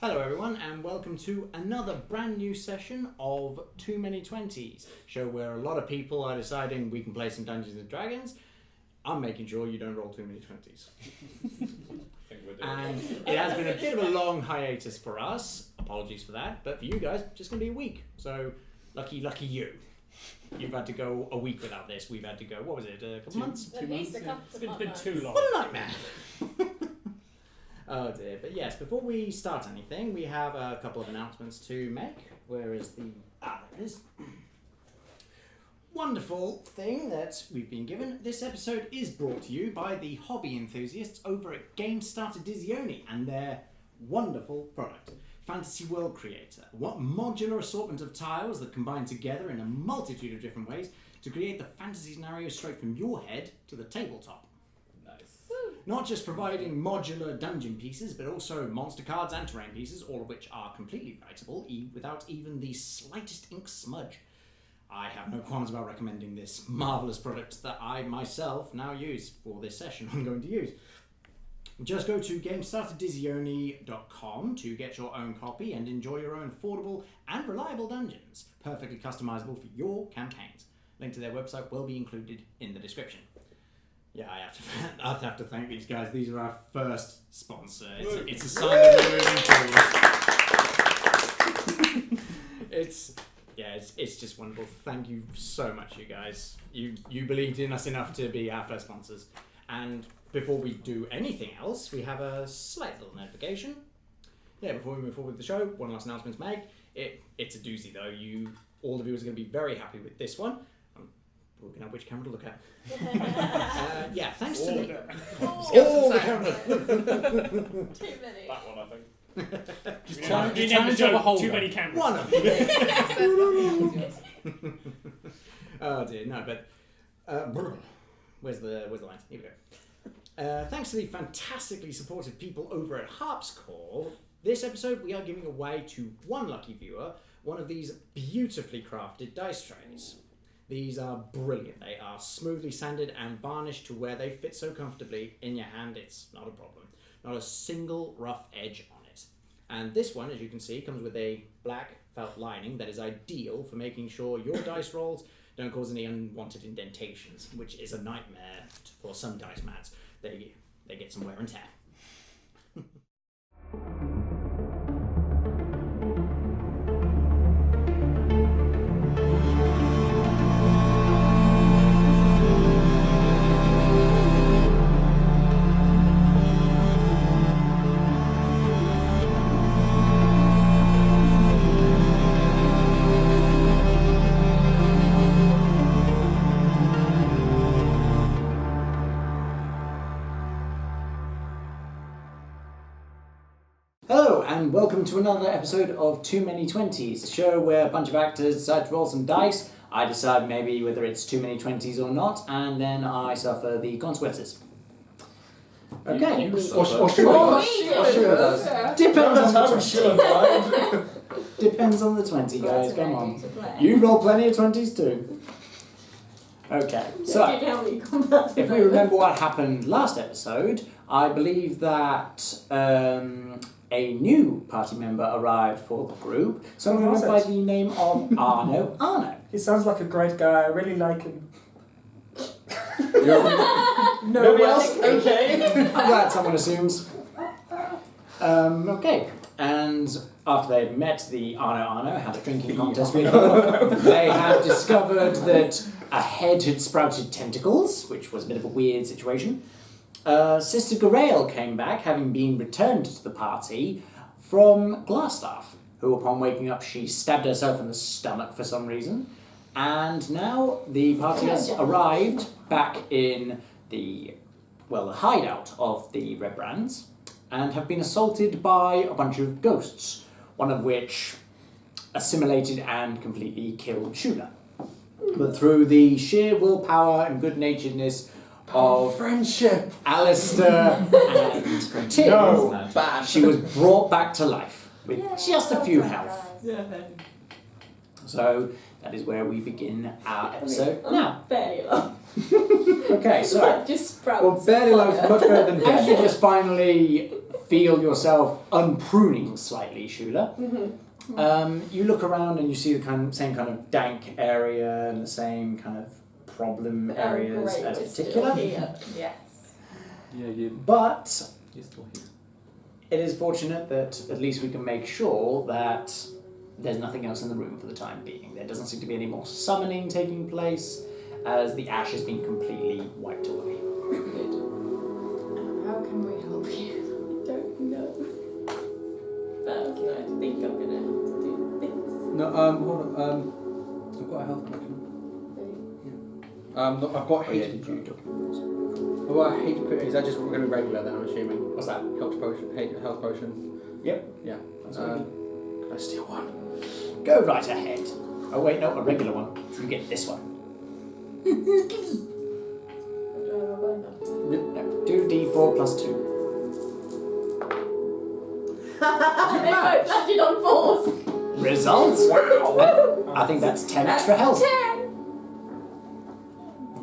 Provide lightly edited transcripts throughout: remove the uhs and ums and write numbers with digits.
Hello everyone and welcome to another brand new session of Too Many 20's, show where a lot of people are deciding we can play some Dungeons and Dragons. I'm making sure you don't roll too many 20's. And it has been a bit of a long hiatus for us, apologies for that, but for you guys, just going to be a week. So lucky you. You've had to go a week without this. We've had to go, what was it, a couple months? At least a couple of months. It's been too long. What a nightmare! Oh dear, but yes, before we start anything, we have a couple of announcements to make. Where is the... there it is. Wonderful thing that we've been given. This episode is brought to you by the hobby enthusiasts over at Gamestart Edizioni and their wonderful product, Fantasy World Creator. What modular assortment of tiles that combine together in a multitude of different ways to create the fantasy scenario straight from your head to the tabletop. Not just providing modular dungeon pieces, but also monster cards and terrain pieces, all of which are completely writable without even the slightest ink smudge. I have no qualms about recommending this marvellous product that I myself now use for this session I'm going to use. Just go to gamestartedizioni.com to get your own copy and enjoy your own affordable and reliable dungeons, perfectly customizable for your campaigns. Link to their website will be included in the description. Yeah, I have to thank these guys. These are our first sponsor. It's a sign that we're moving forward. It's just wonderful. Thank you so much, you guys. You believed in us enough to be our first sponsors. And before we do anything else, we have a slight little notification. Yeah, before we move forward with the show, one last announcement to make. It's a doozy though. All the viewers are going to be very happy with this one. Working out which camera to look at. Thanks to me. All the cameras. Too many. That one, I think. Just turn into a holder. Too many cameras. One of them. Oh dear, no, but where's the line? Here we go. Thanks to the fantastically supportive people over at Harpscore, this episode we are giving away to one lucky viewer one of these beautifully crafted dice trays. These are brilliant. They are smoothly sanded and varnished to where they fit so comfortably in your hand. It's not a problem. Not a single rough edge on it. And this one, as you can see, comes with a black felt lining that is ideal for making sure your dice rolls don't cause any unwanted indentations, which is a nightmare for some dice mats. They get some wear and tear. And welcome to another episode of Too Many 20's, a show where a bunch of actors decide to roll some dice. I decide maybe whether it's too many 20's or not, and then I suffer the consequences. Okay. Or Depends on the 20. Depends on the 20, guys. Come on. You roll plenty of 20's too. Okay. So, if we remember what happened last episode, I believe that a new party member arrived for the group. Someone went by the name of Arno Arno. He sounds like a great guy. I really like him. Nobody else? Okay. I'm glad someone assumes. Okay. And after they met the Arno Arno, had a drinking contest with him, they had discovered that a head had sprouted tentacles, which was a bit of a weird situation. Sister Garael came back, having been returned to the party from Glassstaff, who upon waking up she stabbed herself in the stomach for some reason. And now the party has arrived back in the hideout of the Red Brands and have been assaulted by a bunch of ghosts, one of which assimilated and completely killed Shula. But through the sheer willpower and good-naturedness of friendship, Alistair and Tim, she was brought back to life with just a few health. So that is where we begin our episode now. Fairly long. Okay, so Just sprouts. well, barely low is much better than as dead. you just finally feel yourself unpruning slightly, Shula. You look around and you see the same kind of dank area and the same kind of problem areas great, as we're particular. still here. Yes. Yeah, you. But You're still here. it is fortunate that at least we can make sure that there's nothing else in the room for the time being. There doesn't seem to be any more summoning taking place, as the ash has been completely wiped away. Good. How can we help you? I don't know. First, I think I'm gonna have to do this. No, hold on. I've got a health potion. No, I've got hate. I've got a hate potion. Is that just going to be regular then, I'm assuming? What's that? Health potion. Health potion. Yep. Yeah. That's what I mean. Can I steal one? Go right ahead. Oh wait, no, a regular one. You get this one. No, 2d4 plus 2. They both landed on 4s. Results? Wow. I think that's 10 extra health. 10.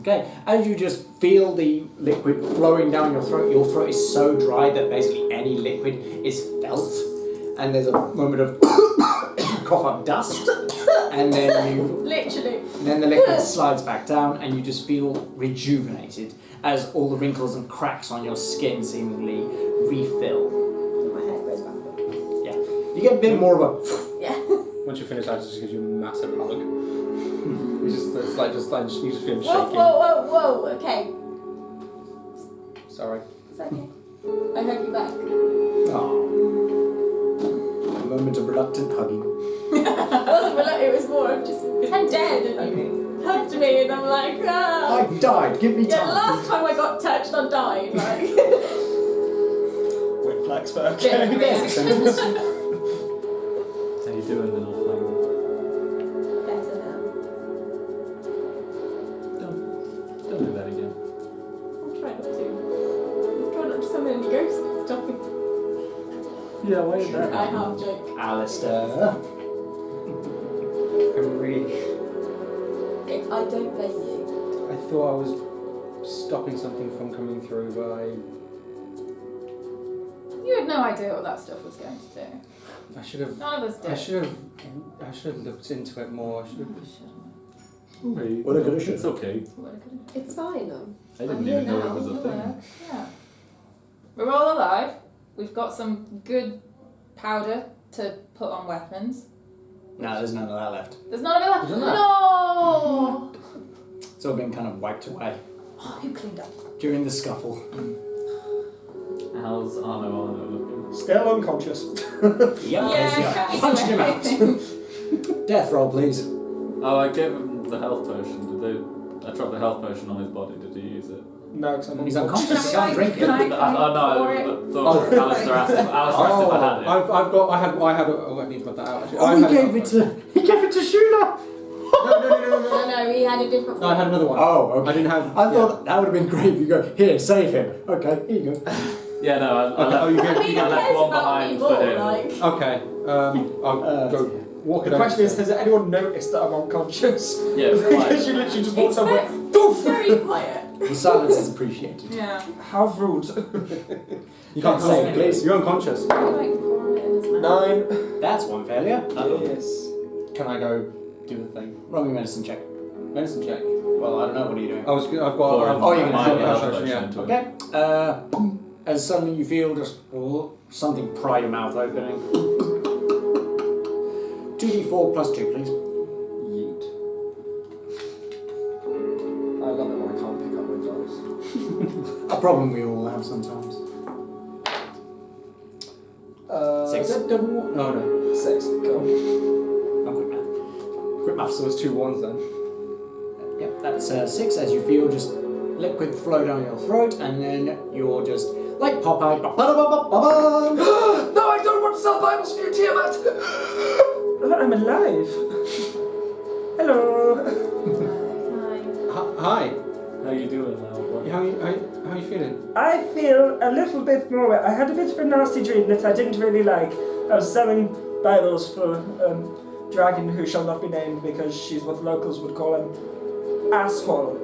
Okay, as you just feel the liquid flowing down your throat is so dry that basically any liquid is felt, and there's a moment of cough up dust, and then the liquid slides back down, and you just feel rejuvenated as all the wrinkles and cracks on your skin seemingly refill. My head goes back. Yeah, you get a bit more of a. Yeah. Once you finish, that just gives you a massive hug. It's like you just feel him Whoa, shaking. whoa, okay. Sorry. It's okay. I hug you back. Oh. A moment of reluctant hugging. It wasn't reluctant, it was more of just, I'm dead, and you hugged me, and I'm like, ah. I died. Give me Yeah, time. the last time I got touched, I died, like. Wait, flax, but Yeah, okay. yeah. How you doing then, old flame? Better now. Don't do that again. I'm trying not to. I'm trying not to summon any ghosts and stuff. Yeah, wait there. I half joke. Alistair. I'm really. I don't blame you. I thought I was stopping something from coming through, but You had no idea what that stuff was going to do. I should have. None of us did. I should have looked into it more. I should have. Wait, What a good issue. It's okay. What I could've- It's fine though. I I'm didn't here even know now, it was a you thing. know. Yeah. We're all alive. We've got some good powder to put on weapons. No, there's none of that left. There's none of it left. Isn't there? No! It's all been kind of wiped away Oh, who cleaned up? during the scuffle. How's Arno Arno looking? Still unconscious. Yep, Yeah, you punched him out. Death roll, please. Oh, I gave him the health potion. I dropped the health potion on his body. Did he use it? No, because I'm He's unconscious. unconscious. Can't drink it. Can I Oh no, Alistair asked if I had it. I need to put that out actually. Oh, he gave it to Shula. No, he had a different No, one. I had another one. Oh, okay. I didn't have. I thought that would have been great if you go, here, save him. Okay, here you go. Yeah, no, I Okay, left, oh, you I mean, I who left cares one about behind me for more, him. like... Okay. I'll go walk it The over. question is, has anyone noticed that I'm unconscious? Yeah, Because you right. literally just walked It's somewhere. very quiet. The silence is appreciated. Yeah. How rude. You can't Save say it, it, please. You're unconscious. Like, pour it in his mouth. 9. That's one failure. Yes. Can I go do the thing? Roll me medicine check. Medicine check. Well, I don't know. What are you doing? I've got. Oh, you're gonna do it. potion, yeah. Okay. As suddenly you feel just something pry your mouth opening. 2d4 plus 2, please. Yeet. I love it when I can't pick up with dice. A problem we all have sometimes. 6. Is that double one? No, no. 6. Go. Not quick math. Quick math. So it's 2 1s then. Yep, that's 6 as you feel just liquid flow down your throat, and then you're just like Popeye. Ba-ba-da-ba-ba-ba-ba. No, I don't want to sell Bibles for you, Tiamat! I'm alive. Hello. Hi. How you doing now, boy? How you feeling? I feel a little bit more. I had a bit of a nasty dream that I didn't really like. I was selling Bibles for dragon who shall not be named because she's what locals would call an asshole.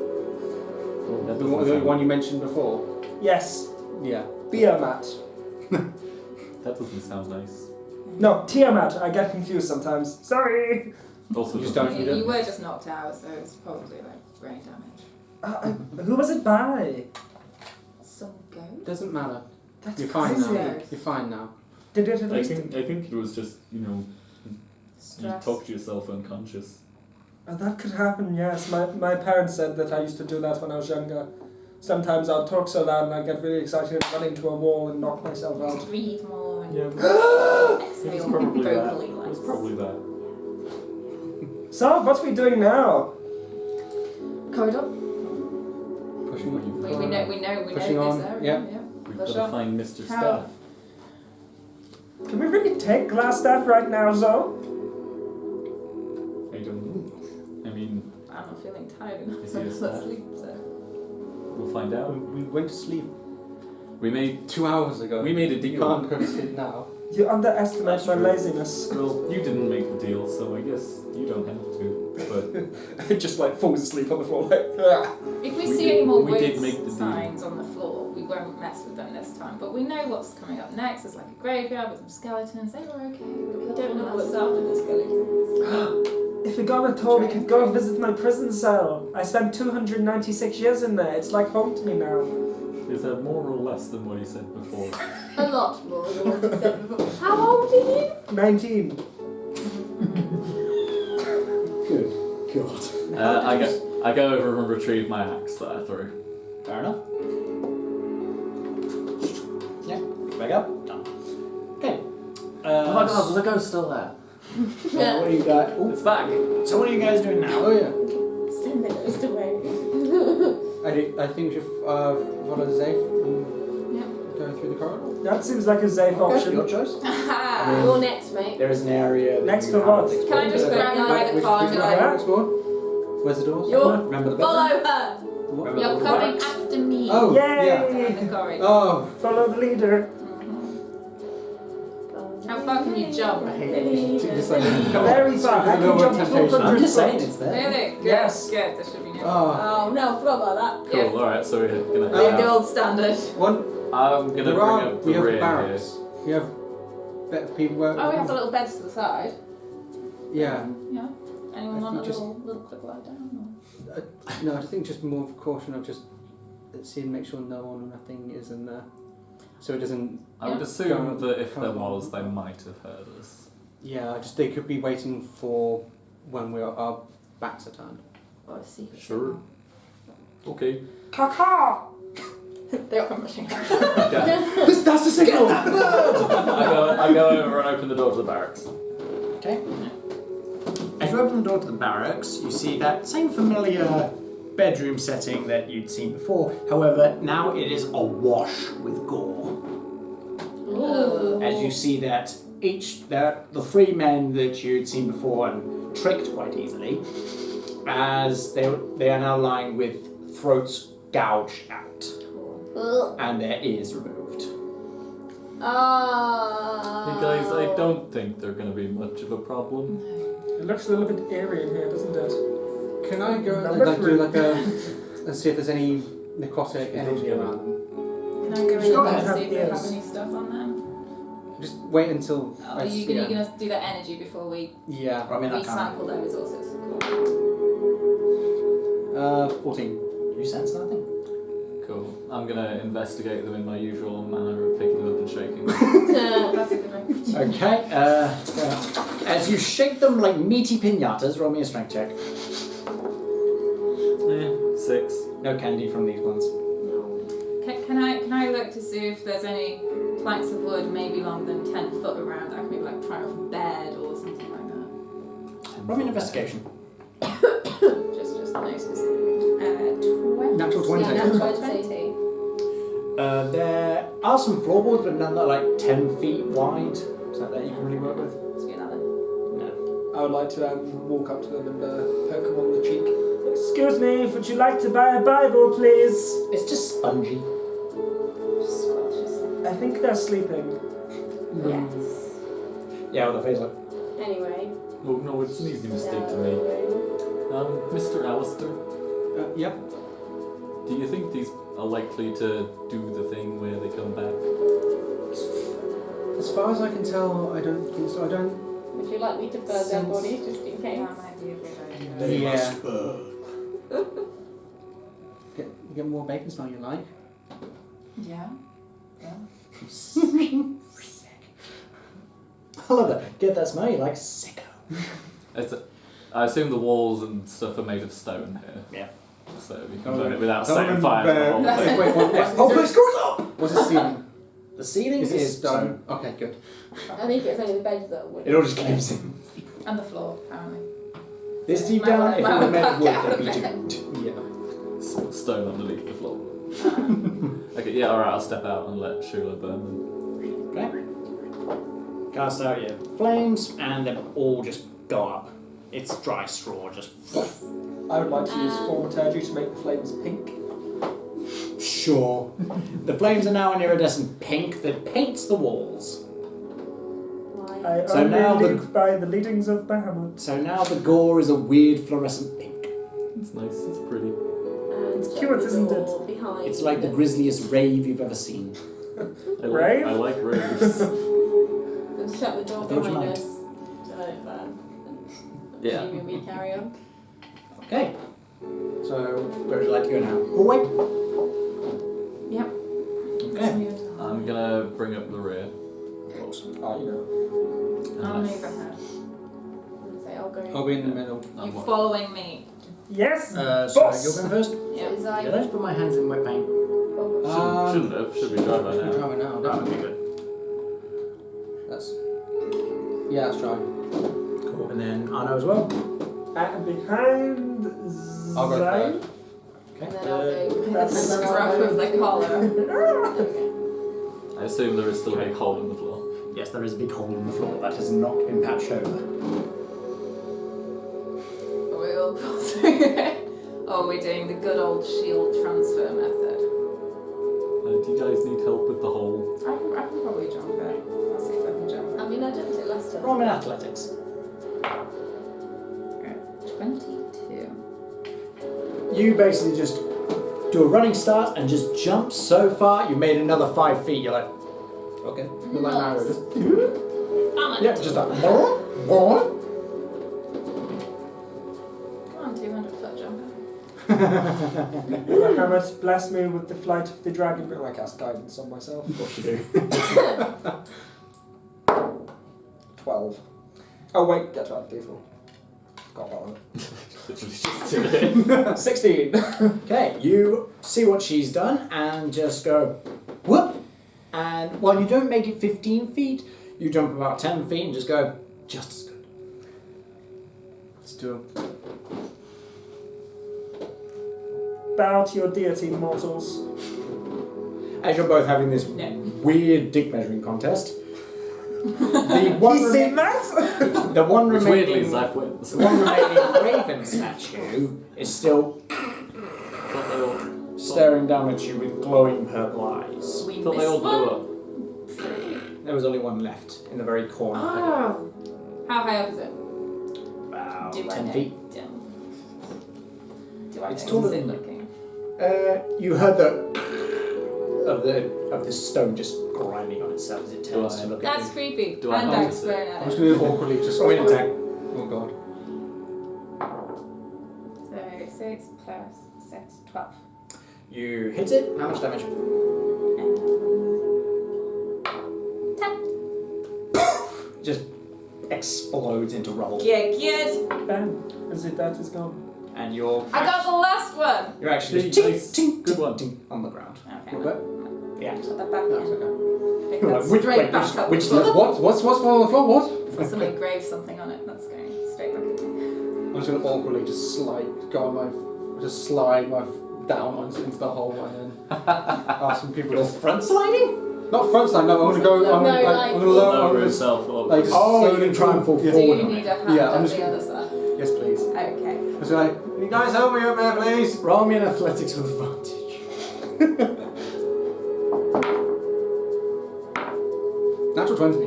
That The doesn't sound- one you mentioned before. Yes, Yeah. beer mat. That doesn't sound nice. No, Tiamat. I get confused sometimes. Sorry. Also, You just doesn't- don't- You were just knocked out, so it's probably like brain damage. Who was it by? Some goat? Doesn't matter. That's You're fine crazy. now. You're fine now. Did it at I least? think it was just, you Stress. talked yourself unconscious. That could happen, yes. My parents said that I used to do that when I was younger. Sometimes I'd talk so loud and I'd get really excited and run into a wall and knock myself out. Breathe more and Yeah, exhale it was probably that. vocally It less. was probably that. So, what are we doing now? Corridor? Pushing on. We know Pushing this on, area. yeah. We've Push got to on. find Mr. How? Staff. Can we really take glass staff right now, Zoe? I don't know. I mean, I'm not feeling tired enough Is to he a staff? sleep, so. we'll find out. We went to sleep We made 2 hours ago. we made a You deal. can't go to sleep now. You underestimate That's my true. laziness. Well, you didn't make the deal, so I guess you don't have to. But It just like falls asleep on the floor like, ah. If we We see did- any more we weird did make the deal. signs on the floor, we won't mess with them this time. But we know what's coming up next. There's like a graveyard with some skeletons. They were okay. We don't know what's after the skeletons. If we got a tour, we could go visit my prison cell. I spent 296 years in there. It's like home to me now. is that more or less than what he said before? A lot more than what you said before. How old are you? 19. Good God. I go over and retrieve my axe that I threw. Fair enough. Yeah, back up. Done. Okay. Oh my god, the ghost still there. So what do you got? Ooh, It's back. so what are you guys doing now? Oh yeah. Send the ghost away. I think we should follow Zeife and Yeah. go through the corridor. That seems like a safe option. Your choice. Haha. You're next, mate. There is an area that Next you to haven't what? explored. Can I just grab you by the Which car and be like, explore? Where's the doors? You're Remember the bit? follow her. What? Remember you're the coming barracks? after me. Oh, Yay! yeah. Down the corridor. Oh, Follow the leader. How far can you jump? just like Very far. I A little can bit jump temptation. 200 I'm just saying foot. it's there. Really? Good. Yes. Good. This should be new. Oh. Oh no, I forgot about that. Cool, Yeah. alright, so we're gonna The head out. old standard. One. I'm gonna There bring are. up the We have rear the here. barracks. We have better people. Oh, we have the little beds to the side. Yeah. Yeah. Anyone I want a think just- little quick lie down? No, I think just more precaution of just seeing, make sure no one or nothing is in there, so it doesn't. I would Yeah. assume that if there Come was, they on. might have heard us. Yeah, just they could be waiting for when our backs are turned. Or a secret? Sure. Okay. Caca! They are rushing. Okay. That's the signal. I go over and open the door to the barracks. Okay. As you open the door to the barracks, you see that same familiar bedroom setting that you'd seen before. However, now it is awash with gore. As you see that the three men that you'd seen before and tricked quite easily, as they are now lying with throats gouged out and their ears removed. Hey guys, I don't think they're gonna be much of a problem. It looks a little bit eerie in here, doesn't it? Can I go and Number like, do three. like a and see if there's any necrotic energy around them? Can I go in Go and ahead. see if they have Yes. any stuff on them? Just wait until. Are you gonna do that energy before we Yeah. I mean, I can't. sample their resources? 14. You sense nothing? Cool. I'm gonna investigate them in my usual manner of picking them up and shaking them. That's a good one. Okay, as you shake them like meaty pinatas, roll me a strength check. 6. No candy from these ones. Can I look to see if there's any planks of wood maybe longer than 10 foot around? I can maybe like try off a bed or something like that. Roll me an investigation. Just no specific. 20. Natural 20. Yeah, natural 20. There are some floorboards, but none that are like 10 feet wide. Is that you can really work with? Let's get another. No. I would like to walk up to them and poke them on the cheek. Excuse me, would you like to buy a Bible, please? It's just spongy. I think they're sleeping. Yes. Yeah, with a face like. Anyway. Oh no, it's an easy mistake to make. Mr. Alistair, Yep. do you think these are likely to do the thing where they come back? As As far as I can tell, I don't think so. I don't. Would you like me to burn their bodies just in case? That might be a good idea. They Yeah. must burn. Get more bacon smell you like. Yeah. Yeah. I love that. Get that smell you like sicko. I assume the walls and stuff are made of stone here. Yeah. So you can burn it without Don't setting fire to the whole remember- thing. Wait, what? Oh, please screw it up! What's the ceiling? The ceiling Is is stone? Okay, good. I think it's only the beds that would. It all just caves in. And the floor, apparently. This deep Might down, want- if it might were want made of back wood, out they'd of be bed. doomed. Yeah. Stone underneath the floor. Okay, yeah, alright, I'll step out and let Shula burn them. Okay. Cast out your flames, and they all just go up. It's dry straw, just. I would like to use thaumaturgy to make the flames pink. Sure. The flames are now an iridescent pink that paints the walls. Why? I So only now the- live by the leadings of Bahamut. So now the gore is a weird fluorescent pink. It's nice, it's pretty. And It's shut cute, the isn't it? door behind It's like the them. grisliest rave you've ever seen. Rave? I like raves. And shut the door I thought you behind might. us. So, Yeah. maybe we carry on. Okay. So, where would you like to go now? Hallway? Yep. Okay. I'm gonna bring up the rear. Oh, you know. I'll Unless- move ahead. Say, I'll go. I'll be in the middle. You I'm wa- following me? Yes! So Boss! you're going first? Yeah. Is I. Yeah, let's put my hands in wet paint. Shouldn't have, should be dry by We're now. trying now. That would be good. That's. Yeah, that's trying. Cool. And then Arno as well. And behind I'll go Zeife. Okay. And then I'll go. The That's scruff of the collar. I assume there is still a big hole in the floor. Yes, there is a big hole in the floor that has not been patched over. We'll pull through it. Oh, we're doing the good old shield transfer method. Do you guys need help with the hole? I can probably jump it. I'll see if I can jump I mean, I jumped it last time. Roll me in athletics. it. 22. You basically just do a running start and just jump so far, you've made another 5 feet. You're like, okay. You're like Mario, just. Yeah, just like, more. Come on, 200 foot jumper. Bahamut bless me with the flight of the dragon, but I cast guidance on myself. Of course you do. 12. Oh wait, get to add D4. Got that one. Literally just do it. 16. Okay, you see what she's done and just go, whoop. And while you don't make it 15 feet, you jump about 10 feet and just go, just as good. Let's do Bow to your deity, mortals. As you're both having this No. weird dick measuring contest, the one, You seen that? the one Which weirdly remaining, Zeife wins. the one remaining raven statue is still Thought they all, staring down at you with glowing purple eyes. We thought they all missed blew one. up. There was only one left in the very corner. Oh. How high up is it? About Do I 10 know? feet. Do I It's know? taller Is it than you. looking? You heard of the stone just grinding on itself as it turns to look at That's you. creepy. Do I and notice Dax it? staring I'm at just it. going to awkwardly just. Roll me an attack. Oh god. So 6 plus 6, 12. You hit it. How much damage? 10. Just explodes into rubble. Yeah, good. Bam. As if that is gone. And you're I got the last one. you're actually Nice. just tink, Good tink, one. tink on the ground. Okay. What about? Yeah. Put that back No, it's in. okay. Pick You're that like, which- straight wait, back up. which What? What's falling on the floor? What? Put some engraved something on it. That's going straight back in. I'm just going to awkwardly just slide my down into the hole and then ask some people You're to. front sliding? Not front side, no, I'm going to go. I'm No, going like- to lower. Lower I'm gonna- yourself or like, Oh, slowly you can try and fall yeah. Do forward you on need it. a hand Yeah, I'm on just- the other side? Yes, please. Okay. It's like, can you guys help me up there, please? Roll me an athletics with advantage. Natural 20.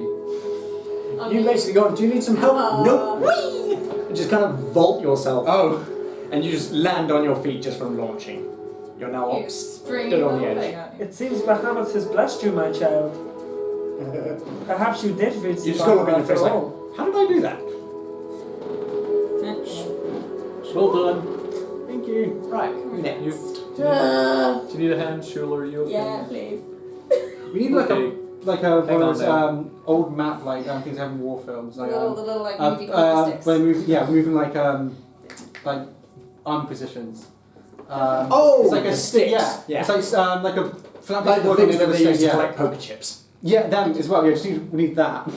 You basically go, do you need some help? Nope. Whee! And just kind of vault yourself. Oh. And you just land on your feet just from launching. You're now You up, spring stood on the little edge. thing, aren't you? It seems Bahamut has blessed you, my child. Perhaps you did visit You just got to look at your after face like, all. how did I do that? Well done. Thank you. Right, who next? Do you need a hand, Shul, or are you okay? Yeah, please. We need like Okay. one of those old map like things have in war films. Like, the little like movie poker sticks. we're moving like arm positions. It's like the a sticks. Yeah. It's like a flat Like the board things on that the they use to yeah. collect poker chips. Yeah, them as well. Yeah, we need that.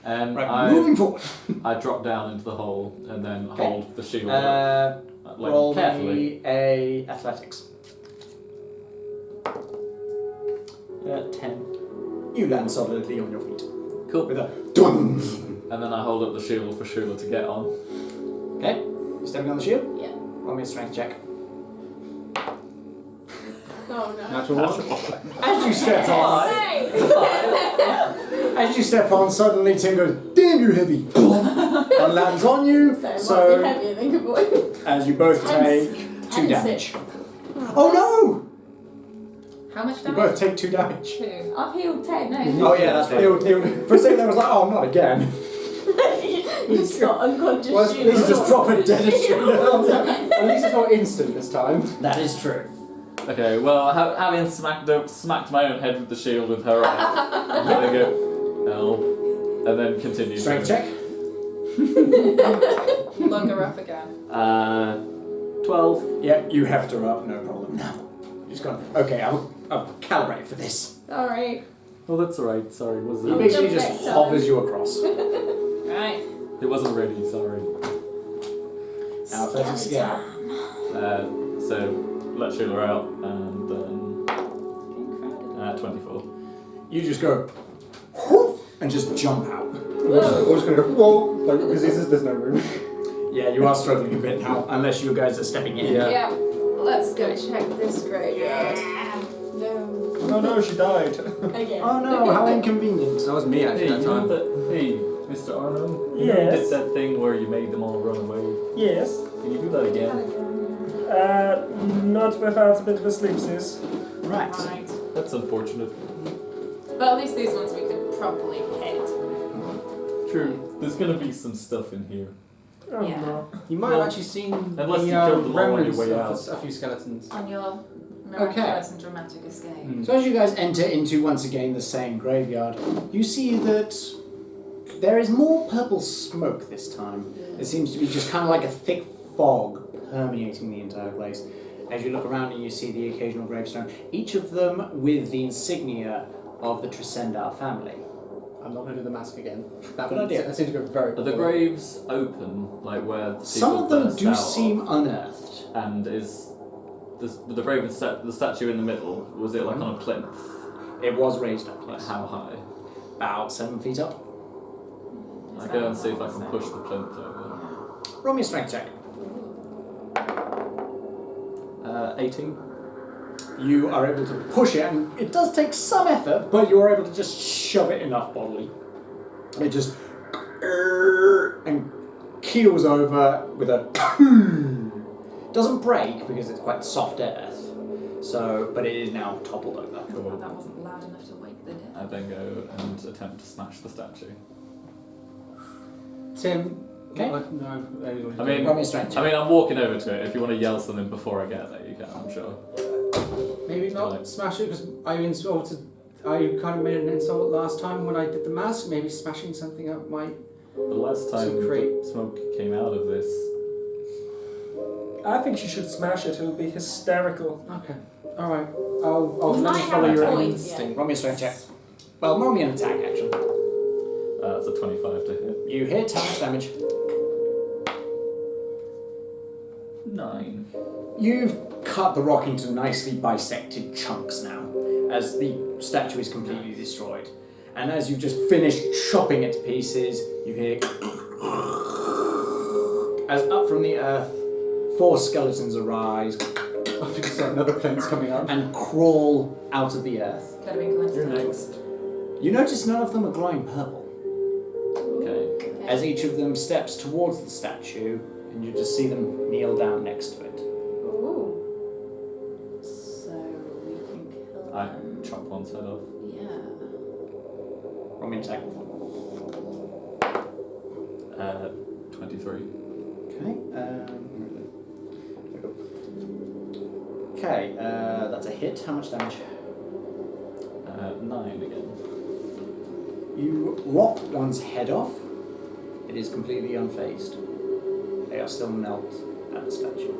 Right, moving forward. I drop down into the hole and then Okay. hold the shield up, like Roll carefully. me a athletics. 10. You land solidly on your feet. Cool. With a dum. And then I hold up the shield for Shula to get on. Okay, you stepping on the shield? Yeah. Roll me a strength check. Oh no. Natural one. As you step on, Hey. as you step on, suddenly Tim goes, "Damn, you're heavy," and lands on you. So, So, heavier than good boy. as you both take 2 I'm damage. sick. Oh How much no! You damage? both take 2 damage. 2. I've healed 10, no. Oh yeah, that's right. For a second, I was like, "Oh, not again." You just got unconscious. Well, shield. You just drop it dead as you At least it's not instant this time. That is true. Okay, well, having smacked my own head with the shield with her on it, I'm gonna go, L, and then continue. Strength to- check. Lug her up again. 12. Yeah, you heft her up, no problem. Now, you just gone. Okay, I'll calibrate for this. Alright. Oh, that's alright, sorry. He I'll basically jump just next time. hovers you across. Right. It wasn't ready, sorry. Now, athletics again. So, let Shula out, and then Getting crowded. 24. You just go, whoosh, and just jump out. We're just gonna go whoa, like because there's no room. Yeah, you are struggling a bit now, unless you guys are stepping in. Yeah. Yeah. Let's go check this graveyard. No. Oh no, she died. Again. Oh no, how inconvenient. That was me actually Hey, that you know time. that, hey, Mr. Arno, you know you Yes. did that thing where you made them all run away. Yes. Can you do that again? Not without a bit of a sleep, sis. Right. Right. That's unfortunate. But at least these ones we could probably hit. True. There's gonna be some stuff in here. Oh Yeah. no. You might have actually seen Unless the you killed them all on your remnants way of out. a few skeletons. On your miraculous and dramatic escape. So as you guys enter into once again the same graveyard, you see that there is more purple smoke this time. It seems to be just kind of like a thick fog permeating the entire place. As you look around and you see the occasional gravestone, each of them with the insignia of the Tresendar family. I'm not going to do the mask again. That Good one idea. That seems to go very Are the quickly. graves open, like where the people Some of them burst do out seem of? unearthed. And is the raven the statue in the middle? Was it like on a plinth? It was raised up, Like yes. how high? About 7 feet up. I go and see if I can push the plinth over. Roll me a strength check. 18. You are able to push it, and it does take some effort, but you are able to just shove it enough bodily. It just and keels over with a doesn't break because it's quite soft earth. So, but it is now toppled over. Oh, that wasn't loud enough to wake the dead. I then go and attempt to smash the statue. Tim. Okay. No. I mean, Roll me a strength check. I'm walking over to it. If you want to yell something before I get there, you can, I'm sure. maybe not Like- smash it because I insulted. I kind of made an insult last time when I did the mask. Maybe smashing something up might. The last time Secret. the smoke came out of this, I think she should smash it. It'll be hysterical. Okay. All right. I'll You let might me follow have a your point, instinct. Roll me a strength check. Well, roll me an attack action. it's a 25 to hit. You hit, how much damage? 9. You've cut the rock into nicely bisected chunks now, as the statue is completely destroyed. And as you've just finished chopping it to pieces, you hear as up from the earth, 4 skeletons arise I think it's another plane's coming up. and crawl out of the earth. Could have been You're coincidental. next. You notice none of them are glowing purple. Okay. As each of them steps towards the statue, and you just see them kneel down next to it. Ooh. So we can kill I them. chop one's head off. Yeah. Roll me an attack. 23. Okay. That's a hit. How much damage? 9 again. You lop one's head off. It is completely unfazed. They are still knelt at the statue.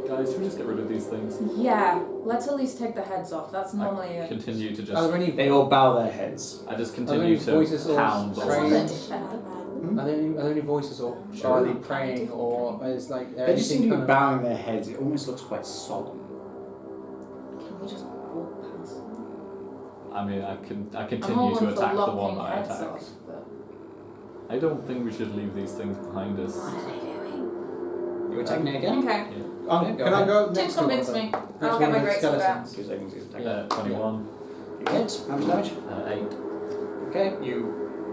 Guys, should we just get rid of these things? Yeah, let's at least take the heads off. That's normally I a... continue to Are just. there any? They all bow their heads. I just Are there continue any voices to or pound What's on on trains? the defender? Are there any voices or Sure. are they praying or is like They just seem to be kind of? bowing their heads. It almost looks quite solemn. Can we just walk past them? I mean, I I'm continue all to in for attack the one locking that I heads attacked. off, but... I don't think we should leave these things behind us. What are they doing? You attacking it again? Okay. Okay, go Can I ahead. go Don't next convince one? me. Next I'll one get my with great sword out. skeletons. 2 seconds. You attack. Yeah, 21. You hit. How much damage? 8. Okay, you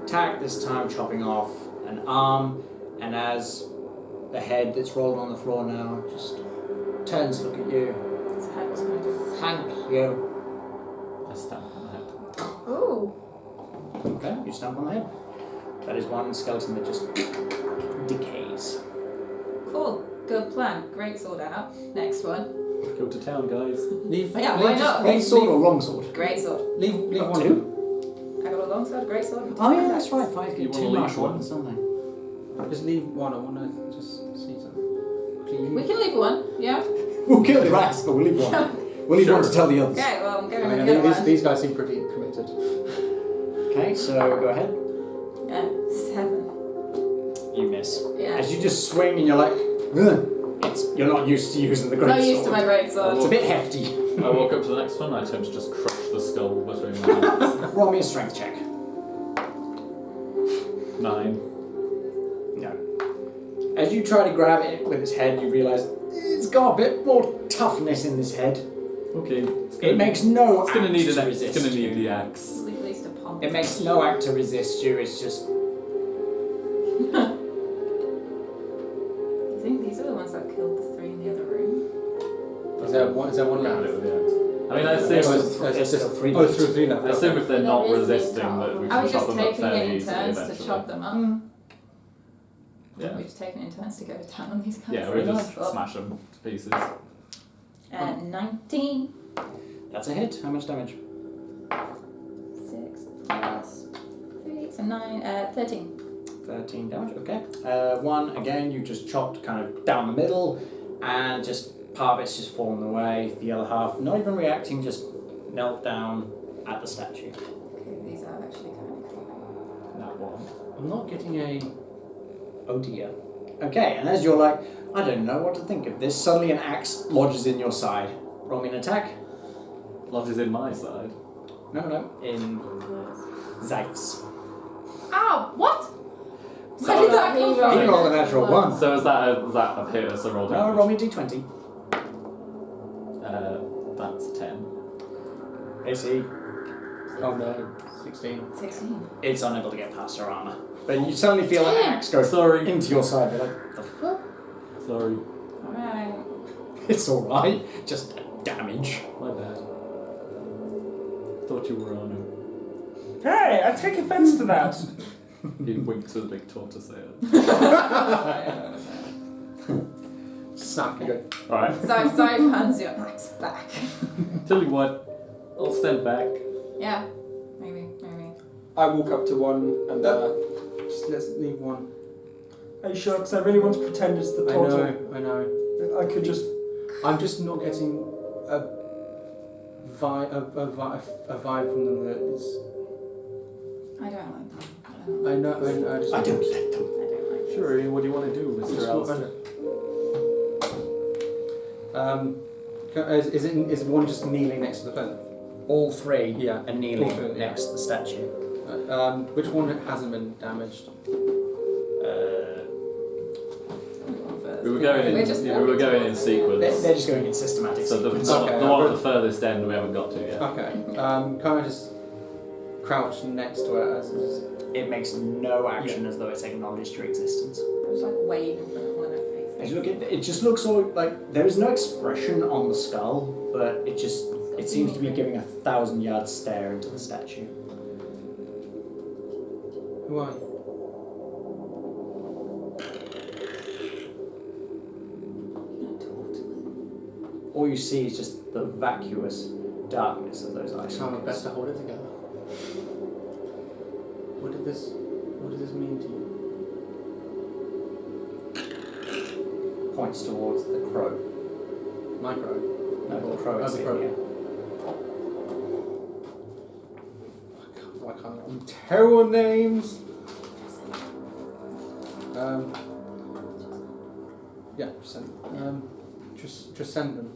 attack this time, chopping off an arm, and as the head that's rolled on the floor now just turns to look at you. His head was going to... Thank you. I stamp on the head. Ooh. Okay, you stamp on the head. That is one skeleton that just decays. Cool. Good plan. Great sword out. Next one. Go to town, guys. Leave. Yeah, leave why just- not? Great sword or long sword? Great sword. Leave Got one. two? I got a long sword, a great sword. Oh yeah, that's right. 5 You get wanna 2 leave martial one? weapons, don't they? Just leave one. I want to just see something. We can leave one, yeah? We'll kill the rest, but we'll leave one. We'll leave one to tell the others. Okay, well, I'm going I with mean, the other one. these guys seem pretty committed. Okay, so go ahead. 7. You miss. Yeah. As you just swing and you're like, ugh, you're not used to using the great Not sword. used to my great sword. It's a bit hefty. I walk up to the next one. I attempt to just crush the skull between my hands. Roll me a strength check. 9. No. As you try to grab it with its head, you realise it's got a bit more toughness in this head. Okay. It makes no It's gonna act need to an. resist It's gonna need you. the axe. At least a pump. It makes no act to resist you. It's just I think these are the ones that killed the 3 in the other room. Is there one? Is there one Grab left? it with the axe. I mean, I There's assume. still- there's still 3 Oh, left. through 3 left. I assume if they're not There is resisting, meat that we I can was chop just them up taking it fairly in easily turns to eventually. chop them up. Yeah. We're just taking it in turns to go down on these guys. Yeah, we just Well, smash them to pieces. 19. that's a hit. How much damage? 6 plus 3, so 9, 13. 13 damage. Okay. One again. You just chopped kind of down the middle, and just part of it's just fallen away. The other half, not even reacting, just knelt down at the statue. Okay, these are actually kind of cool. That one. I'm not getting a. Oh dear. Okay, and as you're like, I don't know what to think of this, suddenly an axe lodges in your side. Roll me an attack. Lodges in my side. No, in Zeife's. Ow! What? So- Where did that come You from? rolled a natural 1. So is that a hit us a roll No, damage? roll me a d20. That's 10. AC. Oh no, 16. 16. It's unable to get past her armour. But you suddenly feel an axe go Sorry. into your side. You're like, the fuck? Sorry. Alright. It's alright. Just damage. My bad. Thought you were Arno. Hey, I take offence to that. He winked to the big tortoise there. Snap. You go. Alright. Zeife hands your axe back. Tell you what, I'll stand back. Yeah, maybe. I walk up to one and just let's leave one. Are you sure? Because I really want to pretend it's the turtle. I know. I could just. I'm just not getting a vibe from them that is. I don't like them. I know. I just. I don't like them. I don't like them. Sure, what do you want to do, Just Mr. walk Alistair? under. Is one just kneeling next to the plinth? All 3 Yeah. are kneeling All 3, yeah. next to the statue. Which one hasn't been damaged? We were going We're in, just- we were going in sequence. They're just going in systematic So the, sequence. Okay, the one at the furthest end we haven't got to yet. Okay. Can I just crouch next to it as It makes no action as though it's acknowledged your existence. I was like waving for the one of face. As you look at it, just looks all like there is no expression on the skull, but it seems to be giving a 1,000-yard stare into the statue. Who are you? All you see is just the vacuous darkness of those eyes. Try my best to hold it together. What did this mean to you? Points towards the crow. My crow? No, the crow is the crow. here. Why can't I? I'm terrible at names! Yeah, Trisendon. Trisendon?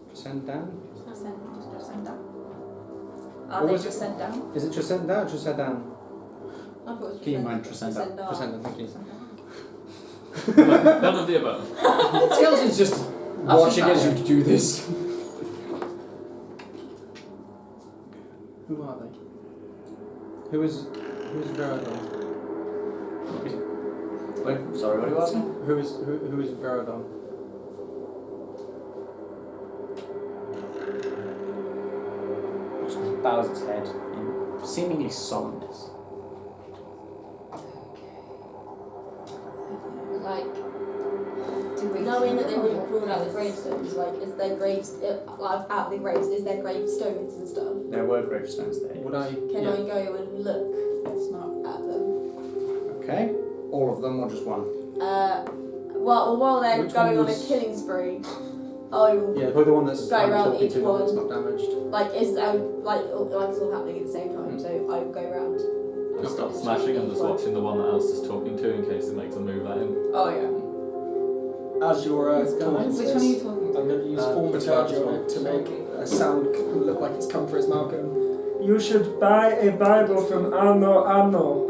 Just send down. What Are they was just sent down? Is it Trisendon or Trisendan? I thought it was Keep in mind Trisenda. Trisendon, thank you. None of the above. Skeleton's just watching as you do this. Who are they? Who is Verodon? Wait, sorry, what are you asking? Who is Verodon? Just bows its head in seemingly solemnness. Like, knowing that they would have crawled out the gravestones, like, is their graves, out of the graves, is there gravestones and stuff? There were gravestones there. Would I? Can I go and look at them? Okay. All of them or just one? While they're Which going one on a was- killing spree, I will, Yeah, probably the one that's Go I'm around talking each to, the one that's one. not damaged. like, it's all happening at the same time, so I will go around. Just stop smashing and just watching the one that Alice is talking to in case it makes a move at him. Oh yeah. As you're talking to Which one are you talking I'm to? going to use the fortitude first on one. it to make a sound look like it's come for his Malcolm. You should buy a Bible from Arno Arno.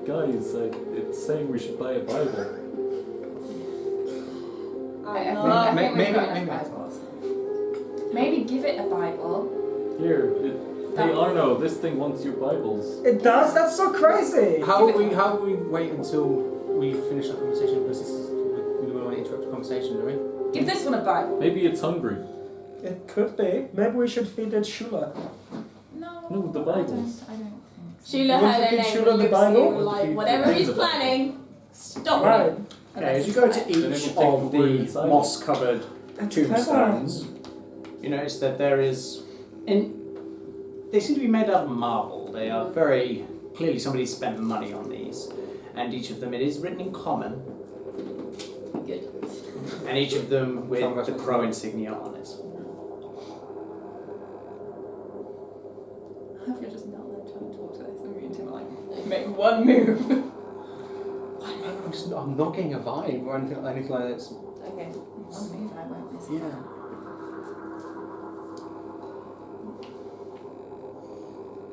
Guys, it's saying we should buy a Bible. I Maybe- think we've got maybe- enough Bibles. Maybe give it a Bible. Here, hey Arno, this thing wants your Bibles. It does? That's so crazy! How do we wait until we finish our conversation? Because we don't want to interrupt the conversation, do we? Give this one a Bible. Maybe it's hungry. It could be. Maybe we should feed it Shula. No, the Bibles. I don't think so. Sheila You want had to her feed name Shula and the looks at Bible? you like, whatever he's planning, stop Right. it. Okay, as you go to Then each it will take of the word the inside. moss-covered That's tombstones, you notice that there is... They seem to be made out of marble. They are very... Clearly somebody spent money on these. And each of them, it is written in common. Good. And each of them with the crow insignia on it. I could just not let trying to talk to this and me and Tim are like, make one move. I'm not getting a vibe or anything like this. Okay. One move, I won't miss. Yeah.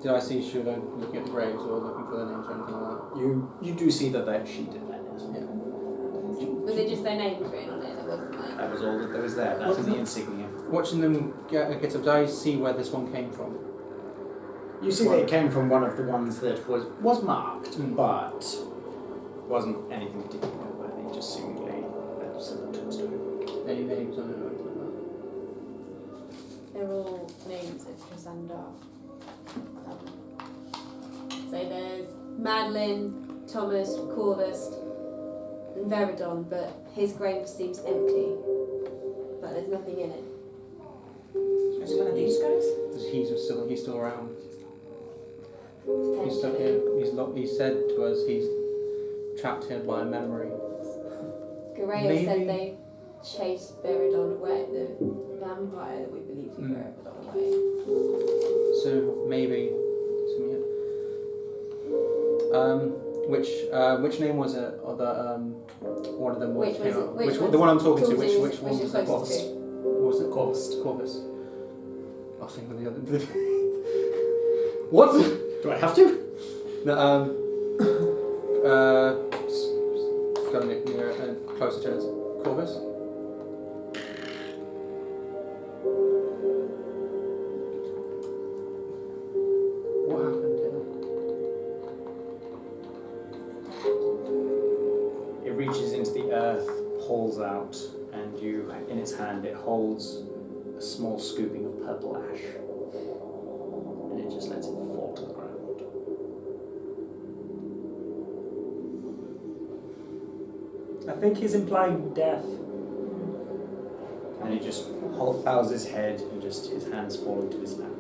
Did I see Shula looking at the graves or looking for their names or anything like that? You do see that she did that. Yes. Was it just their names written on it? That wasn't like. That was all that there was there. That was the insignia. Watching them get up, did I see where this one came from? You see that it came from one of the ones that was marked, but wasn't anything particularly noteworthy, just seemingly a simple tombstone. Any names on it or anything like They're all names of Trisandar. So there's Madeline, Thomas, Corvus, and Veridon, but his grave seems empty. But there's nothing in it. Which one of these guys? that? He's still around. He's stuck here. He said to us he's trapped here by a memory. Correa Maybe- said they chased Veridon away, the vampire that we believe took Veridon away. So maybe. Which name was it? Or the one of them was Which was it? Which the one I'm talking to? Which Which is- one which was is it? closest to? What was it? Corvus. Corvus. I was thinking of the other. What? Do I have to? No, go near closer to us. Corvus. What happened here? It reaches into the earth, pulls out, and in its hand it holds a small scooping of purple ash, and it just lets it fall to the ground. I think he's implying death. And he just bows his head and just his hands fall into his lap.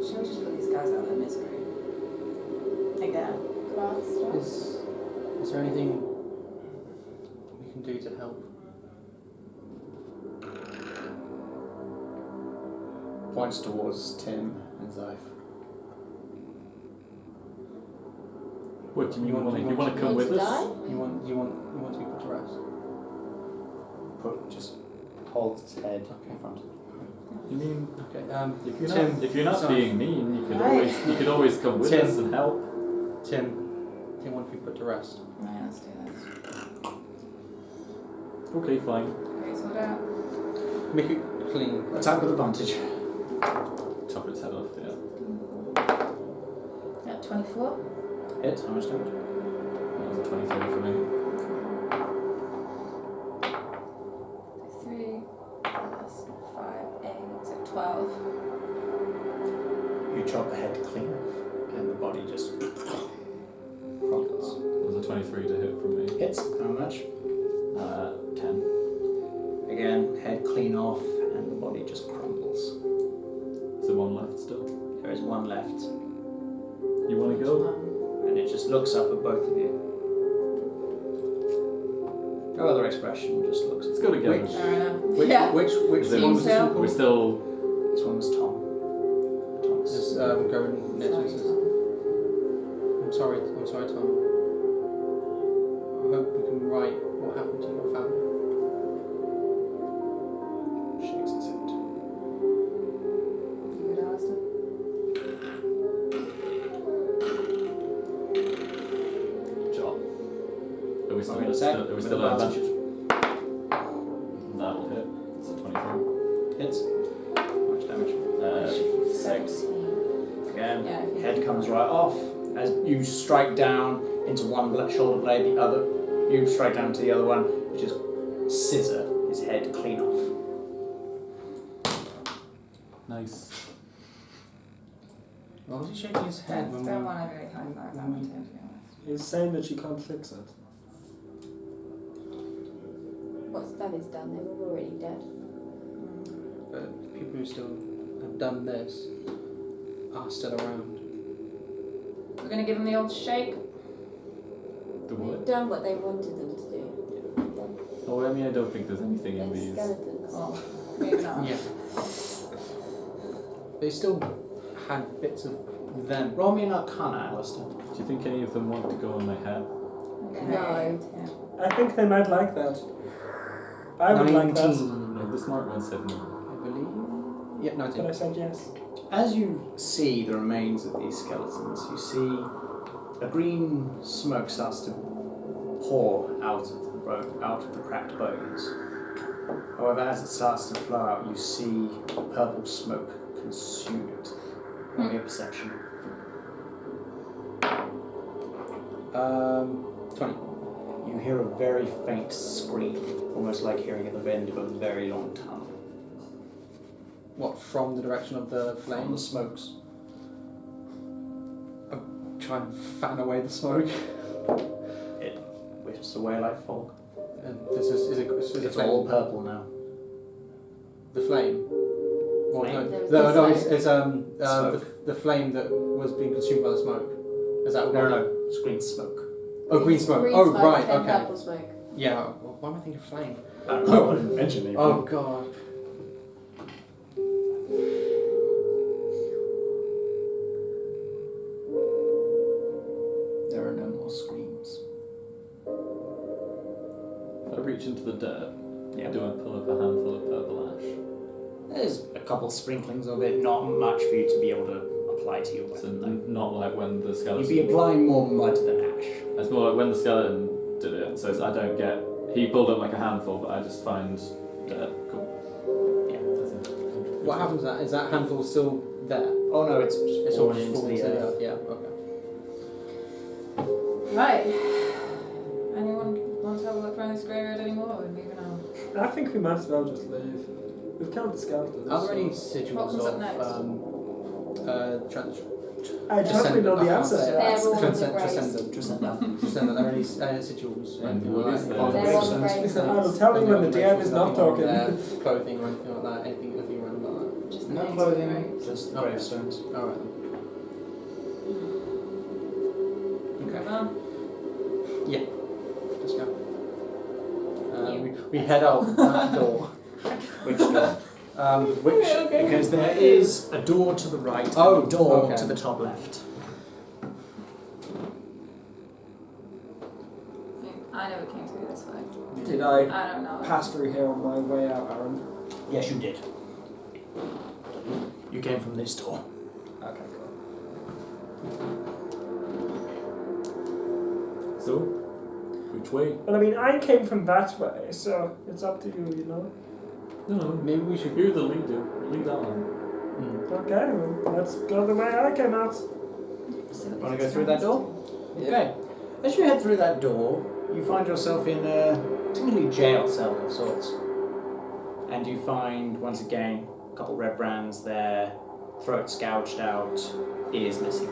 Should we just put these guys out of their misery? Again. Is there anything we can do to help? Points towards Tim and Zeife. What do you want to come Want with to us? die? You want to be put to rest? Just holds his head in front of him. You mean Okay. if you're not sorry. being mean, Right. you could always come with Tim. us and help. Tim wants to be put to rest. Right, let's do this. Okay, fine. Okay, so what Make it clean. Attack with advantage. Chop its head off. Yeah. at 24? Hit. How much damage? That was a 23 for me. 3 plus 5, 8, so 12. You chop the head clean off, and the body just crumbles. That was a 23 to hit from me. Hits. How much? 10. Again, head clean off, and the body just crumbles. Is there one left still? There is one left, You want to go? and it just looks up at both of you. No other expression, just looks. Let's go together. Fair enough. Which Yeah. which Is there Team one? sale? We're still. This one was Tom. Thomas. Just going next and says, I'm sorry, Tom. I hope we can write what happened to your family. Shakes his head. You would ask them. Job. Are we still? Okay, Are we with still at advantage. advantage? That'll hit. It's a 23. Hits. How much damage? 6. Again, Yeah. head comes right off. As you strike down into one shoulder blade, the other, you strike down to the other one, you just scissor his head clean off. Nice. Why was he shaking his head Don't when we... want to really high five that one too, to be honest. He's saying that she can't fix it. What's done is done. They were already dead. But people who still have done this are still around. We're going to give them the old shake. The They've what? done what they wanted them to do. Oh, I mean, I don't think there's anything in They're these. skeletons. Oh, maybe not. Yeah. They still had bits of them. Roll me an Arcana, Alistair. Do you think any of them want to go on my head? Okay. No. Yeah. I think they might like that. I would like that. 19, No, the smart one said no. I believe. Yeah, But 19. I said yes. As you see the remains of these skeletons, you see a green smoke starts to pour out of the cracked bones. However, as it starts to flow out, you see purple smoke consume it. Roll me a perception. 20. You hear a very faint scream, almost like hearing at the end of a very long tunnel. What, from the direction of the From the flames? smokes. Try and fan away the smoke. It whiffs away like fog. And this is it It's flame? all purple now. The flame? Well, Flame? no, it's Smoke. the flame that was being consumed by the smoke. Is that No, it's green smoke. Oh, green smoke. Green Oh, smoke right, and okay. purple smoke. Yeah, well, why am I thinking flame? I don't know, I didn't mention anything. Oh, God. There are no more screams. If I reach into the dirt, Yeah. do I pull up a handful of purple ash? There's a couple sprinklings of it, not much for you to be able to apply to your So weapon. not like when the You'd skeleton. be applying more mud than ash. It's more like when the skeleton did it. So I don't get. He pulled up like a handful, but I just find dirt. Cool. Yeah. That's it. What happens to that? Is that handful still there? Oh no, it's just It's all fallen into fallen the to the earth. earth. Yeah, okay. Right. Anyone want to have a look around this this graveyard anymore? We're moving on. I think we might as well just leave. We've killed the skeletons. Are there any What sigils comes up of next? I definitely know the answer to They're that. all on the graves. Transcendent. Are there any sigils? And anything what like is that? there? They're on the graves. I will tell you when the DM is not talking. Clothing or anything like that? Anything around like that? Just the No names of the clothing, graves. just Okay. gravestones. Alright then. Move on. Let's go. We head out that door. Which door? Which? Because there is a door to the right and Oh, a door okay. to the top left. I never came through this way. Did I I don't know. pass through here on my way out, Aaron? Yes, you did. You came from this door. Okay, cool. So, which way? Well, I mean, I came from that way, so it's up to you, you know? No, Maybe we should. you're the leader. Lead on. Okay, well, let's go the way I came out. Want to go through that door? Okay. As you head through that door, you find yourself in a seemingly jail cell of sorts. And you find, once again, a couple red brands there, throats gouged out, ears missing.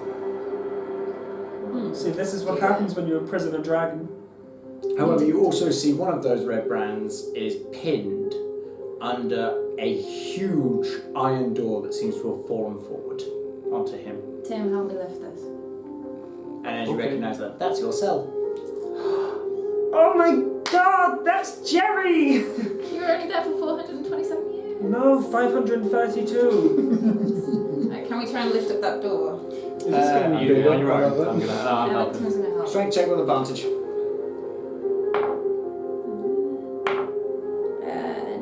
See, this is what happens when you imprison a dragon. However, you also see one of those red brands is pinned under a huge iron door that seems to have fallen forward onto him. Tim, help me lift this. And as you Okay. recognise that, that's your cell. Oh my god, that's Jerry! You were only there for 427 years. No, 532. Right, can we try and lift up that door? You do it on your own. I'm helping. Tim's gonna help. Strength check with advantage.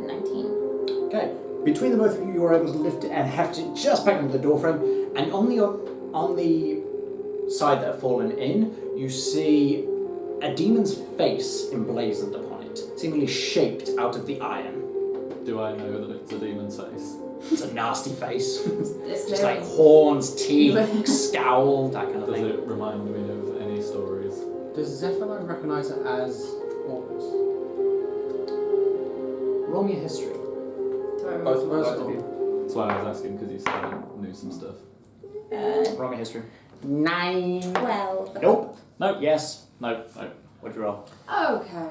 19. Okay. Between the both of you, you are able to lift it and have to just back into the door frame. And on the side that have fallen in, you see a demon's face emblazoned upon it, seemingly shaped out of the iron. Do I know that it's a demon's face? It's a nasty face. It's Just very- like horns, teeth, scowl, that kind of Does thing. it remind me of any stories? Does Zephyr recognise it as Orcus? Roll me a history. Do I roll Both of us? Both of you. That's why I was asking, because you said I knew some stuff. Roll me a history. 9. 12. Nope. No. Yes. No. What'd you roll? Okay.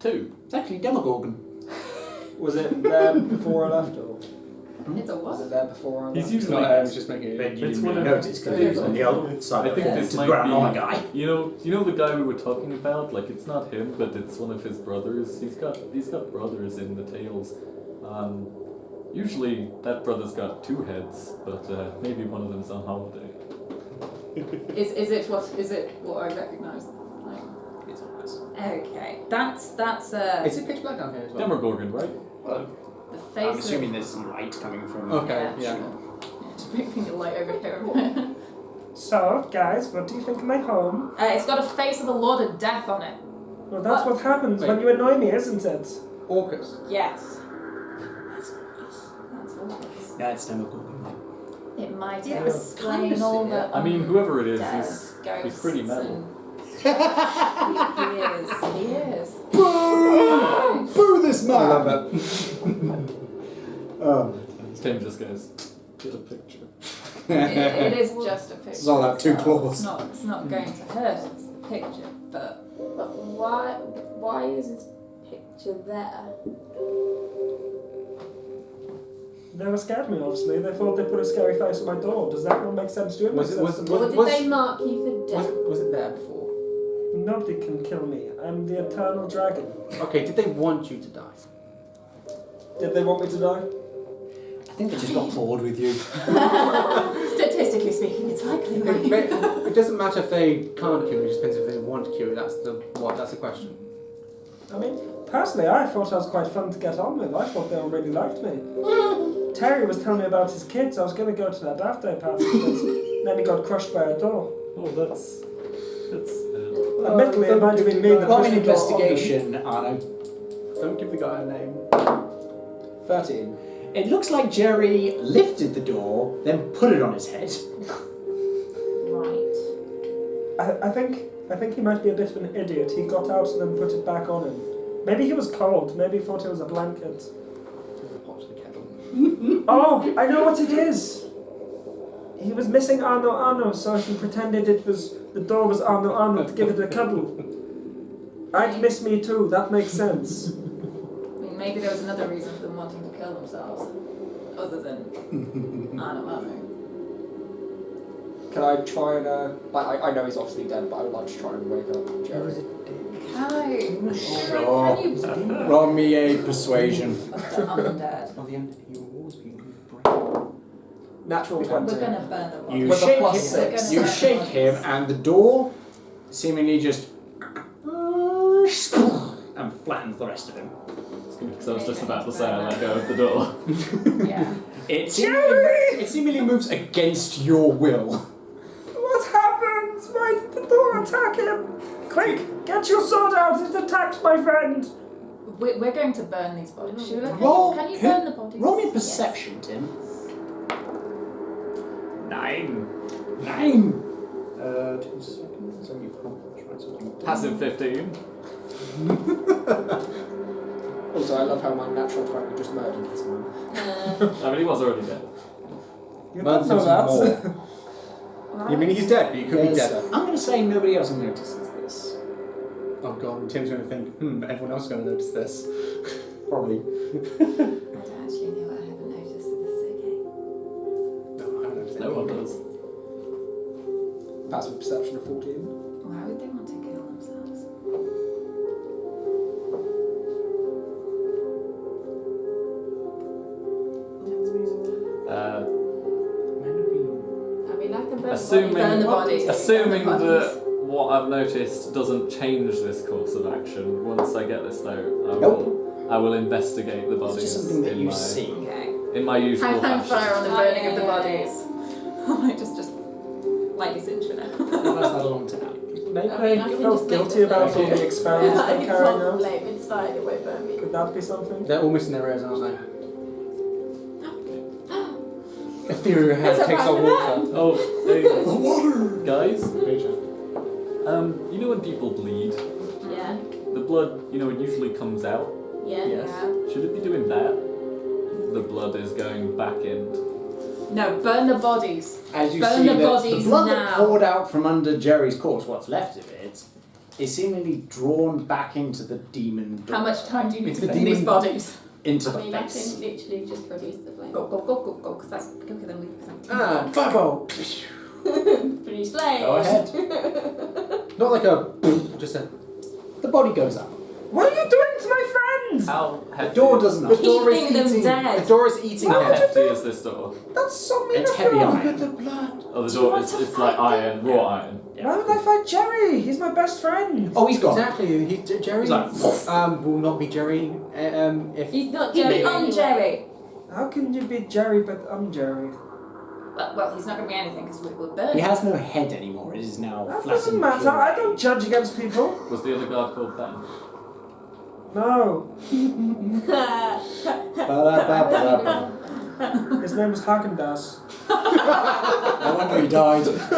2. It's actually Demogorgon. Was it there before I left, or It's a was it what? there before I left? He's using No, it. I was just making But it. you It's didn't one really of- notice because it was on the other side I of think the this to the might ground on a be. guy. You know the guy we were talking about. Like, it's not him, but it's one of his brothers. He's got brothers in the tales. Usually that brother's got 2 heads, but maybe one of them's on holiday. Is it what I recognise? Like, It's obvious. okay. That's Is it pitch black down here as well? Demogorgon, right? Well, the face I'm assuming of... there's some light coming from. Okay, yeah. Just bring your light over here. So, guys, what do you think of my home? It's got a face of the Lord of Death on it. Well, that's what happens Wait. when you annoy me, isn't it? Orcus. Yes. That's Orcus. Yeah, it's Demogorgon. It might Yeah, explain all the. I mean, whoever it is, dead he's ghosts pretty metal. and- He is. Boo! Boo this man! I love that. Tim just goes, get a picture. It is just a picture. It's all that 2 claws. It's not going to hurt us, the picture, but But why is his picture there? They were scared me, obviously. They thought they put a scary face on my door. Does that not make sense to you? Was it- Makes sense to Or me. did they mark you for death? Was it there before? Nobody can kill me. I'm the eternal dragon. Okay, did they want you to die? Did they want me to die? I think they just got bored with you. statistically speaking, it's likely, right? It doesn't matter if they can't cure you, it just depends if they want to cure you. That's the question. I mean, personally, I thought I was quite fun to get on with. I thought they all really liked me. Terry was telling me about his kids. I was going to go to their birthday party, but then he got crushed by a door. Oh, that's. Admittedly, it might have been me that Roll pushed me an the door on them. investigation, Arno. Don't give the guy a name. 13. It looks like Jerry lifted the door, then put it on his head. Right. I think I think he might be a bit of an idiot. He got out and then put it back on him. Maybe he was cold. Maybe he thought it was a blanket. Oh, I know what it is. He was missing Arno Arno, so he pretended the door was Arno Arno to give it a cuddle. I'd miss me too. That makes sense. I mean, maybe there was another reason for them wanting to kill themselves, other than Arno Arno. Can I try and I know he's obviously dead, but I would like to try and wake up Jerry. Roll me a persuasion. Undead. Oh, the end. You will always be Natural We're 20. gonna burn the body. You With a shake plus him. 6. You shake him, and the door seemingly just and flattens the rest of him. So I was just about to say I let go of the door. Yeah. It seemingly moves against your will. What happened? Why did the door attack him? Quick, get your sword out. It attacked my friend. We're going to burn these bodies. Sheila, can you Who- burn the bodies? Roll me a perception, Tim. 9. 9. 2 seconds. Let me try something. Passive 15. Also, I love how my natural 20 just murdered this man. I mean, he was already dead. You Murdered don't know some that. You mean he's dead, but he could be Yes. dead. I'm going to say nobody else notices this. Oh god, Tim's going to think, everyone else is going to notice this. Probably. I don't actually know. I haven't noticed that this is okay. No, I don't notice No one does. Passive perception of 14. Why would they want to kill themselves? I mean, I can burn Assuming- the bodies. Assuming Burn the bodies. that what I've noticed doesn't change this course of action, once I get this note, I will investigate the It's bodies just something that in you my see. Okay. in my usual Hang fashion. fire on the Oh, burning yeah, of the yeah, bodies. just lightly singe for now. That's not a long time. Maybe I mean, I they can felt just make guilty the about all flame. the experiments I they're can carrying top out. flame inside, it won't burn me. Could that be something? They're all missing their ears, aren't they? Ethereal hand It's a takes on random water. Oh, hey, The water! guys. You know when people bleed, Yeah, the blood, it usually comes out. yeah. Yes. Should it be doing that? The blood is going back in. No, burn the bodies. As you Burn see, the the bodies blood that now. poured out from under Jerry's corpse, what's left of it, is seemingly drawn back into the demon door. How much time do you need It's to the burn these demon- bodies? Into I the mean, I face. can literally just release the flame. Go, because that's quicker than we can. Ah, Fireball! Finish flame. Go ahead. not like a just a. The body goes up. What are you doing to my friend? How The hefty? door doesn't The open. door is Keeping them eating. dead. The door is eating How him. hefty is this door? That's so mean It's of heavy you. iron. The blood. Oh, the Do you door want is to it's like fight iron, raw iron. Why would I fight Jerry? He's my best friend. Oh, he's gone. Exactly. Jerry He's like, will not be Jerry if He's not He'd Jerry. be on anyway. Jerry. How can you be Jerry but I'm Jerry? Well, he's not going to be anything because we're burning. He has no head anymore. It is now That flat doesn't and matter. pure. I don't judge against people. Was the other guard called Ben? No. Ba-da-ba-ba-ba. His name was Hagendas. No wonder he died. Just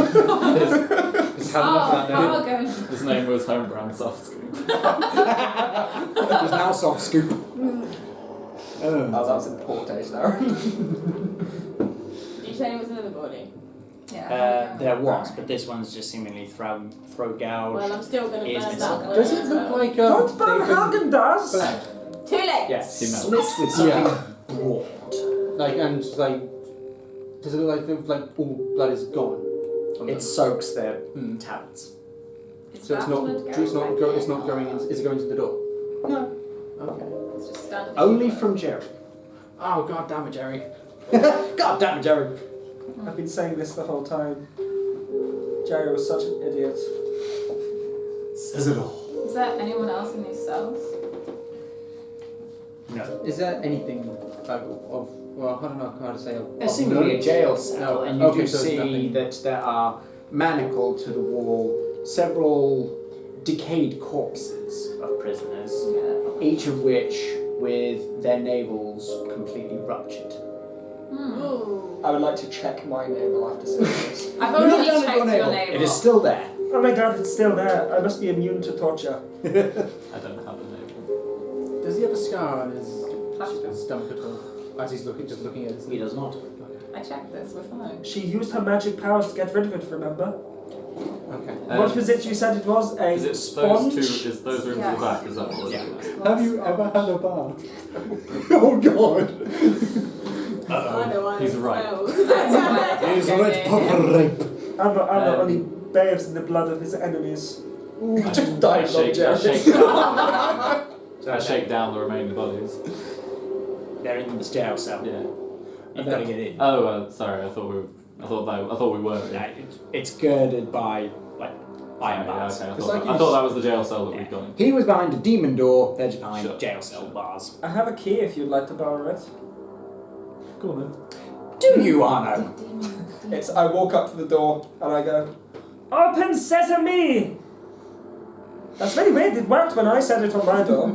had enough of that now. Argon. His name was Homebrand Soft Scoop. He's now soft scoop. Oh, that's in poor taste now. Did you say it was another body? Yeah. There was, but this one's just seemingly throat gouge. Well, I'm still going to Is burn this that something? one. Does it as look well. like Don't burn they've been- Hagendas. Too late. Yes, He melts. slits with something Yeah. broad. Does it look like all blood is gone? from It them? soaks their Hmm. talents. So it's not going in, is it going to the door? No. Okay. It's just standing. Only from Jerry. Oh god damn it, Jerry. God damn it, Jerry. I've been saying this the whole time. Jerry was such an idiot. Says it all. Is there anyone else in these cells? No. Is there anything well, I don't know how to say There's seemingly a jail cell, No. and you Okay, do so see nothing. that there are manacled to the wall several decayed corpses of prisoners, Yeah. each of which with their navels completely ruptured. Ooh. I would like to check my navel after seeing this. I've You're not already done with checked your your navel. navel. It is still there. Oh my god, it's still there. I must be immune to torture. I don't have a name. Does he have a scar on his Plaster. stump at all? As he's looking, just looking at He it. does not. I checked this, we're fine. She used her magic powers to get rid of it, remember? Okay. What was it you said it was? A Is it supposed to? sponge? Is those rooms Yes. at the back? Is that what? Yeah. Have you ever had a bath? Oh god. I know why He's it right. smells. He's a red puffer rape. Anna only bathes in the blood of his enemies. I just died on Jerry. I shake down the remaining bodies. They're in the jail cell. Yeah. You've got to get in. Oh, sorry. I thought we were. Yeah, it's girded by iron Yeah, bars. okay. I It's thought, like I you thought that was the jail cell that we'd gone in. He was behind a demon door. They're just behind Sure, jail cell sure. bars. I have a key if you'd like to borrow it. Go on then. Do you, Arno? I walk up to the door and I go, Open sesame! That's very weird. It worked when I said it on my door.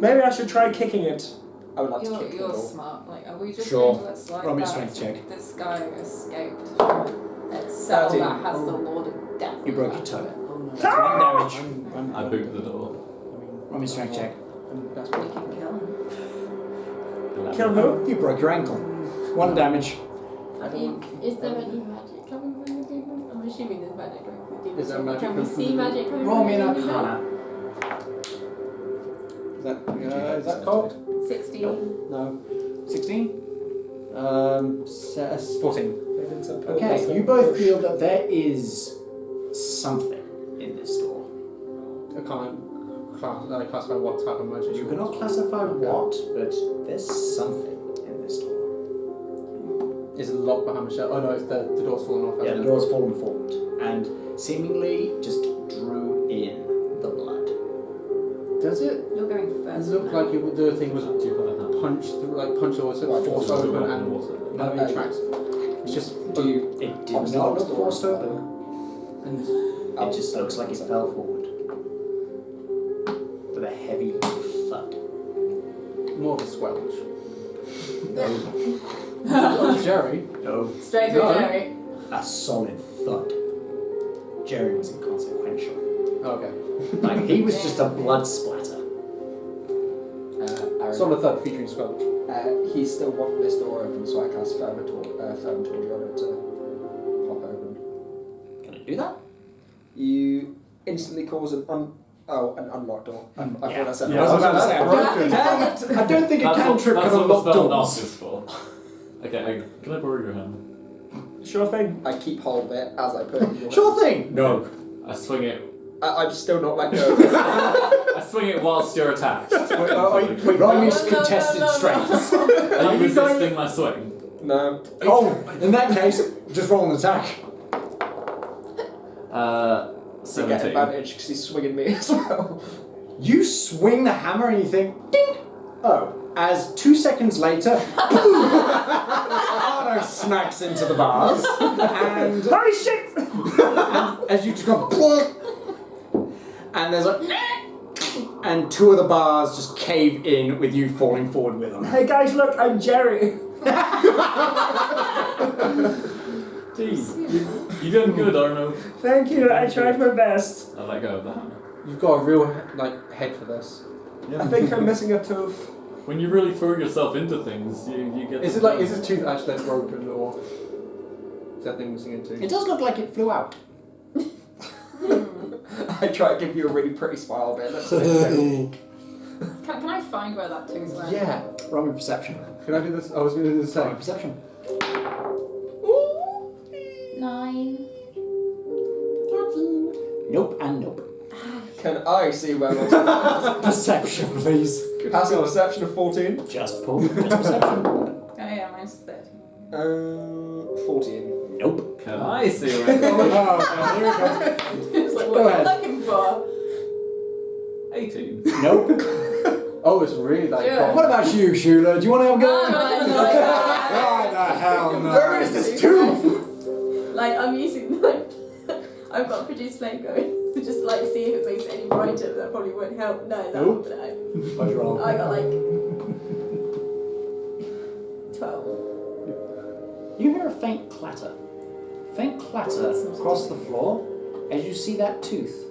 Maybe I should try kicking it. I would like to You're, kick the you're door. smart. Like, are we just Sure. going to let slide Roll me a that strength check. this guy escaped from that cell 13. that has the Lord of Death? You broke your in toe. it? That's one damage. I boot the door. Roll me a strength check. That's We what can kill him. Kill who? You broke your ankle. One damage. Is there any magic coming from the demon? I'm assuming there's magic coming from the demon. Is there magic Can we coming from see the magic coming Roll from me the an demon? arcana. is that cold? 16. No. 16? 14. Okay, you both feel that there is something in this door. I can't classify what type of magic. You cannot classify what, but there's something in this door. Is it locked behind Michelle? Oh no, it's the door's fallen off. Yeah, hasn't the it? door's fallen forward and seemingly just drew in the blood. Does it? You're going It first. looked like the thing was Do you put that hand? punched through, like punched or sort of forced Water, open water, and water. none of the tracks. It's just Do you? It did Obviously not the look door forced was open. and It just looks like it fell forward. With a heavy thud. more of a squelch. No. Jerry. No. Straight through No. Jerry. A solid thud. Jerry was inconsequential. Oh, okay. Like, he was just a blood splatter. Aaron, Solid third featuring squelch. he still wanted this door open, so I cast Firm Torture on it to pop open. Can it do that? You instantly cause an unlocked door. I thought I said Yeah, I was about to say, broken. I don't think a cantrip That's can what the unlock spell knock doors. is for. Okay, can I borrow your hand? Sure thing. I keep hold of it as I put it in your Sure thing. No. I swing it. I'm still not letting go. I swing it whilst you're attacked. Roll me contested strengths. Are you resisting my swing? No. Oh, in that case, just roll an attack. To get 17. advantage because he's swinging me as well. You swing the hammer and you think, ding! Oh. As 2 seconds later, Arno smacks into the bars, and Holy shit! as you just go, and there's a, and 2 of the bars just cave in with you falling forward with them. Hey guys, look, I'm Jerry. Jeez, you done good, Arno. Thank you, I tried my best. I let go of the hammer. You've got a real head for this. I think I'm missing a tooth. When you really throw yourself into things, you get. Is this tooth actually then broken or is that thing missing a tooth? It does look like it flew out. I try to give you a really pretty smile, but that's Can I find where that tooth went? Yeah. Roll me perception. Can I do this? I was going to do the Roll me same. perception. 9. Nope and nope. Can I see where I'm Perception, please. Passive perception of 14. Just pull. Just perception. Oh yeah, mine's 30. 14. Nope. Can I see where? Oh, here it comes. It's like, Go what ahead. are you looking for? 18. Nope. Oh, it's really like. Yeah. What about you, Shula? Do you want to have a go? Why the hell not? Where is this tooth? Like, I'm using, like, I've got produce flame going to just, like, see if it makes it any brighter, but that probably won't help. No, that Nope. won't help. What's wrong? I got, like, 12. You hear a faint clatter. Faint clatter across the floor, as you see that tooth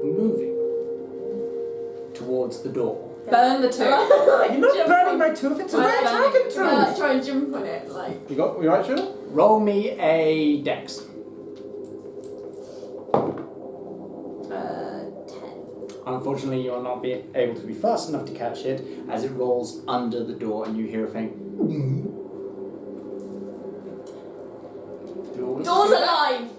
moving towards the door. Burn the tooth. You're not burning my tooth, it's a very dragon tooth! Try and jump on it, like. You right, Sheila? Roll me a dex. 10. Unfortunately, you will not be able to be fast enough to catch it as it rolls under the door and you hear a faint. Door's alive!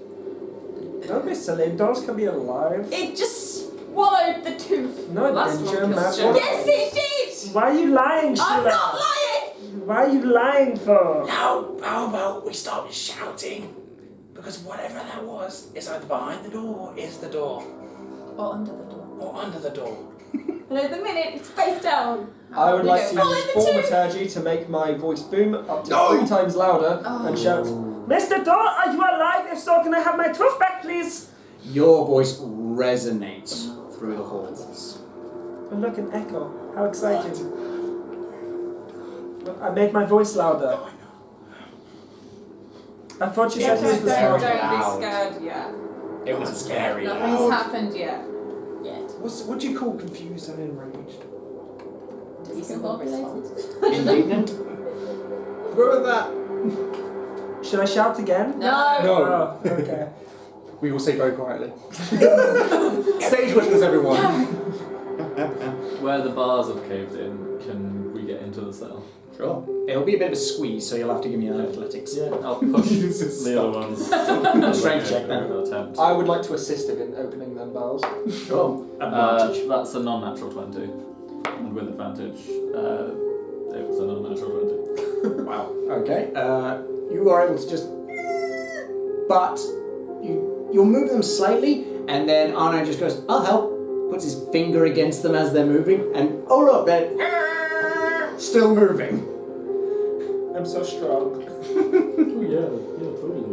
Don't be silly, doors can be alive. It just swallowed the tooth. No, it Last didn't, one Jim. was That's what- Yes, it did! Why are you lying, Sheila? I'm not lying! Why are you lying for? How about we start shouting? Because whatever that was is either behind the door, is the door, Or under the door. or under the door. And at the minute, it's face down. I would like to Follow use the tooth. thaumaturgy to make my voice boom up to No! 3 times louder and shout, Mr. Door, are you alive? If so, can I have my tooth back, please? Your voice resonates through the halls. Oh, look, an echo. How exciting. Look, I made my voice louder. I thought you said Yeah, this was very Don't loud. be scared yet. It was scary. Nothing's happened yet. What do you call confused and enraged? Indignant? Go with that. Should I shout again? No! Oh, okay. We will say very quietly. Stage whispers, everyone. Where the bars have caved in, can we get into the cell? Sure. It'll be a bit of a squeeze, so you'll have to give me an athletics. Yeah, I'll push the other ones. Strength check then. Attempt. I would like to assist him in opening them bars. Sure. Advantage. That's a non-natural 20. And with advantage, it was a non-natural 20. Wow. Okay. You are able to just, but you'll move them slightly, and then Arno just goes, "I'll help." Puts his finger against them as they're moving, and oh look, they're still moving. I'm so strong. Oh yeah, totally.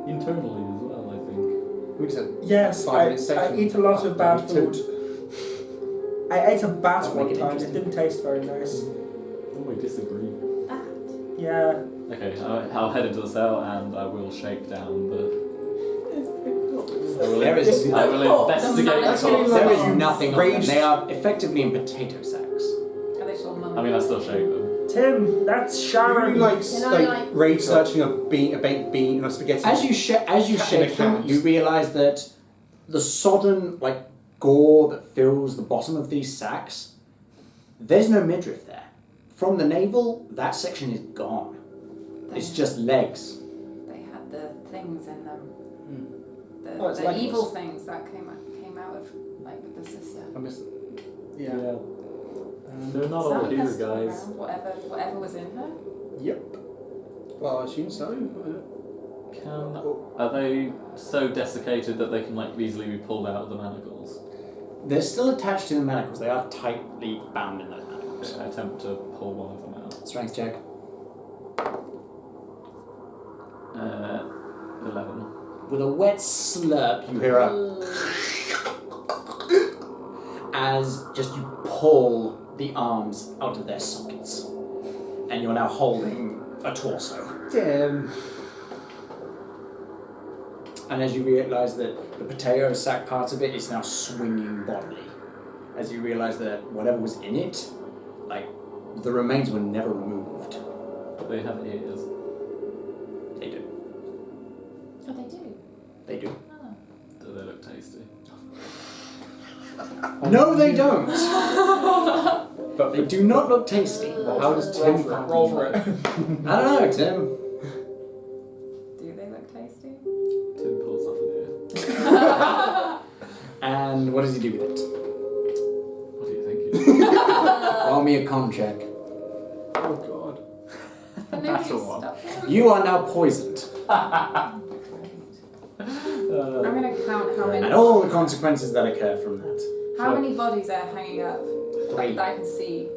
Internally as well, I think. We just had Yes, 5 I minutes section. eat a lot of bad Two. food. I ate a bat That'll one make it time, it interesting. didn't taste very nice. Oh, I disagree. Yeah. Okay, I'll head into the cell and I will shake down the... There is I will investigate the That's corpse. There is nothing on them. Raged. They are effectively in potato sacks. Are they still mummy? I mean, I still shake them. Tim, that's Sharon. You like, Can I, like- rage searching a baked bean and a spaghetti. As you shake them, can. you realise that the sodden gore that fills the bottom of these sacks, there's no midriff there. From the navel, that section is gone. It's just legs. They had the things in them. Oh, it's The like evil us. things that came out of the sister. I missed it. Yeah. They're not all Sound here, pestle guys. around, whatever was in her. Yep. Well, I assume so. Are they so desiccated that they can easily be pulled out of the manacles? They're still attached to the manacles. They are tightly bound in those manacles. I attempt to pull one of them out. Strength check. 11. With a wet slurp, you hear as just you pull the arms out of their sockets. And you're now holding a torso. Damn. And as you realise that the potato sack part of it is now swinging bodily. As you realise that whatever was in it, the remains were never removed. But they have ears. They do. Oh, they do. They do. Oh. Do they look tasty? No, they don't. But They do not look tasty. how does Tim Roll for it. I don't know, Tim. Do they look tasty? Tim pulls off an ear. And what does he do with it? What do you think? Roll me a con check. Oh god. And Natural one. You are now poisoned. I'm gonna count how many. And all the consequences that occur from that. How many bodies are hanging up? Three. That I can see.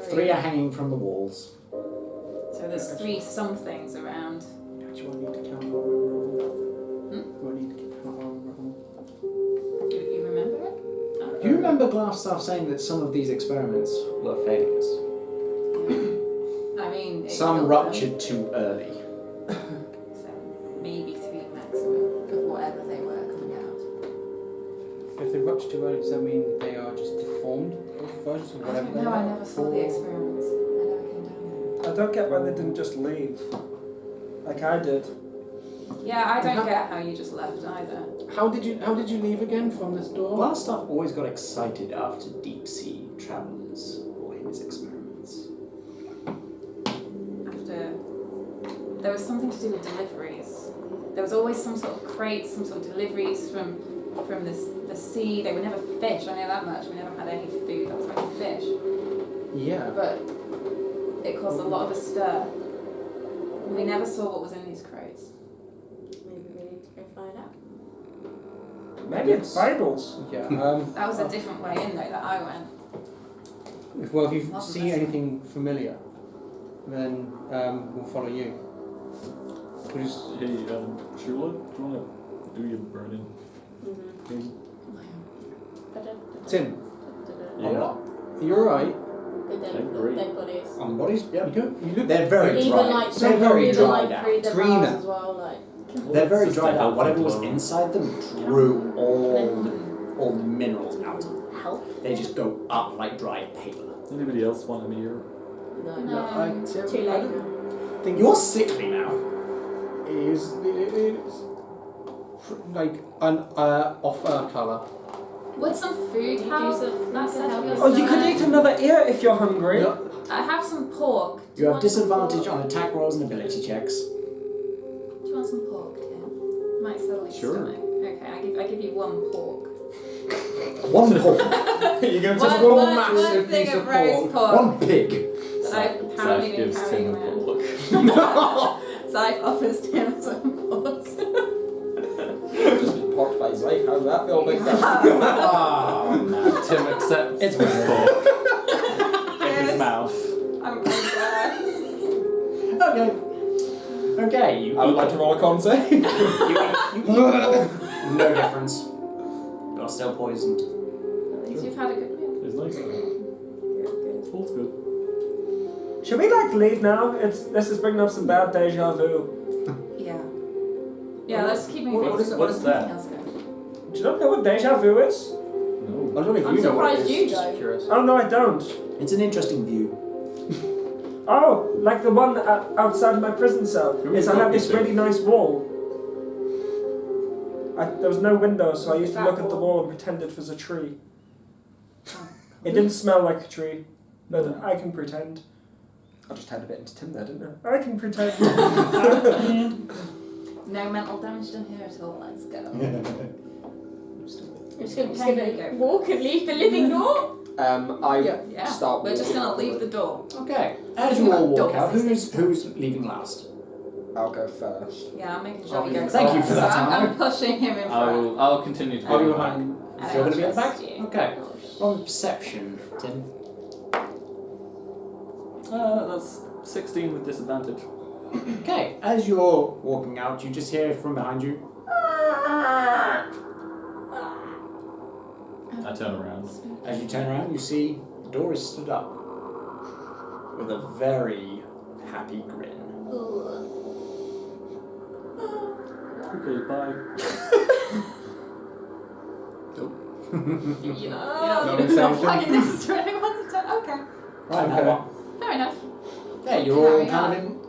Three are hanging from the walls. So there's 3 somethings around. Actually, I need to count while we roll. Hmm? I need to count while we roll. You remember it? Oh. Do you remember Glassstaff saying that some of these experiments were failures? I mean, it Some killed ruptured too early. them, so maybe crouched too early, does that mean they are just deformed versions of whatever they No, are? I never saw the experiments. I never came down here. I don't get why they didn't just leave. Like I did. Yeah, I don't get how you just left either. How did you leave again from this door? Glassstaff always got excited after deep sea travellers or his experiments. After there was something to do with deliveries. There was always some sort of crates, some sort of deliveries from the sea. They were never fish. I know that much. We never had any food that was like fish. Yeah. But it caused a lot of a stir. We never saw what was in these crates. Maybe we need to go find out. Maybe it's Bibles. Yeah. That was a different way in though that I went. If you Wasn't see this- anything familiar, then we'll follow you. Who's Hey, Shula, do you want to do your burning thing? Tim? Yeah. You're right. Dead bodies. On bodies? You Yeah. don't. You look. They're very Even dry. like They're very even dried like out. through the Greener. bars as well, like. They're very It's just dried a out. Whatever was healthy glow. inside them drew all the minerals out of them. Help? They just go up like dried paper. Anybody else want any here? No. No, Tim, Too I late don't now. think You're sickly now. it is like an off colour. Would some food You help? do something That to said, help we us. Oh, you could also- eat another ear if you're hungry. Yeah. I have some pork. Do You have want some disadvantage pork? on attack rolls and ability checks. Do you want some pork, Tim? Might settle your Sure. stomach. Okay, I give you one pork. One pork. You're going to One, take one, one massive one thing piece of of roast pork. pork One pig. that I've apparently Zeife been gives carrying Tim a around. look. Zeife offers Tim some pork. Just been popped by Zeife. How's that feel, big fella? Oh, no. Tim accepts It's the weird. fork in Yes. his mouth. I'm really glad. Okay. Okay, you I would eat like to roll a con save. You eat no difference. You're still poisoned. At least you've had a good meal. It's nice though. Good. All's good. Should we leave now? This is bringing up some bad deja vu. Yeah. Yeah, let's keep moving. What is it? What is that? Else go. Do you not know what deja vu is? No. I don't know if I'm you know what it surprised is. you Just don't. curious. Oh no, I don't. It's an interesting view. Oh, like the one outside my prison cell. Who Is I is have this that? really nice wall. There was no window, so I used to look at the wall and pretend it was a tree. It didn't smell like a tree, but I can pretend. I just had a bit into Tim there, didn't I? I can pretend. No mental damage done here at all. Let's go. I'm just gonna Okay, go. walk and leave the living door. I Yeah. start We're just walking gonna out leave the the door. Okay. As you all walk Dogs out, exist. who's leaving last? I'll go first. Yeah, I'm making sure I'll we be- go. Thank you for so that, I'm Anna. pushing him in front. I'll continue to I'll be go back. behind. And You're I going to be at the back? trust you. Okay. Roll perception, Tim. That's 16 with disadvantage. Okay. As you're walking out, you just hear from behind you. I turn around. As you turn around, you see the door is stood up with a very happy grin. Okay, bye. You're No, not it's flagging this to anyone. Okay. Right, now Okay. what? Fair enough. Yeah, you're all Carry kind of in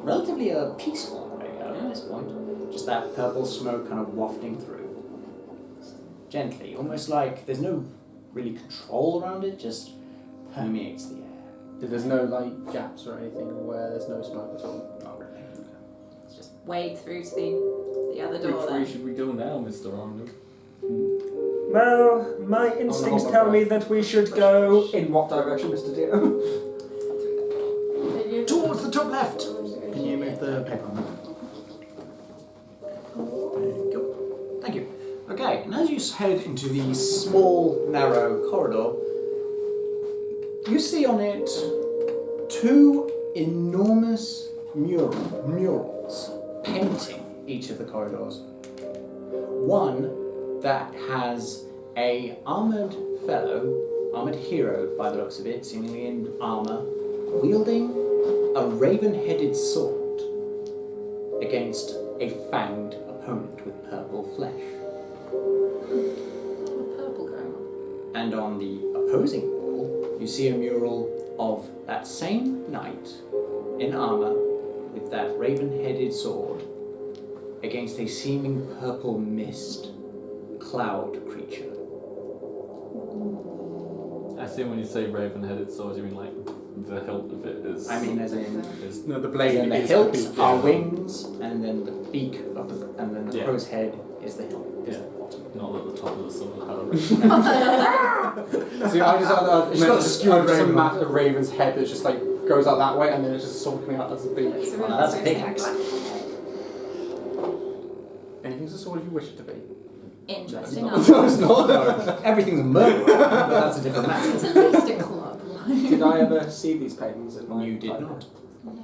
relatively a peaceful way at this point. Just that purple smoke kind of wafting through. Gently, almost like there's no really control around it, just permeates the air. There's no like gaps or anything where there's no smoke at all. Not really. Let's just wade through to the other door Which way then. should we go now, Mr. Arno? Well, my instincts tell me that we should go in what direction, Mr. Deer? Towards the top left! Can you move the paper on that? There you go. Thank you. Okay, and as you head into the small, narrow corridor, you see on it two enormous murals painting each of the corridors. One that has a armoured hero by the looks of it, seemingly in armour, wielding a raven-headed sword against a fanged opponent with purple flesh. The purple And on the opposing wall, you see a mural of that same knight in armour with that raven-headed sword against a seeming purple mist cloud creature. I assume when you say raven-headed sword, you mean like the hilt of it is. I mean, as in, is No, the blade then the is hilt the beak. are wings, and then the beak of the, and then the Yeah. crow's head is the hilt. Is Yeah. the bottom. not at the top of the sword. However. See, I just It's got a skewered just raven. imagine a raven's head that just like goes out that way, and then it's just a sword coming out as a beak. It's a Well, really that's a interesting big axe. black Anything's a sword if you wish it to be. Interesting. No, it's not. Everything's a murder, but that's a different matter. It's at least a club. Did I ever see these paintings at my You did library? not.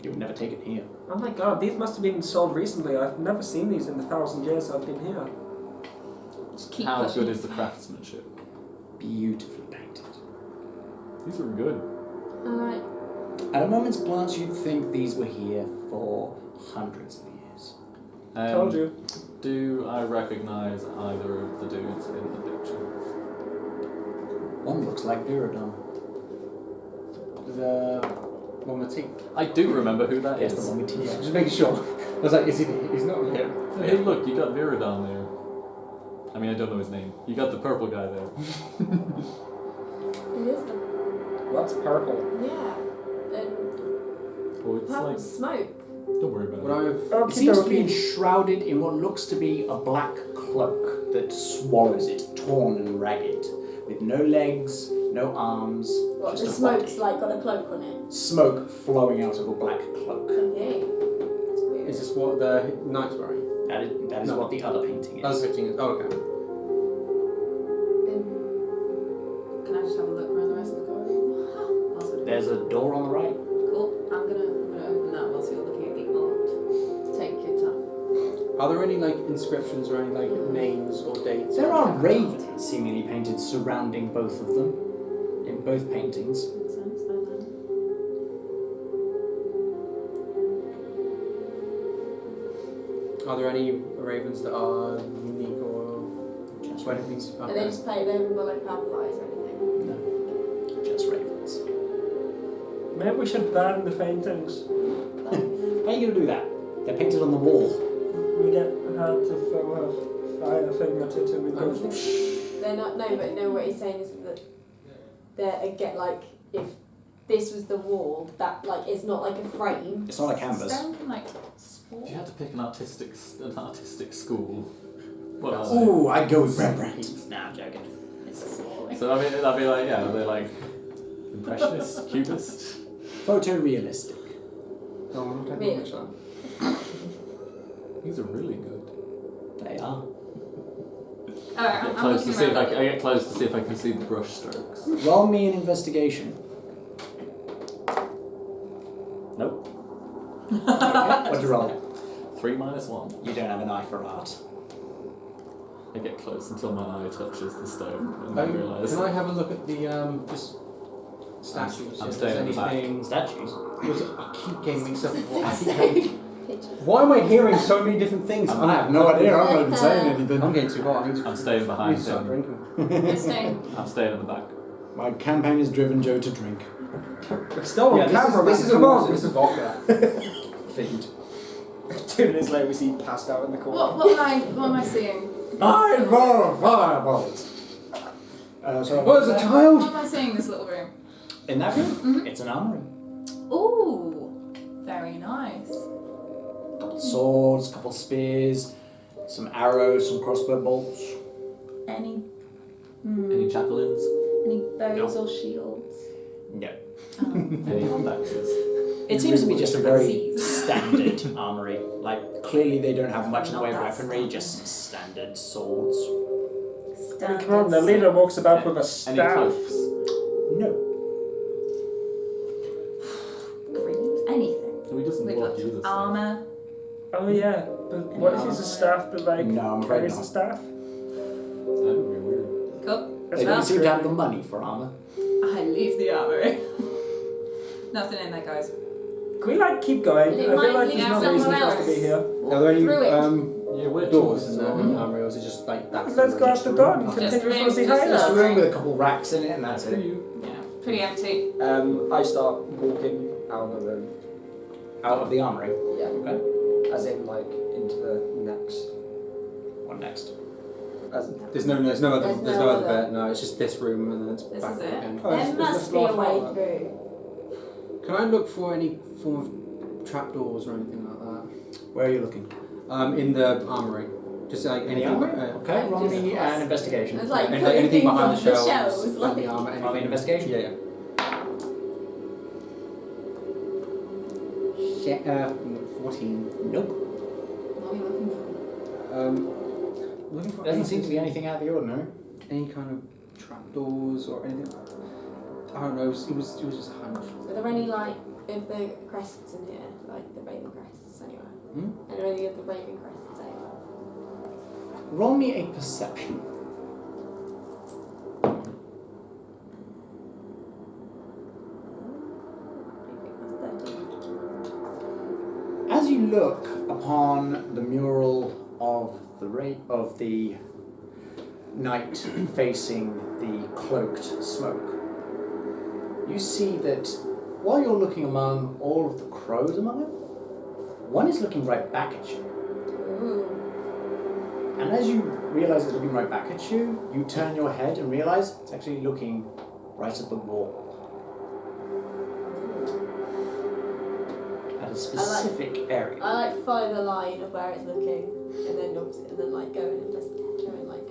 You would never take it here. Oh my god, these must have been sold recently. I've never seen these in the 1,000 years I've been here. Just keep How pushing. good is the craftsmanship? Beautifully painted. These are good. Alright. At a moment's glance, you'd think these were here for hundreds of years. Told you. Do I recognise either of the dudes in the picture? One looks like Viridon. The one with teeth. I do remember who that Yes, is. the one with teeth. Just making sure. I was like, is he? He's not here. Hey, look, you got Viridon there. I mean, I don't know his name. You got the purple guy there. It is them. What's purple? Yeah. And Oh, it's purple like. smoke. Don't worry about Would I it. have? It seems to be enshrouded in what looks to be a black cloak that swallows it, torn and ragged, with no legs, no arms, What, just the a smoke's body. like got a cloak on it. Smoke flowing out of a black cloak. Okay. That's weird. Is this what the knight's wearing? That is No. what the other painting Other is. fitting is. Oh, okay. Can I just have a look around the rest of the corridor? Positive. There's a door on the right. Cool. I'm gonna open that whilst you're looking at the art. Take your time. Are there any like inscriptions or any like names or dates? There are ravens seemingly painted surrounding both of them, in both paintings. Makes sense, then. Are there any ravens that are unique or Just or ravens. anything? And they just play, they haven't got like purple eyes or anything. No, just ravens. Maybe we should burn the paintings. How are you going to do that? They're painted on the wall. We get her to throw a fire thing at it and it goes. They're not, no, but no, what he's saying is that they're, get like, if this was the wall, that like, it's not like a frame. It's not a canvas. Stone can like sport. If you had to pick an artistic school, what are Ooh, I'd go with Rembrandt. Nah, I'm joking. It's a sport. they? So I mean, that'd be like, yeah, are they like impressionist, cubist? Photorealistic. No, I'm not Really? taking much These are really good. They are. Alright, I I'm get close to looking see if around. I get close to see if I can see the brush strokes. Roll me an investigation. Nope. Okay, what'd you roll? 3 minus 1. You don't have an eye for art. I get close until my eye touches the stone, and then I realise. Can I have a look at the just statues? I'm If staying there's at the back. anything? Statues. I keep getting mixed up with what I keep hearing. Picture. Why am I hearing so many different things? I have no idea. I'm not even saying anything. I'm getting too hot. I need to, I'm staying I need behind to start him. drinking. You're staying. I'm staying at the back. My campaign has driven Joe to drink. Still on Yeah, camera, this man. is Come on. this is vodka. Feed. 2 minutes later, we see him passed out in the corner. What am I seeing? I roll firebolt. So What is a What child? am I seeing in this little room? in that room, Mhm. it's an armory. Ooh, very nice. Couple swords, couple spears, some arrows, some crossbow bolts. Any Any javelins? any bows or shields? No. Any handbags? It seems to be just a very Seize. standard armory. Like, clearly they don't have much in the way of Not that weaponry, just standard swords. I mean, come on, the leader walks about with a Any staff. cloaks? No. Greaves, anything. He doesn't We've walk got either. armor. Oh yeah, but what if he's a staff that like No, I'm afraid carries not. a staff? That would be weird. Cool. They don't seem to have the money for armor. I leave the armory. Nothing in there, guys. Can we like keep going? It I might feel like lead there's no somewhere reason for us to else. be here. Are there any Through it. Yeah, we're doors tourists, in the aren't we? armory, or is it just like that's Let's go just after a God room? and Just continue room, for the just It's a highlights. room with a couple racks in it, and that's it. Yeah, pretty empty. I start walking out of the room. Out of the armory. Yeah. Okay. As in, like, into the next. What next? As There's no other There's no other other. bit. No, it's just this room and then it's This back is it. again. Oh, is There this must be a floor way forward? through. Can I look for any form of trapdoors or anything like that? Where are you looking? In the armory. Just like In the anything. armory? Okay, roll me an investigation. It's like anything, putting anything things behind on the the shelves, shelves, and like- the armor. Roll me an investigation. Yeah. 14. Nope. What are we looking for? Looking for Doesn't seem to be anything out of the ordinary. any kind of trapdoors or anything. I don't know. It was just a hunch. Are there any like of the crests in here, like the raven crests anywhere? Hmm? Are there any of the raven crests anywhere? Roll me a perception. As you look upon the mural of the knight facing the cloaked smoke, you see that while you're looking among all of the crows among it, one is looking right back at you. Ooh. And as you realise it's looking right back at you, you turn your head and realise it's actually looking right at the wall. At a specific area. I like follow the line of where it's looking, and then obviously, and then like go and just go and like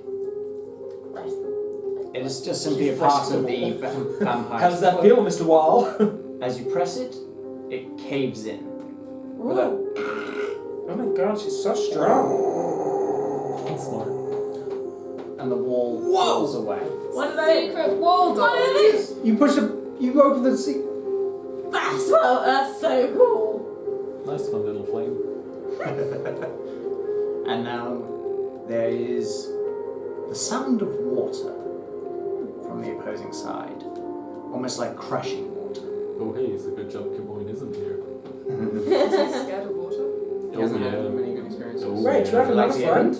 press them. It is just simply a part of the vampire. How does that feel, Mr. Wall? As you press it, it caves in. Ooh. Oh my god, she's so strong. That's smart. And the wall falls away. What are they? Secret wall doors. What are these? You open the seat. That's so cool. Nice one, little flame. And now there is the sound of water from the opposing side, almost like crashing water. Oh, hey, it's a good job Kaboin isn't here. Is he scared of water? He hasn't had many good experiences. Oh, Wait, do you have Like another the friend?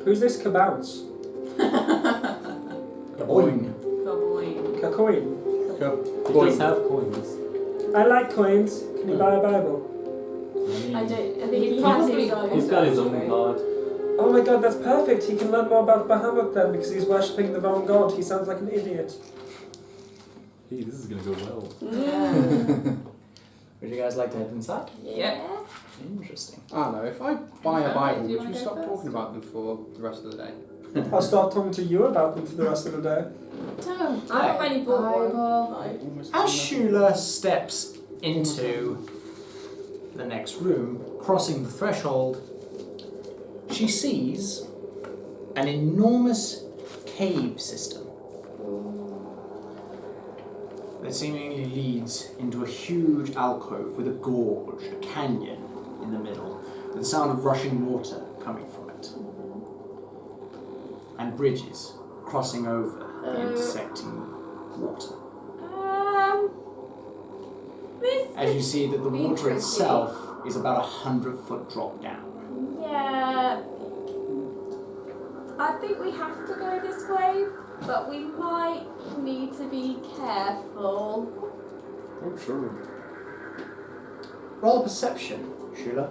Who's this Cabounce? Boing. Kaboing. Kacoin. He does have coins. I like coins. Can you buy a Bible? I don't. I think he He's passes probably- on. He's got his own card. Oh my god, that's perfect. He can learn more about Bahamut then because he's worshipping the wrong god. He sounds like an idiot. Hey, this is gonna go well. Would you guys like to head inside? Yep. Interesting. I don't know. If I buy a Bible, Do you would wanna you go stop first? talking about them for the rest of the day? I'll start talking to you about them for the rest of the day. Don't. I've already bought one. Bible. Like, As Shula steps into the next room, crossing the threshold, she sees an enormous cave system that seemingly leads into a huge alcove with a gorge, a canyon in the middle, with the sound of rushing water coming from it, and bridges crossing over the intersecting water. this. As you see that the water Interesting. itself is about 100-foot drop down. Yeah. I think we have to go this way, but we might need to be careful. Oh, sure. Roll perception, Shula.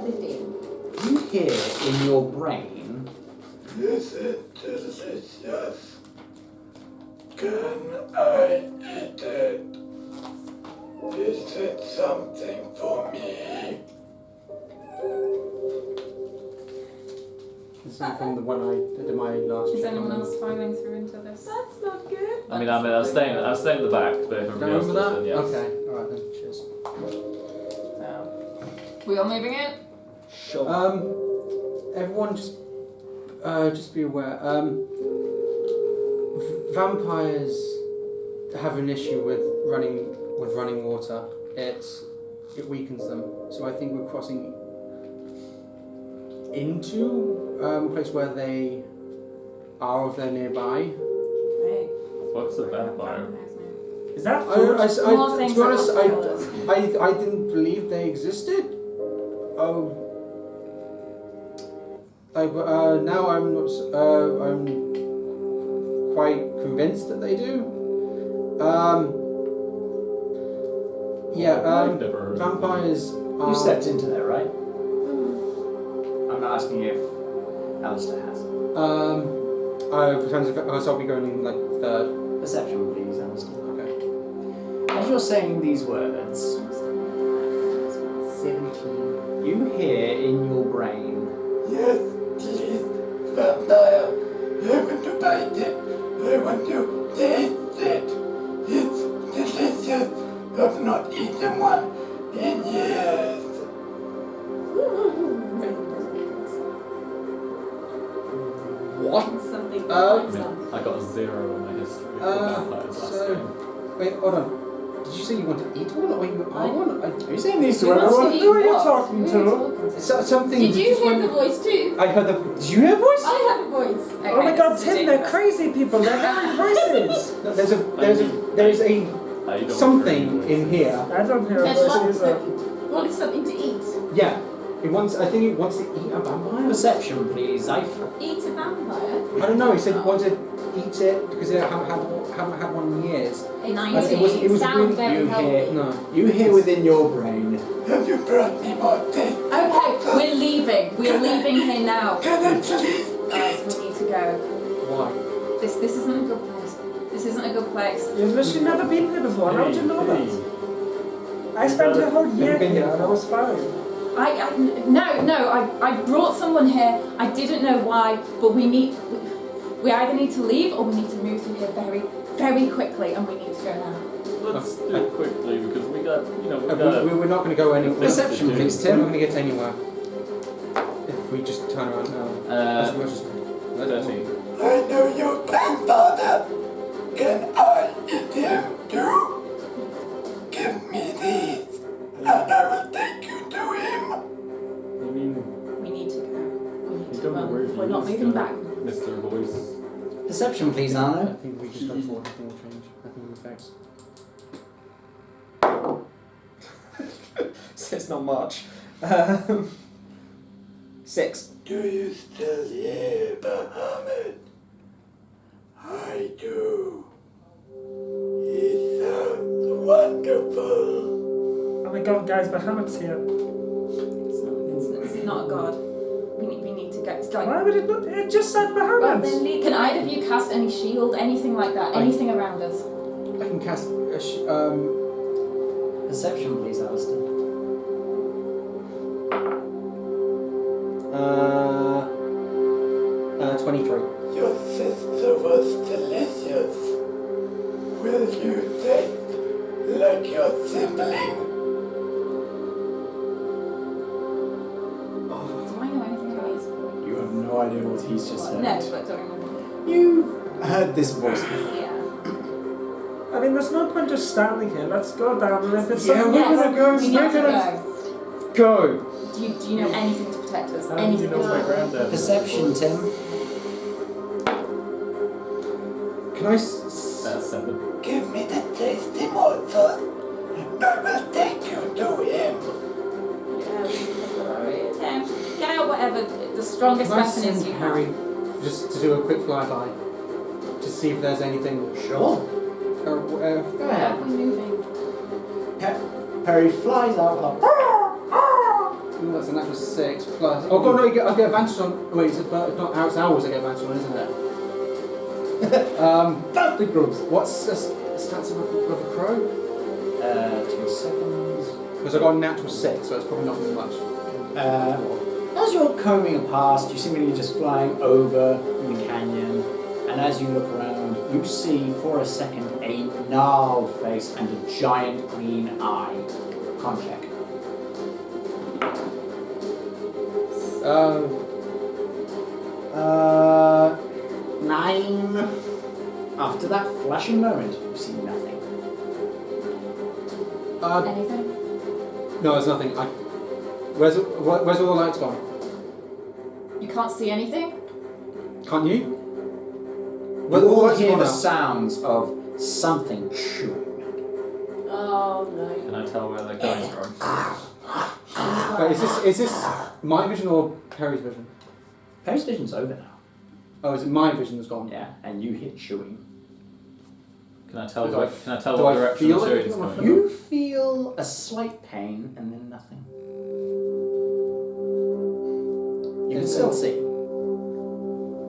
15. You hear in your brain, This is delicious. Can I eat it? Is it something for me? This is from the one I did my last Is check anyone on. else filing through into this? That's not good. I mean, I'm staying at the back, but if everybody else Remember does, that? then yes. Okay, alright then, cheers. So, we all moving in? Sure. Everyone just be aware, vampires have an issue with running water. It weakens them. So I think we're crossing into a place where they are if they're nearby. Hey. What's a vampire? Is that I, food? I, More to things be honest, that will kill us. I didn't believe they existed. Oh. Now I'm not. I'm quite convinced that they do. Yeah. I've never heard of Vampires. You stepped into there, right? I'm not asking you if Alistair has. I'll be going in like third. Perception, please, Alistair. Okay. As you're saying these words, 17. you hear in your brain, Yes, please, vampire. I want to bite it. I want to taste it. It's delicious. I've not eaten one in years. What? Something I mean, I got a 0 on my history for vampires last so- game. Wait, hold on. Did you say you want to eat one or you are one? are you saying these to Who wants everyone? to eat Who are you what? talking Who are to? you talking to? Something. Did you just hear went- the voice too? I heard the. Did you hear a voice? I had a voice. Okay, Oh my god, this is Tim, they're ridiculous. crazy people. They're having voices. No, there is a I don't something agree in with here. I don't hear There's voices either. wanted something to eat. Yeah. It wants. I think it wants to eat a vampire. Perception, please, Zeife. Eat a vampire? I don't know. He said he wanted to eat it because they haven't had one in years. 19. It was Sound really- very you healthy. hear- No. You hear within your brain, Have you brought me more taste? Okay, we're leaving. We're leaving here now. Can I please? Guys, we need to go. Why? This isn't a good place. This isn't a good place. You've literally never been here before. How would you know that? I spent a whole year been here here and I before. was fine. I brought someone here. I didn't know why, but we either need to leave or we need to move through here very, very quickly, and we need to go now. Let's do it quickly because we got, we got. We're not going to go anywhere. Perception, please, We're not Tim. going to get anywhere if we just turn around now. As much as 13. I know your grandfather. Can I eat him too? Give me these, and I will take you to him. I mean, We need to go. We need you to don't know run. where We're not moving back. Mr. Voice. perception, please, I Arno. think we just go forward. Nothing will change. Nothing will affect. So it's not much. 6. Do you still hear, Bahamut? I do. He sounds wonderful. Oh my god, guys, Bahamut's here. It's not a god. We need to get. It's like, Why would it not? It just said Well, Bahamut. then leave can either of you cast any shield, anything like that, anything around us? I can cast a Perception, please, Alistair. 23. Your sister was delicious. Will you taste like your sibling? Do I know anything about this? You have no idea what he's just said. No, but don't remember. You've heard this voice before. Yeah. I mean, there's no point just standing here. Let's go down and if it's Yeah, something we're gonna go. We need We're to gonna go. go. Do you know anything to protect us? How do Anything? you know my granddad? Perception, Tim. Can I? 7. Give me the tasty morsel, and I will take you to him. Get out whatever the strongest Can I weapon is send you have. Harry just to do a quick flyby to see if there's anything? Sure. Go Why ahead. are we moving? Perry flies out like. Ooh, that's a natural 6 plus. Oh god, no! I get advantage on. Wait, is it? But not it's ours. I get advantage on, isn't it? That's the gross. What's the stats of a crow? 2 seconds. Because I got a natural 6, so it's probably not much. As you're combing past, you seemingly just flying over the canyon, and as you look around, you see for a second a gnarled face and a giant green eye. Con check. 9. After that flashing moment, you see nothing. Anything? No, there's nothing. Where's all the lights gone? You can't see anything? Can't you? You Where's all the all lights hear gone the now? sounds of something chewing. Oh no. Can I tell where they're going from? Wait, is this my vision or Perry's vision? Perry's vision's over now. Oh, is it my vision that's gone? Yeah, and you hit chewing. Can I tell Do what, I- can I tell do what I direction feel the it? chewing's coming from? You feel a slight pain and then nothing. You can still see.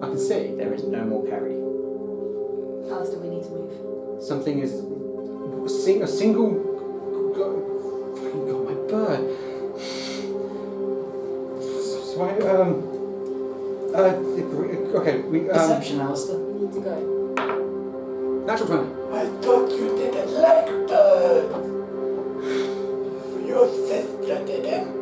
I can see. There is no more Perry. Alistair, we need to move. Something is... A single... Fucking got my bird. So okay, we... Perception, Alistair. We need to go. Natural 20. I thought you didn't like birds. Your sister didn't.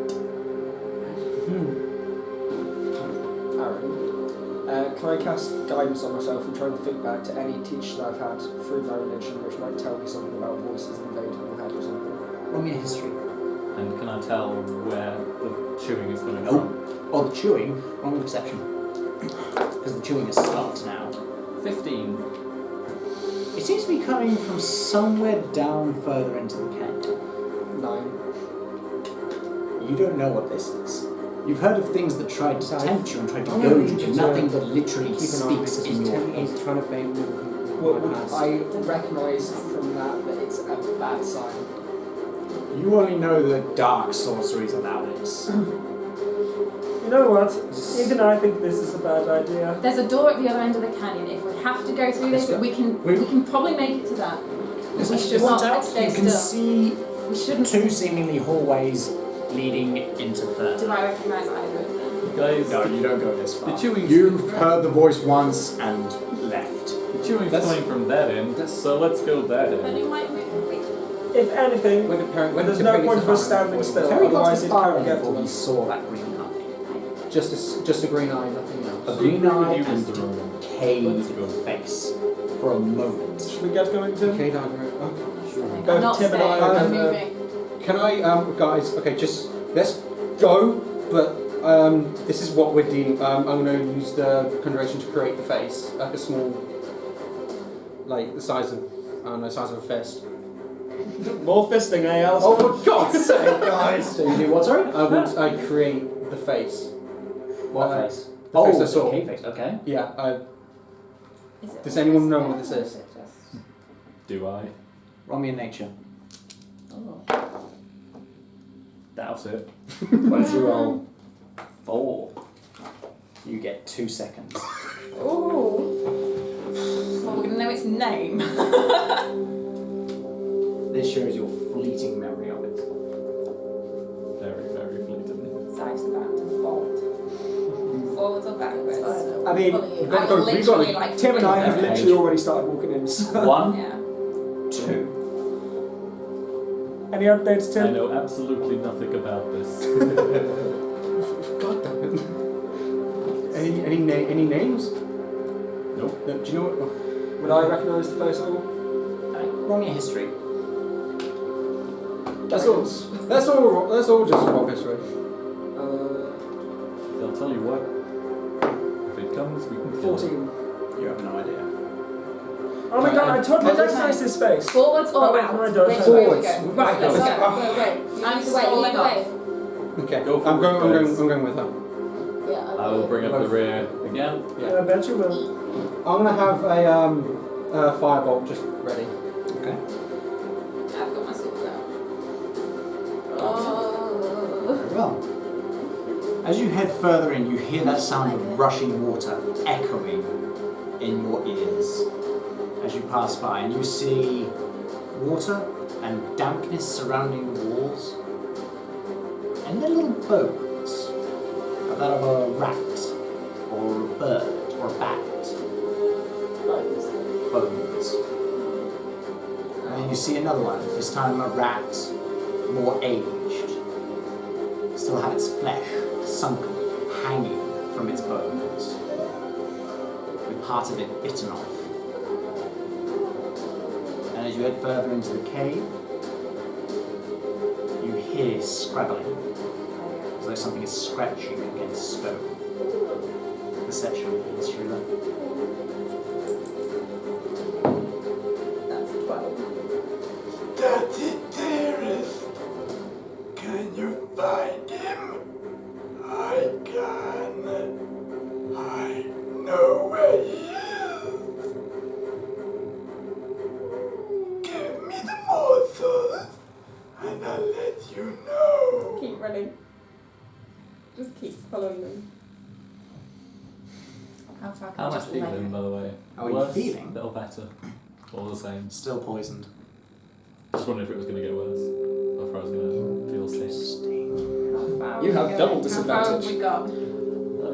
Arron, can I cast guidance on myself and try and think back to any teaching I've had through my religion which might tell me something about voices invading my head or something? Roll me a history. And can I tell where the chewing is coming Oh. from? Oh, the chewing. Roll me perception. Because the chewing has stopped now. 15. It seems to be coming from somewhere down further into the cave. 9. You don't know what this is. You've heard of things that tried to Sorry. tempt you and tried to I'm goad gonna you, need but you to nothing that literally Keep an eye on speaks this. in your head. He's trying to bait me with What my would hands. I recognise from that it's a bad sign? You only know that dark sorceries allow this. You know what? Even I think this is a bad idea. There's a door at the other end of the canyon. If we have to go through this, Let's go. we can probably make it to that. We should Point not out, stay you can still. see We shouldn't. two seemingly hallways leading into Do further. I recognise either of them? Guys, No, you don't go this far. the chewing's, You've heard the voice once and left. the chewing's That's- coming from that end, so let's go that But end. it might move quickly. If anything, When did Perry... When there's did no Perry point get of us to standing fire? still, Perry got otherwise to it far can't get to before he us. saw that green eye. Just a green eye, nothing else. A green eye You and was the wrong one. decayed Let's go. face for a moment. Should we get going to? Okay, diagram. I'm Both not Tim and staying. I I'm are moving. Can I, guys, okay, just let's go, but this is what we're dealing. I'm going to use the conjuration to create the face, like a small, like the size of, I don't know, size of a fist. More fisting, eh, Alice? Oh, for God's sake, guys! So you do what, sorry? I create the face. What face? The face I the saw. decayed face, okay. Yeah. Is it Does anyone know what this is? Or it just- Do I? Roll me in nature. Oh. Doubt it. What did you roll? 4. You get 2 seconds. Ooh. Well, we're gonna know its name. This shows your fleeting memory of it. Very, very fleeting. Zeife's about to bolt. Forwards or backwards? I mean, Follow got I'm to go. We've got literally to. like Tim and I have Okay. literally already started walking in. So. 1. Yeah. 2. Any updates, I Tim? know absolutely nothing about this. God damn it. Any names? Nope. No, do you know what? Would I recognise the face at all? Roll me a history. That's all just rock history. They'll tell you what. If it comes, we can kill it. 14. You have no idea. Oh my god, I totally Okay. recognise this face. Forwards or Oh, wait, out? no, I don't. Which way Forwards. to go? Right, let's go. Wait. I'm Wait, scrolling lead the off. way. Okay, Go I'm forward, going guys. with her. Yeah. I will bring up the rear again. Yeah, I bet you will. I'm gonna have a firebolt just ready. Okay. I've got my sword out. Oh. Very well. As you head further in, you hear that sound of rushing water echoing in your ears as you pass by, and you see water and dampness surrounding the walls, and then little bones of that of a rat or a bird or a bat. Bones. And then you see another one, this time a rat, more aged. Still have its flesh sunken, hanging from its bones, with part of it bitten off. And as you head further into the cave, you hear scrabbling, as though something is scratching against stone. Perception is Shiva. That's 12. 33. How far can How am I just lay feeling, it? by the way? How are you Worse? feeling? A little better. All the same. Still poisoned. Just wondering if it was going to get worse. Or if I was going to feel sick. How far You are have we double going? How far have disadvantage. we got? I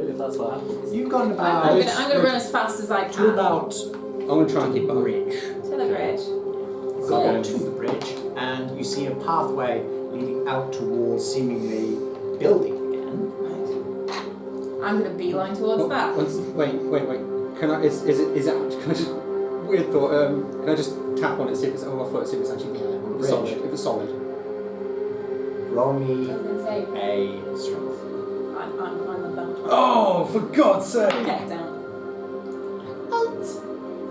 mean, if that's what happens. You've gone I'm about gonna run as fast as I can. to about I'm going to try and the keep up. bridge. To the bridge. You've gone to the bridge, and you see a pathway leading out towards seemingly building again. I'm gonna beeline towards that. Wait. Can I? Is it? Can I just? Weird thought. Can I just tap on it, see if it's on my foot, see if it's actually Bridge. solid? If it's solid. Roll I me was gonna say, a strength. I'm a belt. Oh, for God's sake! Get down.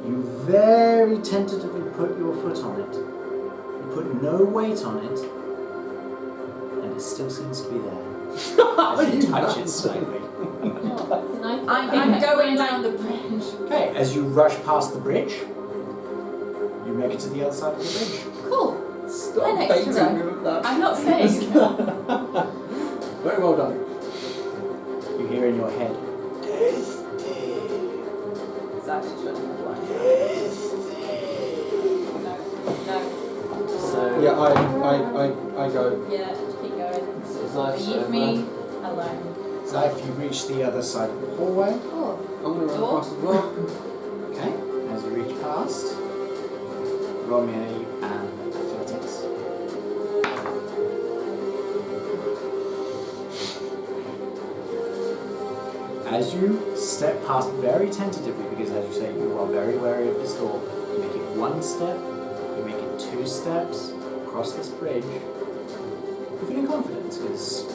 You very tentatively put your foot on it. You put no weight on it, and it still seems to be there. As you touch it slightly. it's a knife. I'm going down the bridge. Okay, as you rush past the bridge, you make it to the other side of the bridge. Cool. Stop An baiting extra. me with that. I'm not saying. Very well done. You hear in your head, Zach just running the line. No. So, Yeah, I go. Yeah, just keep going. Zeife's Leave over. me alone. Zeife, you reach the other side of the hallway. Oh, I'm going to run Door? past as well. Okay, as you reach past, roll me an athletics. As you step past very tentatively, because as you say, you are very wary of this door, you make it one step, you make it two steps, across this bridge. You're feeling confident, because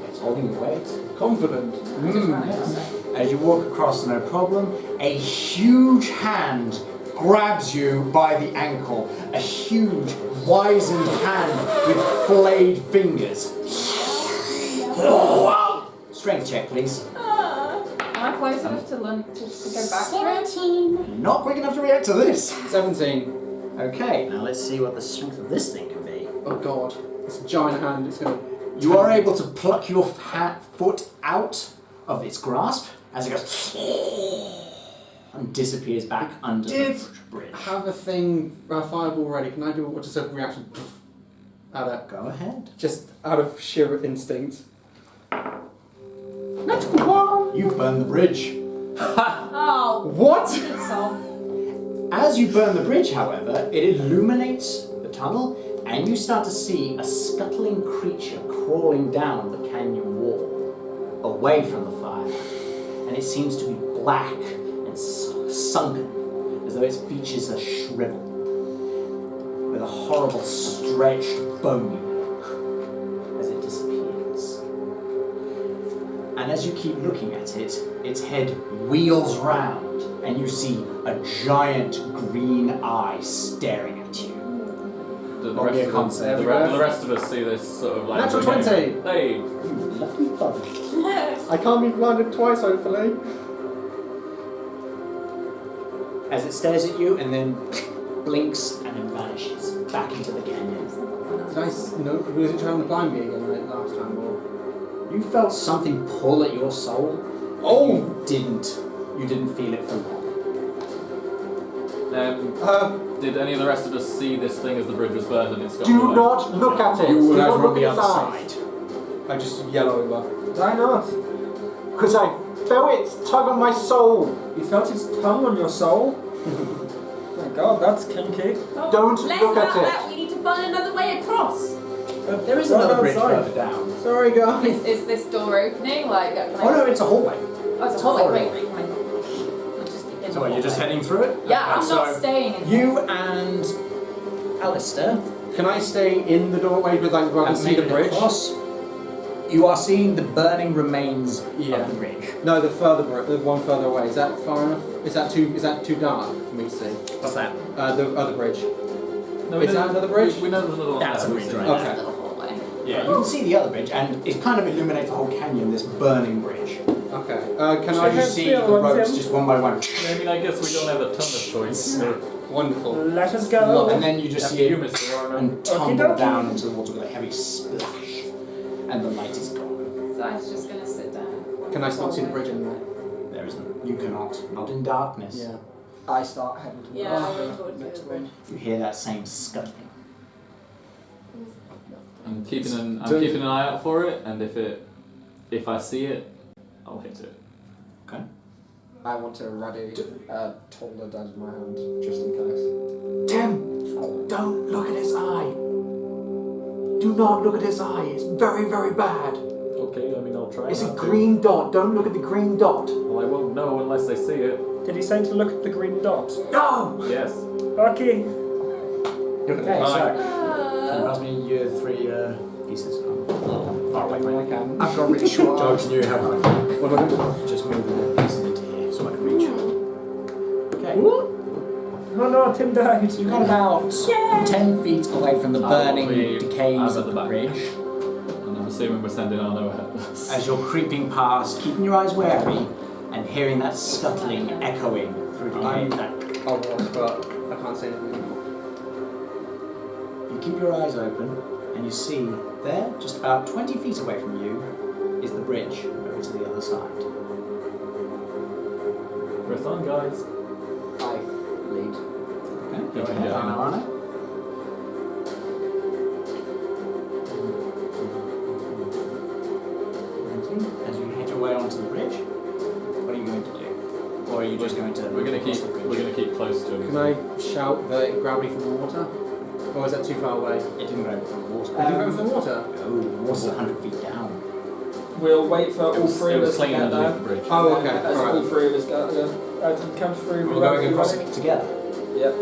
it's holding your weight. Confident. Yes. As you walk across, no problem, a huge hand grabs you by the ankle. A huge, wizened hand with flayed fingers. Strength check, please. Am I close enough to go back for it? Not quick enough to react to this. 17. Okay, now let's see what the strength of this thing can be. Oh God. It's a giant hand. It's going to... You are able to pluck your foot out of its grasp as it goes and disappears back under the bridge. have a thing, fireball ready. Can I do just a reaction? Out of, Go ahead. just out of sheer instinct. Natural one! You burn the bridge. Oh. What? So, As you burn the bridge, however, it illuminates the tunnel, and you start to see a scuttling creature crawling down the canyon wall, away from the fire. And it seems to be black and sunken, as though its features are shriveled, with a horrible, stretched, bony look as it disappears. And as you keep looking at it, its head wheels round, and you see a giant green eye staring at you. The Roll me a con save. the rest of us see this sort of like... Natural 20! Hey! You lucky bugger. I can't be blinded twice, hopefully. As it stares at you and then blinks and then vanishes back into the canyon. Did I no? Was it trying to blind me again like last time? Or? You felt something pull at your soul. Oh! You didn't feel it for long. Did any of the rest of us see this thing as the bridge was burned and it's gone Do away? not look at it! You Do will not over look on the at its other eyes. side. I just yell over. Did I not? Because I felt its tug on my soul! You felt its tongue on your soul? My God, that's kinky. Don't less look about at that. We need to find another way across. There is Right another bridge outside. further down. it! Sorry, guys. is this door opening? Like, can I Oh no, it's a hallway. Oh, it's a hallway. Wait. I'll just be in So the are you just hallway. heading through it? Yeah, Okay, I'm not so staying in You and Alistair Can I stay in the doorway with like where I can have see made the it bridge? across. You are seeing the burning remains Yeah. of the bridge. No, the one further away. Is that far enough? Is that too dark for me to see? What's that? The other bridge. No, Is that another bridge? We know there's another one. That's there, a we've bridge, seen right? it. Okay. Little hallway. Yeah, you can see the other bridge, and it kind of illuminates the whole canyon, this burning bridge. Okay. Can So I you have see the the other ones, ropes Tim? just one by one. I mean, I guess we don't have a ton of choice. So. Wonderful. Let us go. And then you just After see you, it Mr. Arno. and tumble Okey-dokey. down into the water with a heavy splash, and the light is gone. So I was just gonna sit down. Can I still see the bridge in there? There isn't. You cannot. Not in darkness. Yeah. I start heading towards Yeah, I'm the going towards next the one. You hear that same scuttling. I'm keeping an eye out for it, and if I see it, I'll hit it. Okay. I want to ready taller dead in my hand, just in case. Tim, don't look at his eye. Do not look at his eye. It's very, very bad. Okay, I mean I'll try. It's a not to. green dot. Don't look at the green dot. Well, I won't know unless I see it. Did he say to look at the green dot? No! Yes. Okay. Okay, Alright. so pass me your 3 pieces. Far away from I me. can. I've got really short John, arms. can you help me? What do I do? Just move the pieces into here so I can reach. Okay. Oh no, Tim died. You got about 10 feet away from the burning I'm decays at of the the back. bridge. And I'm assuming we're sending Arno ahead. As you're creeping past, keeping your eyes wary, and hearing that scuttling echoing through the I'm- cave. I'll watch, but I can't say anything. You keep your eyes open, and you see there, just about 20 feet away from you, is the bridge over to the other side. Press on, guys. I lead. Okay, go Yeah. ahead, Arno Arno. As you head your way onto the bridge, what are you going to do? Or are you just going to? We're gonna cross the bridge? keep close to him. Can I shout that it grabbed me from the water? Or is that too far away? It didn't go from the water. It didn't grab me from the water? Oh, the water's 100 feet down. We'll wait for all It three of was us to clinging get underneath there. the bridge. Oh, okay. As Alright. all three of us get there. To count three, We're we run. going Are you across ready? it together. Yep.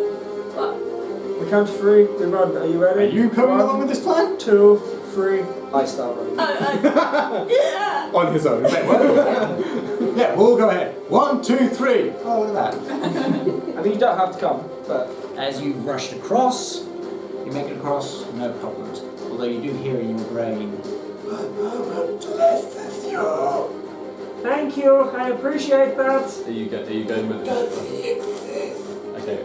We count three, we run. Are you ready? Are you coming One, along with this plan? 2, 3. I start running. Yeah! On his own. Yeah, we'll go ahead. 1, 2, 3. Oh, look at that. I mean, you don't have to come, but As you've rushed across, you make it across, no problems. Although you do hear in your brain, Thank you, I appreciate that. Are you going with it? Okay.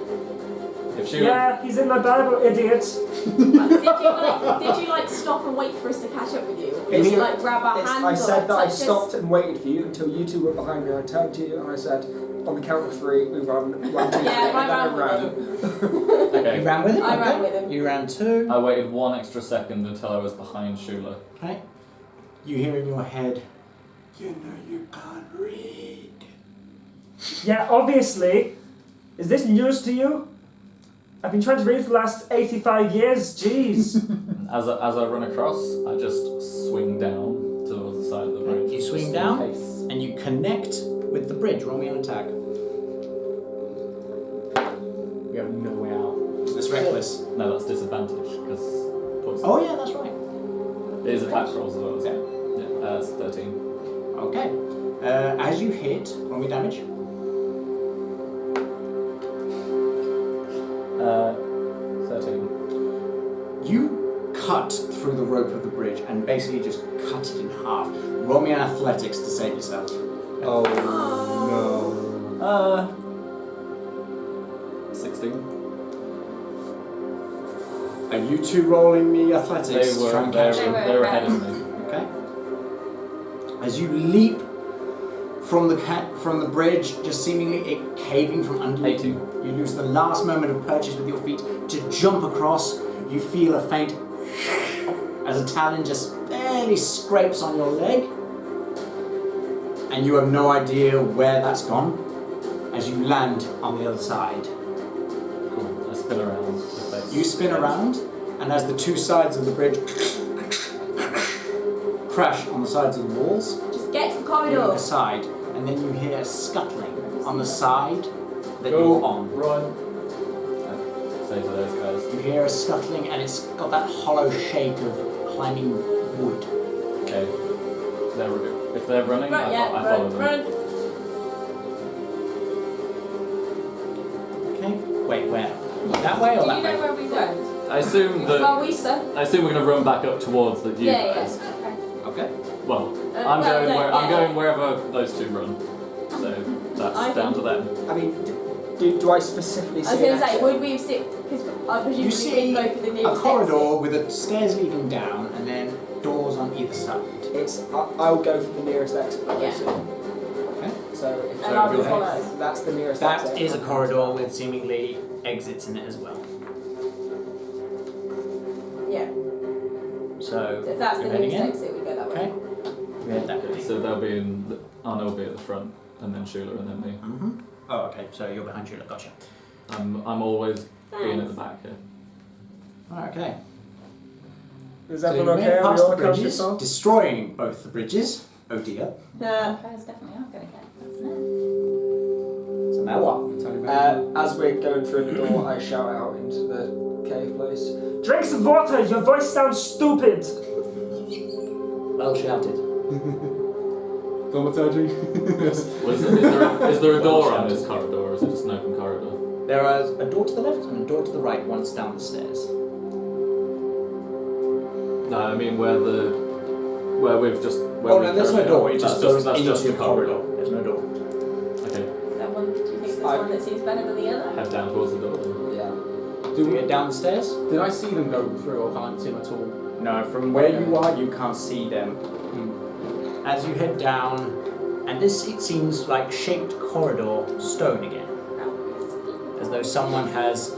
If she Yeah, he's in my Bible, idiot. Did you like stop and wait for us to catch up with you? Or did you like grab our hands? I or, said like, that I touch us? stopped and waited for you until you two were behind me. I turned to you and I said, on the count of 3, we run 1, 2, 3, Yeah, and I then ran I with ran. Okay. you ran with him? I Okay. ran with him. You ran 2. I waited 1 extra second until I was behind Shula. Okay. You hear in your head, You know you can't read. Yeah, obviously. Is this news to you? I've been trying to read for the last 85 years, jeez. As I run across, I just swing down towards the side of the bridge. You swing just down? in case. and you connect with the bridge. Roll me an attack. We have no way out. It's reckless. No, that's disadvantage because. Oh yeah, that's right. It is attack rolls as well, isn't it? Yeah, that's 13. Okay. As you hit, roll me damage. 13. You cut through the rope of the bridge and basically just cut it in half. Roll me an athletics to save yourself. Oh no. 16. Are you two rolling me athletics They to try were, and they catch were, him? they were ahead of me. Okay. As you leap from the bridge, just seemingly it caving from under you, 18. you lose the last moment of purchase with your feet to jump across. You feel a faint as a talon just barely scrapes on your leg, and you have no idea where that's gone as you land on the other side. Cool. I spin around. the face. You spin around, and as the two sides of the bridge crash on the sides of the walls, Just get to the you corridor. look aside, and then you hear a scuttling on the side that Go. you're on. Run. I say to those guys. You hear a scuttling, and it's got that hollow shake of climbing wood. Okay. If they're running, Run, I yeah, follow run, them. run. Okay. Wait, where? That way or Do that you know way? where we went? I assume that. Well, we said. I assume we're going to run back up towards the you Yeah, guys. yeah. Okay. Well, Well, I'm going wherever those two run. So that's I down to them. I mean, do I specifically I was see going an to say, exit? would we have seen? Because I presume You we see would go for the a nearest corridor with a stairs leading down, and then doors on either side. I'll go for the nearest exit. that I Yeah. see. Okay. So So if And I'll you're follow. that's the nearest That exit. is a corridor with seemingly exits in it as well. Yeah. So If that's the you're heading nearest in. exit, we go that way. Okay. We head that way. So they'll be in. Arno will be at the front, and then Shula, and then me. Mm-hmm. Oh, okay. So you're behind Sheila. Gotcha. I'm always being at the back here. Okay. Is So you everyone made okay? Are we past all the accounted bridges, for? destroying both the bridges. Oh dear. Vampires definitely are going to get us now. So now what? As we're going through the door, I shout out into the cave place. Drink some water. Your voice sounds stupid. Well shouted. Thaumaturgy. Is there a door on this corridor, or is it just an open corridor? There is a door to the left and a door to the right once down the stairs. No, I mean where we've just. Where Oh we no, there's no currently door. are. It just That's goes that's into just the a corridor. corridor. There's no door. Okay, Is that one, do you think there's one that seems better than the other? head down towards the door. Then. Yeah. Do we get down the stairs? Did I see them go through or can't see them at all? No, from where you are, you can't see them. As you head down, and this it seems like shaped corridor stone again, as though someone has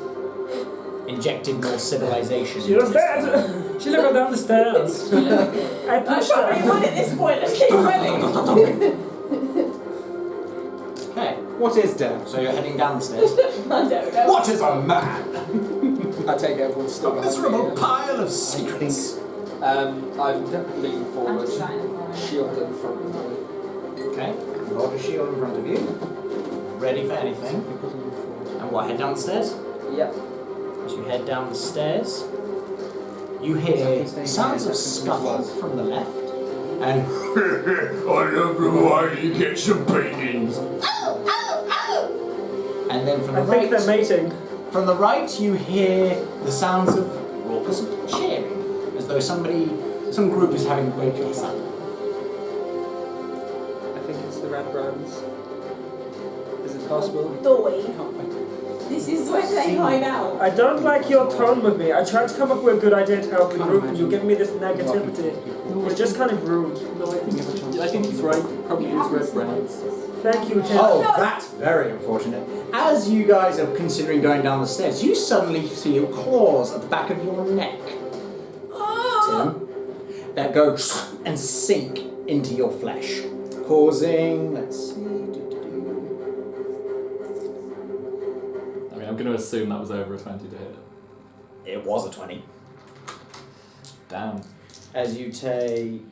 injected more civilization. She was dead. She never down the stairs. I pushed Probably her. would at this point. Let's keep running. Okay, What is death? so you're heading down the stairs. I don't know. What is a man? I take everyone's still A behind miserable me. pile of secrets. I'm leaning I'm forward, just trying to shield in front of me. Okay, hold a shield in front of you. Ready for anything. And what, head down the stairs? Yep. As you head down the stairs, you hear sounds of scuffle from the left, and I love the way you get some beatings. and then from the I think they're right, mating. from the right you hear the sounds of raucous cheering, as though some group is having great fun. I think it's the red brands. Is it possible? Doy. This is where they hide out. I don't like your tone with me. I tried to come up with a good idea to help the group, and you give me this negativity. It's just kind of rude. No, I think he's right. Probably use red brands. Thank you, Tim. Oh, that's very unfortunate. As you guys are considering going down the stairs, you suddenly feel claws at the back of your neck, Tim, that go and sink into your flesh, causing, let's see, I mean, I'm going to assume that was over a 20 to hit. it was a 20. Damn. As you take,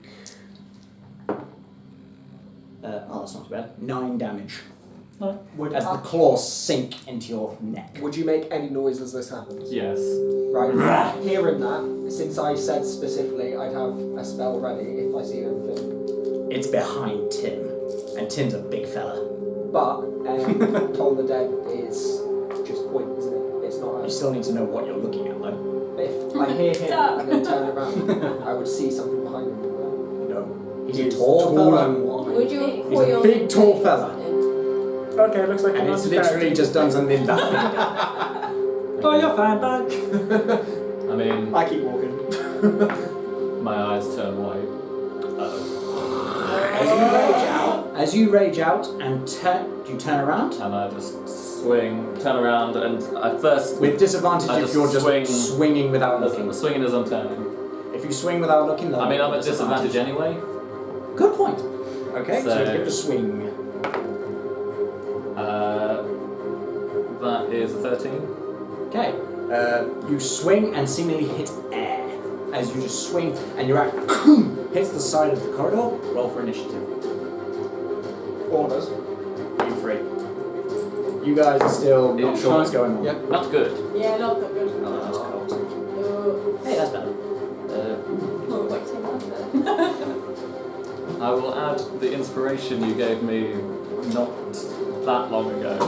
oh, that's not too bad, 9 damage. Would, As the claws sink into your neck. would you make any noise as this happens? Yes. Right. Hearing that, since I said specifically I'd have a spell ready if I see anything. It's behind Tim, and Tim's a big fella. But Toll the Dead is just point, isn't it? It's not You a... still need to know what you're looking at, though. If I hear him and then turn around, I would see something behind him. No. He's a He's tall tall fella. and wide. Would you He's a coil big, tall fella. Okay, looks like And you're it's not literally bad. just done something back. Oh, you're fine, bud. I mean, I keep walking. my eyes turn white. As you rage out and do you turn around? And I just swing, turn around, and I first... With disadvantage I if just you're just swing- swinging without looking. swinging as I'm turning. If you swing without looking, then I mean, I'm at disadvantage anyway. Good point. Okay, so So- give it a swing. That is a 13. Okay. You swing and seemingly hit air. As you just swing and your axe hits the side of the corridor. Roll for initiative. Orders. You free. You guys are still not sure what's going on. Yep. Not good. Yeah, not that good. Oh, that's cold. Hey, that's better. Oh, wait, take that. I will add the inspiration you gave me not that long ago.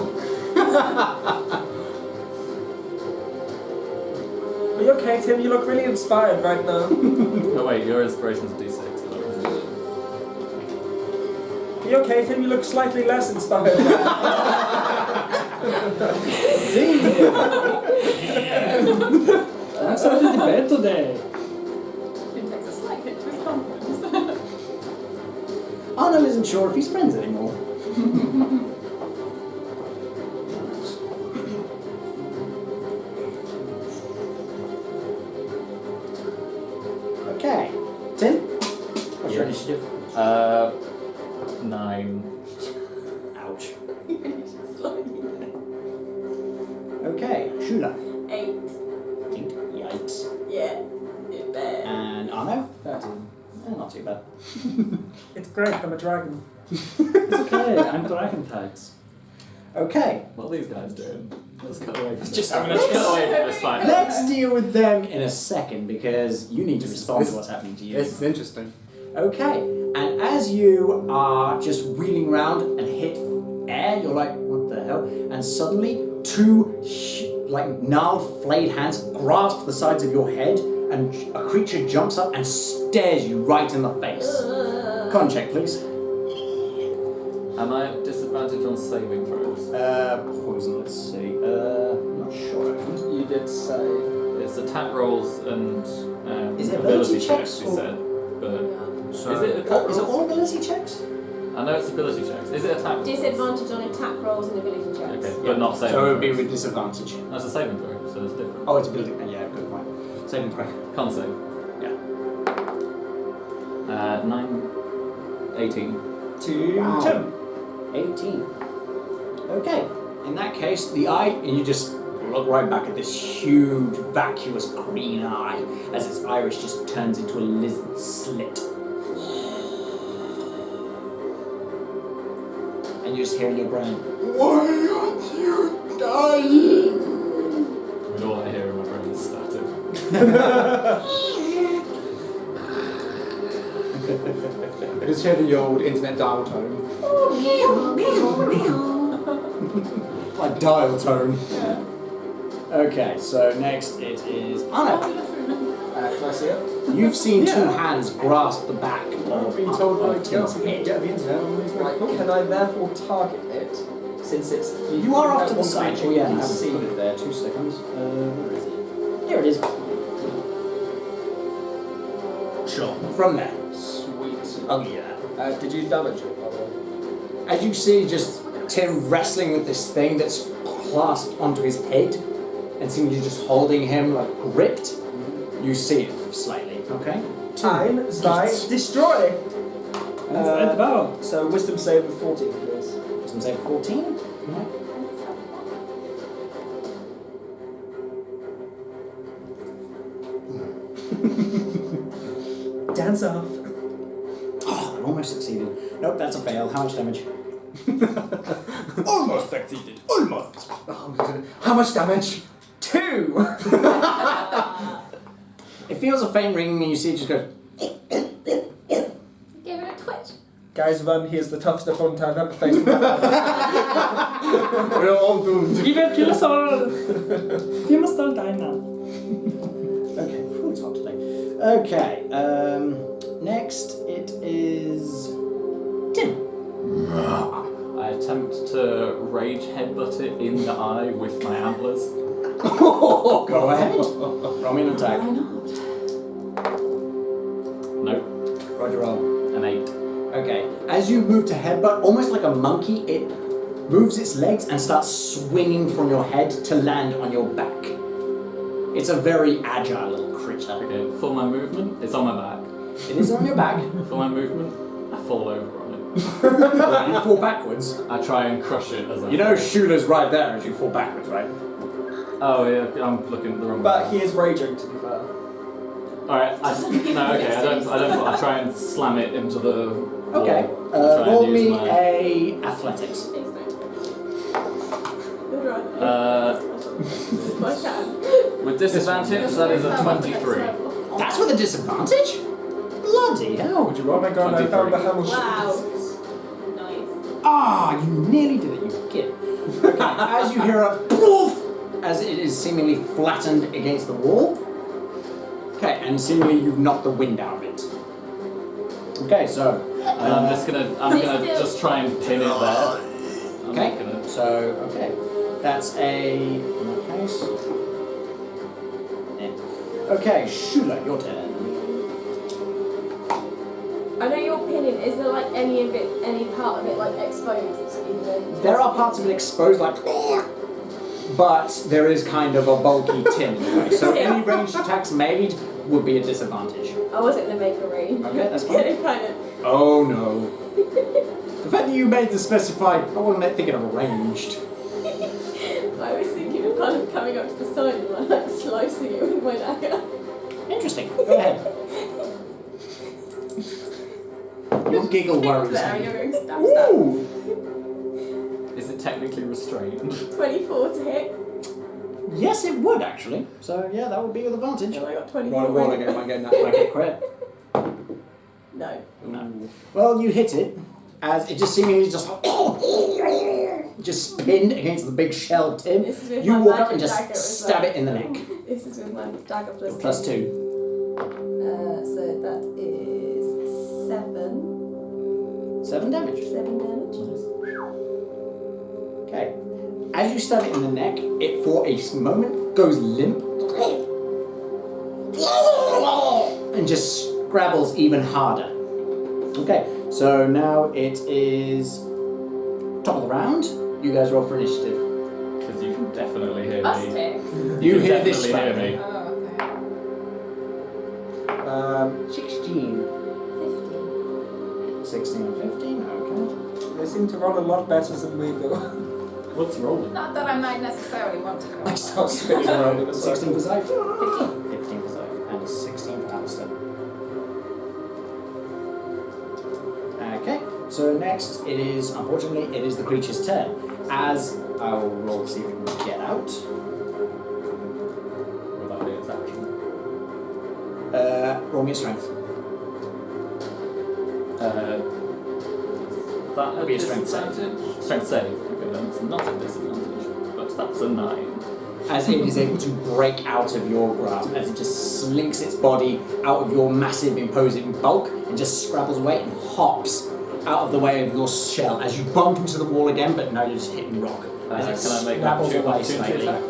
Are you okay, Tim? You look really inspired right now. Oh wait, your inspiration's a D6. Are you okay, Tim? You look slightly less inspired. That's a little bit today. It takes a slight hit to his confidence. Arno isn't sure if he's friends anymore. 9. Ouch. Okay, Shula. 8. 8. Yikes. Yeah. It's bad. And Arno? 13. Not too bad. It's great, I'm a dragon. It's okay, I'm dragon types. Okay, What are these guys doing? Let's cut away from this. just- I'm gonna cut away from this fight. let's deal with them in a second because you need to respond to what's happening to you. This is interesting. Okay, and as you are just wheeling around and hit air, you're like, what the hell? And suddenly, two gnarled, flayed hands grasp the sides of your head, and a creature jumps up and stares you right in the face. Con check, please. Am I at disadvantage on saving throws? Poison, let's see. Not sure actually. You did say. It's attack rolls and Is it ability ability checks, checks you or- said. But So, is it attack is it rolls? all ability checks? I know it's ability checks. Is it attack rolls? Disadvantage on attack rolls and ability checks. Okay, but not saving So it would be throws. with disadvantage. That's a saving throw, so it's different. Oh, it's ability. Yeah, good point. Saving throw. Con save. Yeah. 9, 18. To Wow. Tim. 18. Okay. In that case, the eye, and you just look right back at this huge, vacuous green eye as its iris just turns into a lizard slit. And you just hear in your brain, Why aren't you dying? And all I hear in my brain is static. I just hear the old internet dial tone. like dial tone. Okay, so next it is Anna. Can I see it? You've seen two hands grasp the back I've been told of like Tim's head. get the internet on these Right, can I therefore target it? Since it's. You are off to the one side. creature Oh, yeah, I you haven't see. put it there. 2 seconds. Where is it? Here it is. Sure. From there. Sweet. Oh yeah. Did you damage it, by the way? As you see, just Tim wrestling with this thing that's clasped onto his head, and seemingly just holding him like gripped. You see it slightly. Okay. Ein, zwei, destroy! So wisdom save of 14, please. Some save 14. Right. Dance off. Oh, I almost succeeded. Nope, that's a fail. How much damage? Almost succeeded. Almost. How much damage? 2! It feels a faint ringing and you see it just goes. Give it a twitch. Guys, run, here's the toughest opponent I've ever faced. We're all doomed. You will kill us all! You must all die now. Okay, whew, it's hot today. Okay, next it is Tim. I attempt to rage headbutt it in the eye with my antlers. Go ahead. Roll me an attack. Why not? Nope. Roger roll. An 8. Okay, as you move to headbutt, almost like a monkey, it moves its legs and starts swinging from your head to land on your back. It's a very agile little creature. Okay, for my movement, it's on my back. It is on your back. For my movement, I fall over on it. You fall backwards. I try and crush it as I You know fall. Shula's right there as you fall backwards, right? Oh yeah, I'm looking at the wrong But way. he is raging, to be fair. Alright, I don't I try and slam it into the Okay. wall. Try and Roll use me my- a athletics. Please don't. With disadvantage, that is a 23. That's with a disadvantage? Bloody hell. Oh my god, I found the hammer. Wow. Nice. Ah, you nearly did it, you git. Okay, as you hear a poof, as it is seemingly flattened against the wall. Okay, and seemingly you've knocked the wind out of it. Okay, so. And I'm gonna just try and pin it there. I'm Okay, not gonna- so, okay. That's a. In that case. Yeah. Okay, Shula, your turn. I know you're pinning. Is there like any part of it like exposed? Even? There are parts of it exposed, like. But there is kind of a bulky tin in the way. So any ranged attacks made would be a disadvantage. I wasn't gonna make a range. Okay, that's Get fine. it kind of Oh no. The fact that you made the specified, I wasn't thinking of arranged. I was thinking of kind of coming up to the side and like slicing it with my dagger. Interesting. Go ahead. Your giggle worries There, me. you're going stab stab. Ooh. Is it technically restrained? 24 to hit. Yes, it would actually. So yeah, that would be with advantage. And I got 24. Roll a wall again, I'm getting that. Okay, crit. No. No. Well, you hit it as it just seemingly just pinned against the big shell tip. This is with You my walk up magic and just dagger as stab well. it in the neck. This is with my dagger plus Plus 2. 2. So that is 7. 7 damage. 7 damage. Okay. As you stab it in the neck, it for a moment goes limp and just scrabbles even harder. Okay, so now it is top of the round. You guys roll for initiative. Because you can definitely hear Us me. two. You can hear this definitely hear scrabbling. me. Oh, 16. 16 and 15, okay. They seem to roll a lot better than we do. What's okay. rolling? Not that I might necessarily want to. I start spinning around in a 16 for circle. Zeife. 15 for Zeife. And 16 for Alistair. Okay, so next it is, unfortunately, it is the creature's turn. As I will roll to see if it can get out. Will that be its action? Roll me a strength. That'll be a strength save. Strength save. Okay, then it's not a disadvantage, but that's a 9. As it is able to break out of your grasp, as it just slinks its body out of your massive, imposing bulk and just scrabbles away and hops out of the way of your shell as you bump into the wall again, but now you're just hitting rock. As it Can I make an scrabbles away opportunity slightly. attack?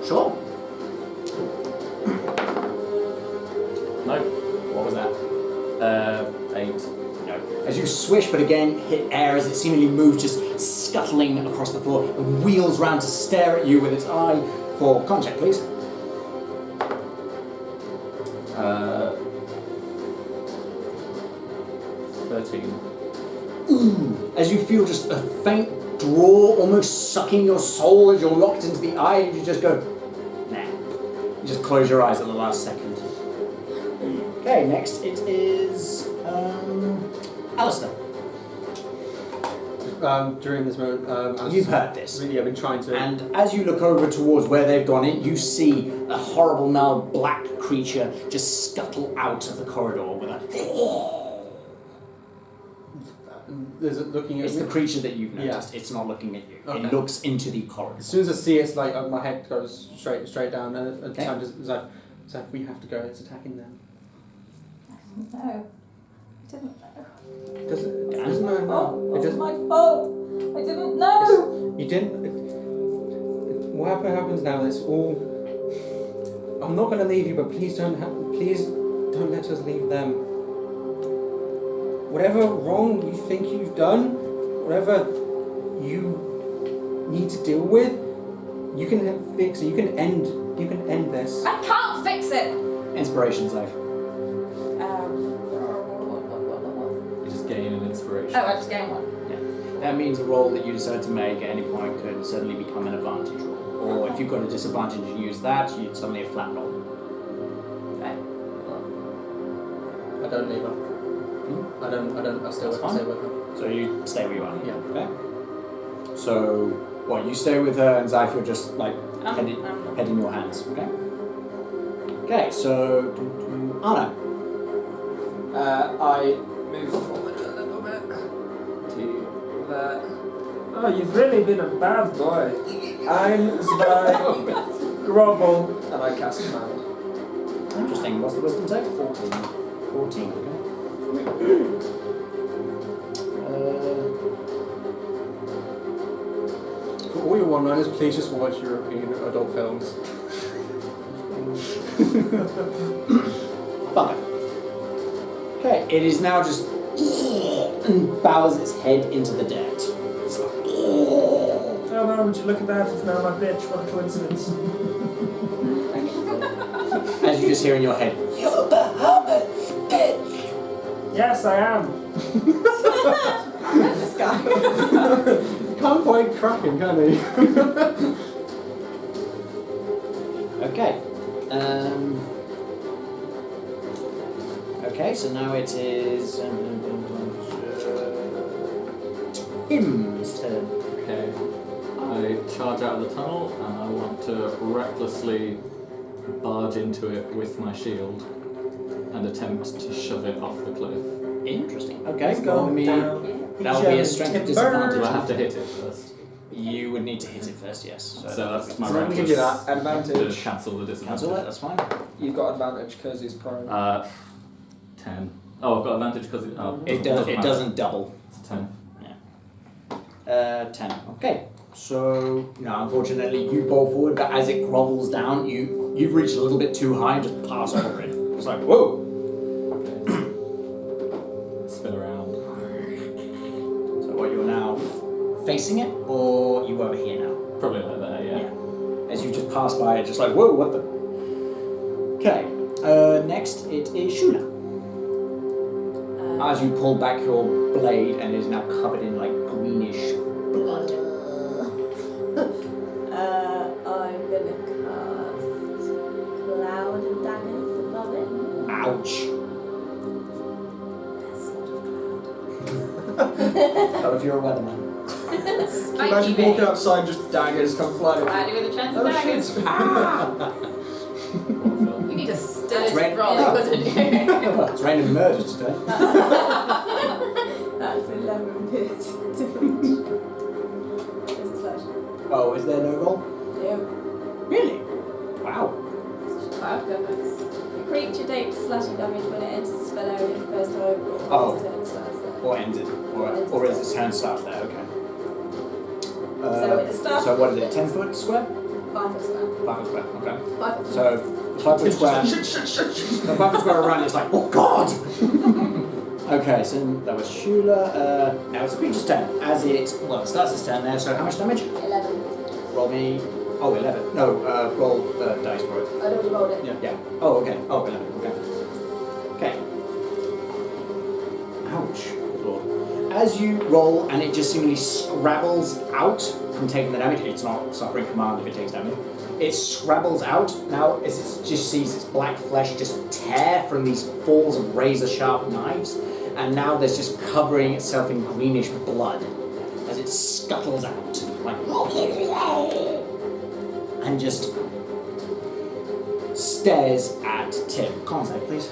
Sure. No. What was that? 8. No. As you swish, but again hit air as it seemingly moves, just scuttling across the floor and wheels round to stare at you with its eye. For con check, please. 13. As you feel just a faint draw almost sucking your soul as you're locked into the eye, and you just go, nah. You just close your eyes at the last second. Okay, next it is Alistair. During this moment, I You've heard this. really have been trying to. And as you look over towards where they've gone in, you see a horrible now black creature just scuttle out of the corridor with a... Is it looking at It's me? the creature that you've Yeah. noticed. It's not looking at you. Okay. It looks into the corridor. As soon as I see it, it's like my head goes straight down, and Okay. time just Zeife, we have to go. It's attacking them. No. I didn't know. Does it? Yeah. Doesn't matter. Oh, It it was doesn't. my fault. I didn't know. You didn't. What happens now? It's all. I'm not going to leave you, but please don't let us leave them. Whatever wrong you think you've done, whatever you need to deal with, you can fix it. You can end this. I can't fix it. Inspiration, Zeife. You just gain an inspiration. Oh, I just gained one. That means a roll that you decide to make at any point could suddenly become an advantage roll. Or if you've got a disadvantage and use that, you'd suddenly a flat roll. Okay. I don't leave her. I stay with her. So you stay where you are. Yeah. Okay. So, what, you stay with her and Zeife, you're just like head in your hands, okay? Okay, so Arno. I move forward a little bit to there. Oh, you've really been a bad boy. I'm Zeife. Grovel. And I cast command. Interesting. What's the wisdom save? 14. 14, okay. For all your one-liners, please just watch European adult films. Bugger. Okay, it is now just and bows its head into the dirt. It's like, Oh no, would you look at that? It's now my bitch. What a coincidence. as you just hear in your head, You're Bahamas, bitch. Yes, I am. This guy. You can't quite crack him, can he? Okay. Okay, so now it is Tim's turn. Okay. I charge out of the tunnel and I want to recklessly barge into it with my shield and attempt to shove it off the cliff. Interesting. Okay, Let's roll go me. down. That'll be a strength of Do disadvantage. I have to hit it first? You would need to hit it first, yes. So that's my So I'm going to give you that to advantage. cancel the disadvantage. Cancel it, that's fine. You've got advantage because he's prone. 10. Oh, I've got advantage because it It doesn't double. It's 10. 10. Okay. So, no, unfortunately, you bowl forward, but as it grovels down, you've reached a little bit too high and just pass over it. It's like, whoa! Spin around. So what, you're now facing it, or you over here now? Probably like that, yeah. As you just pass by it, just like, whoa, what the? Okay. Next, it is Shula. As you pull back your blade and it is now covered in like greenish blood. I'm gonna cast Cloud of Daggers above it. Ouch. That's Oh, if you're a weatherman. Spiky Imagine bit. walking outside, just daggers come flying. Slightly with a chance of Oh daggers. shit! You need a It's sturdy red- roll, yeah. wasn't you? Well, it's raining murder today. That's 11 piercing damage. There's a slash. Oh, is there no roll? Yeah. Really? Wow. Cloud goodness. The creature takes slashing damage when it enters the spell area for the first time. Oh. Its turn starts there. Or ends it. Or is its turn starts there, okay. So it starts So what is with it, 10 foot square? 5 foot square. 5 foot square, okay. 5 foot So, 5 foot square. The 5 foot square around it's like, oh god! Okay, so that was Shula. Now it's the creature's turn. As it starts its turn there, so how much damage? 11. Roll me. Oh, 11. No, roll dice for it. I already rolled it. Yeah. Oh, okay. Oh, 11. Okay. Okay. Ouch. Good lord. As you roll and it just seemingly scrabbles out from taking the damage, it's not suffering command if it takes damage. It scrabbles out. Now, as it just sees its black flesh just tear from these falls of razor-sharp knives, and now there's just covering itself in greenish blood as it scuttles out, like, and just stares at Tim. Con save, please.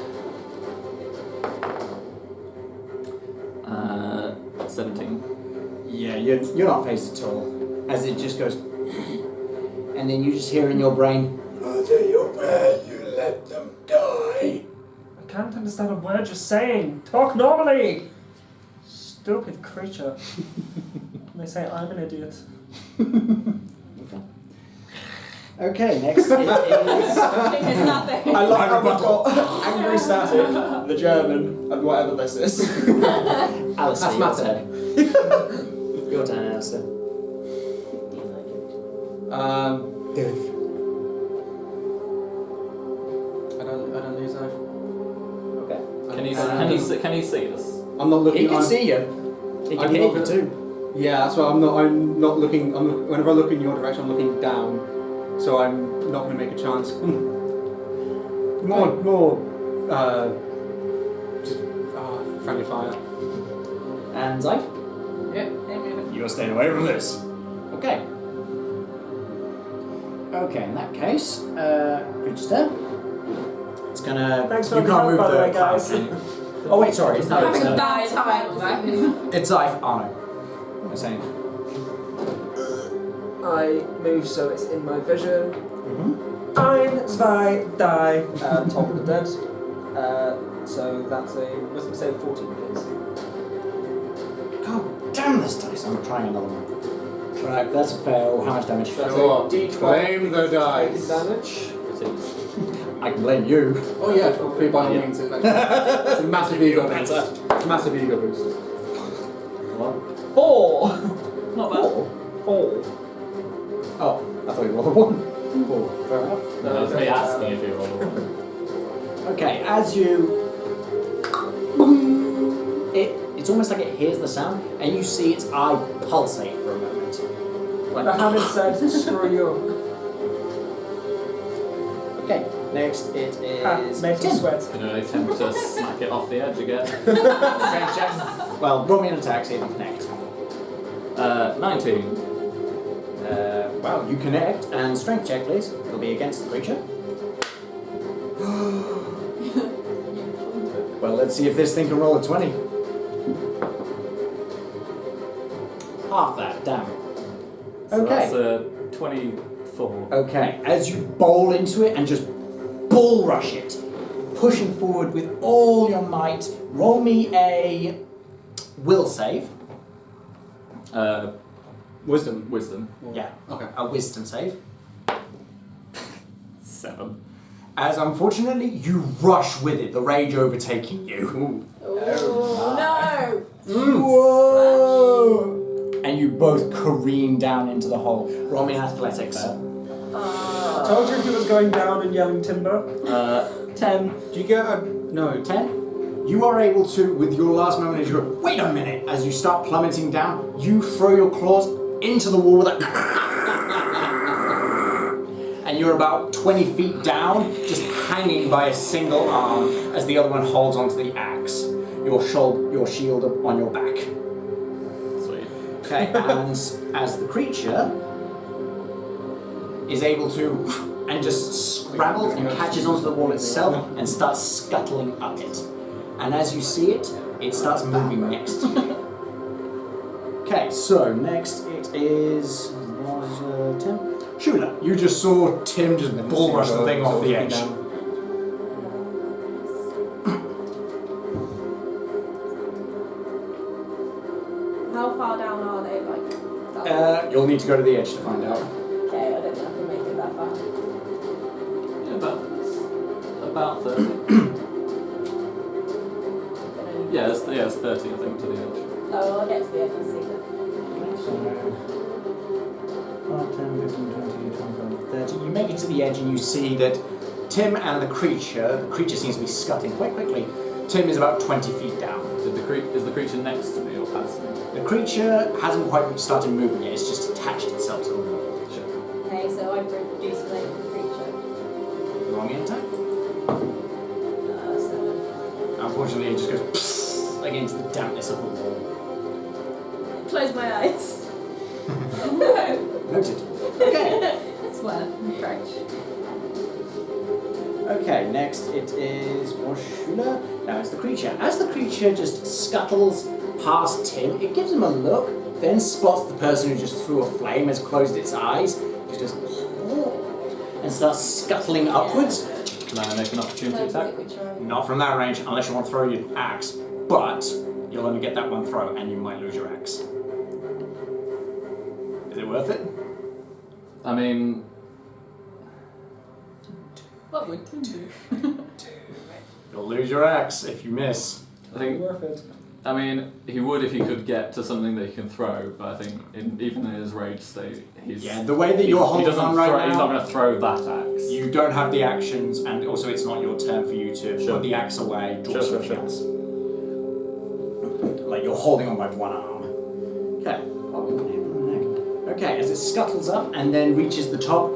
17. Yeah, you're not phased at all. As it just goes, and then you just hear in your brain, Mother, you're bad. You let them die. I can't understand a word you're saying. Talk normally! Stupid creature. And they say I'm an idiot. okay, next it is. There's nothing. I love how we've got angry static, the German, and whatever this is. Alistair, That's your my turn. Your turn, Alistair. I don't lose Zeife. Okay. Can he see us? I'm not looking. He can I'm- see you. He can I'm hear not you gonna- too. Yeah, that's why I'm not looking. Whenever I look in your direction, I'm looking down. So I'm not going to make a chance. More. Just friendly fire. And Zeife? Yep, they're moving. You're staying away from this. Okay. Okay, in that case, creature's turn. It's gonna. Thanks for you the can't help, move by the the way, guys. cloud, can you? Oh wait, sorry. It's I'm not. having a It's, bad time, right? it's Zeife Arno. I'm saying. I move so it's in my vision. Mm-hmm. Ein, zwei, die. Top of the dead. So that's a wisdom save 14 please. God damn this dice! I'm trying another one. Right, that's a fail. How much damage? That's Go on. a D12 Blame the dice. damage. I can blame you. Oh yeah, by all means. It's a massive ego boost. Better. It's a massive ego boost. What? 4! Not bad. 4. Oh, I thought you rolled a 1. Cool. Fair enough. No, it's me asking if you roll. Okay, as you It's almost like it hears the sound, and you see its eye pulsate for a moment. The hammer said, screw you. Okay, next it is Made him sweat. Can I attempt to smack it off the edge again? Strength check. Well, roll me an attack, see if you connect. 19. Well, you connect, and strength check, please. It'll be against the creature. Well, let's see if this thing can roll a 20. Half that, damn. So Okay. that's 24. Okay, as you bowl into it and just bull rush it, pushing forward with all your might, roll me a will save. Wisdom. Wisdom. Yeah, Okay. a wisdom save. 7. As unfortunately, you rush with it, the rage overtaking you. Oh, no! Whoa! And you both careen down into the hole. Roll me an athletics. Told you he was going down and yelling timber. 10. Do you get a... No. 10. You are able to, with your last moment, as you go, wait a minute, as you start plummeting down, you throw your claws into the wall with a and you're about 20 feet down, just hanging by a single arm as the other one holds onto the axe. Your shield up on your back. Sweet. Okay, and as the creature is able to, and just scrambles and catches onto the wall itself and starts scuttling up it. And as you see it, it starts moving next to you. Okay, so next it is Tim. Shula, you just saw Tim just bull rush the thing off the edge. How far down are they? Like, You'll need to go to the edge to find out. okay, I don't think I can make it that far. Yeah, about 30. Yeah, it's 30, I think, to the edge. Oh, I'll get to the edge and see them. So, 5, 10, 15, 20, 25, 30. You make it to the edge and you see that Tim and the creature seems to be scuttling quite quickly. Tim is about 20 feet down. Is the creature next to me or past me? The creature hasn't quite started moving yet, it's just attached itself to the wall. Sure. Okay, so I reduce flame of the creature. Roll me an attack. 7. Unfortunately, it just goes against the dampness of the wall. Close my eyes. Noted. Okay. That's well, French. Okay, next it is Washula. Now it's the creature. As the creature just scuttles past Tim, it gives him a look, then spots the person who just threw a flame, has closed its eyes, it just and starts scuttling upwards. Can I make an opportunity attack? Not from that range, unless you want to throw your axe, but you'll only get that one throw and you might lose your axe. Is it worth it? I mean, What would Tim do? You'll lose your axe if you miss. I think. Worth it. I mean, he would if he could get to something that he can throw, but I think even in his rage state, he's... Yeah, the way that you're holding on right now, he's not going to throw that axe. you don't have the actions, and also it's not your turn for you to put the axe away, draw something else. Like you're holding on by one arm. Okay. Okay, as it scuttles up and then reaches the top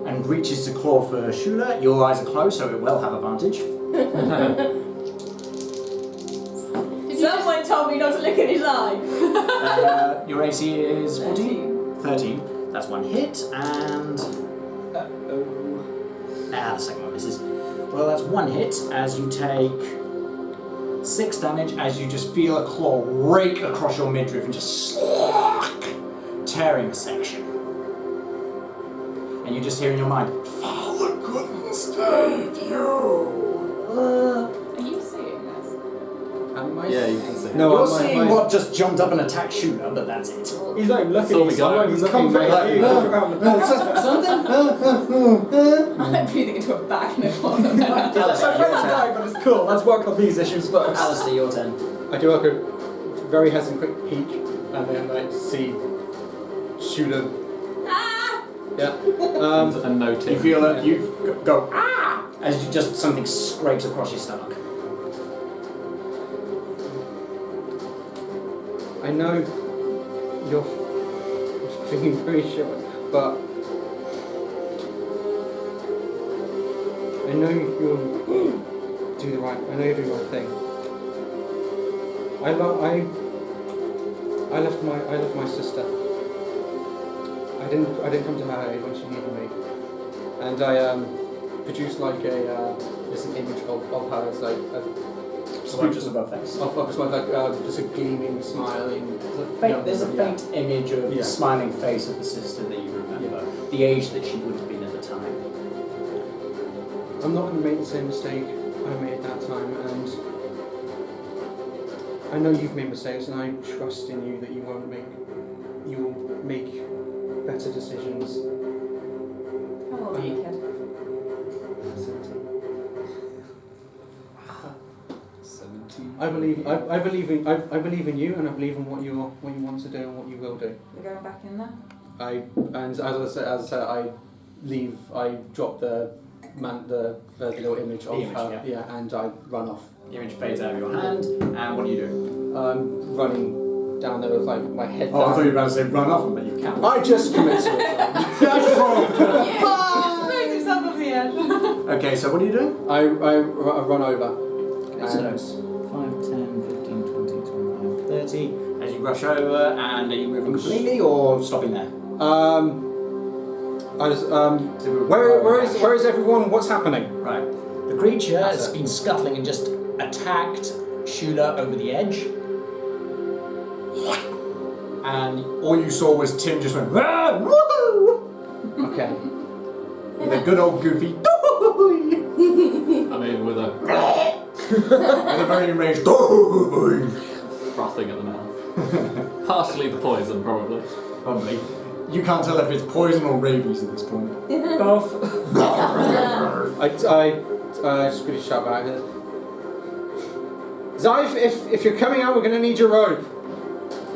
and reaches to claw for Shula, your eyes are closed, so it will have advantage. Someone told me not to look in his eye. Your AC is 14? 13. That's one hit, and... the second one misses. Well, that's one hit, as you take 6 damage, as you just feel a claw rake across your midriff and just tearing a section. And you just hear in your mind, Father couldn't save you! Are you seeing this? Yeah, you can see. No, You're seeing what just jumped up and attacked Shula, but that's it. He's not even That's looking all at we you, got. he's He's looking comfy. right at you. Look around the back. I'm like breathing into a bag in a corner. My friend's dying, but it's cool. Let's work on these issues first. Alistair, your turn. I do like a very hesitant quick peek, and then like see Shula. Yeah. And no You tip. feel that you go, ah! As you just something scrapes across your stomach. I know you're being very sure, but I know you'll do the right. I know you'll do the right thing. I left my sister. I didn't come to her aid when she needed me, and I produced like just an image of her as like just above face. Just a gleaming, smiling. There's a faint image of the smiling face of the sister that you remember, the age that she would have been at the time. I'm not going to make the same mistake I made at that time, and I know you've made mistakes, and I trust in you that you will make better decisions. How old are you, kid? 17. I believe in you, and I believe in what you want to do and what you will do. We're going back in there? As I said, I drop the little image of her, and I run off. The image fades out of your hand, and what do you do? Running down there with like my head down. I thought you were about to say run off, but you can't. I just commit suicide. Throws himself off the edge. Okay, so what are you doing? I run over. Okay, so 5, 10, 15, 20, 25, 30. As you rush over, and are you moving completely or stopping there? Where is everyone? What's happening? Right. The creature has been scuttling and just attacked Shula over the edge. And all you saw was Tim just went, "Ah, woo!" Okay. With a good old goofy I mean, with a and a very enraged frothing at the mouth. Partially the poison, probably. Probably. You can't tell if it's poison or rabies at this point. Both. I just really shout back here. Zeife, if you're coming out, we're going to need your rope.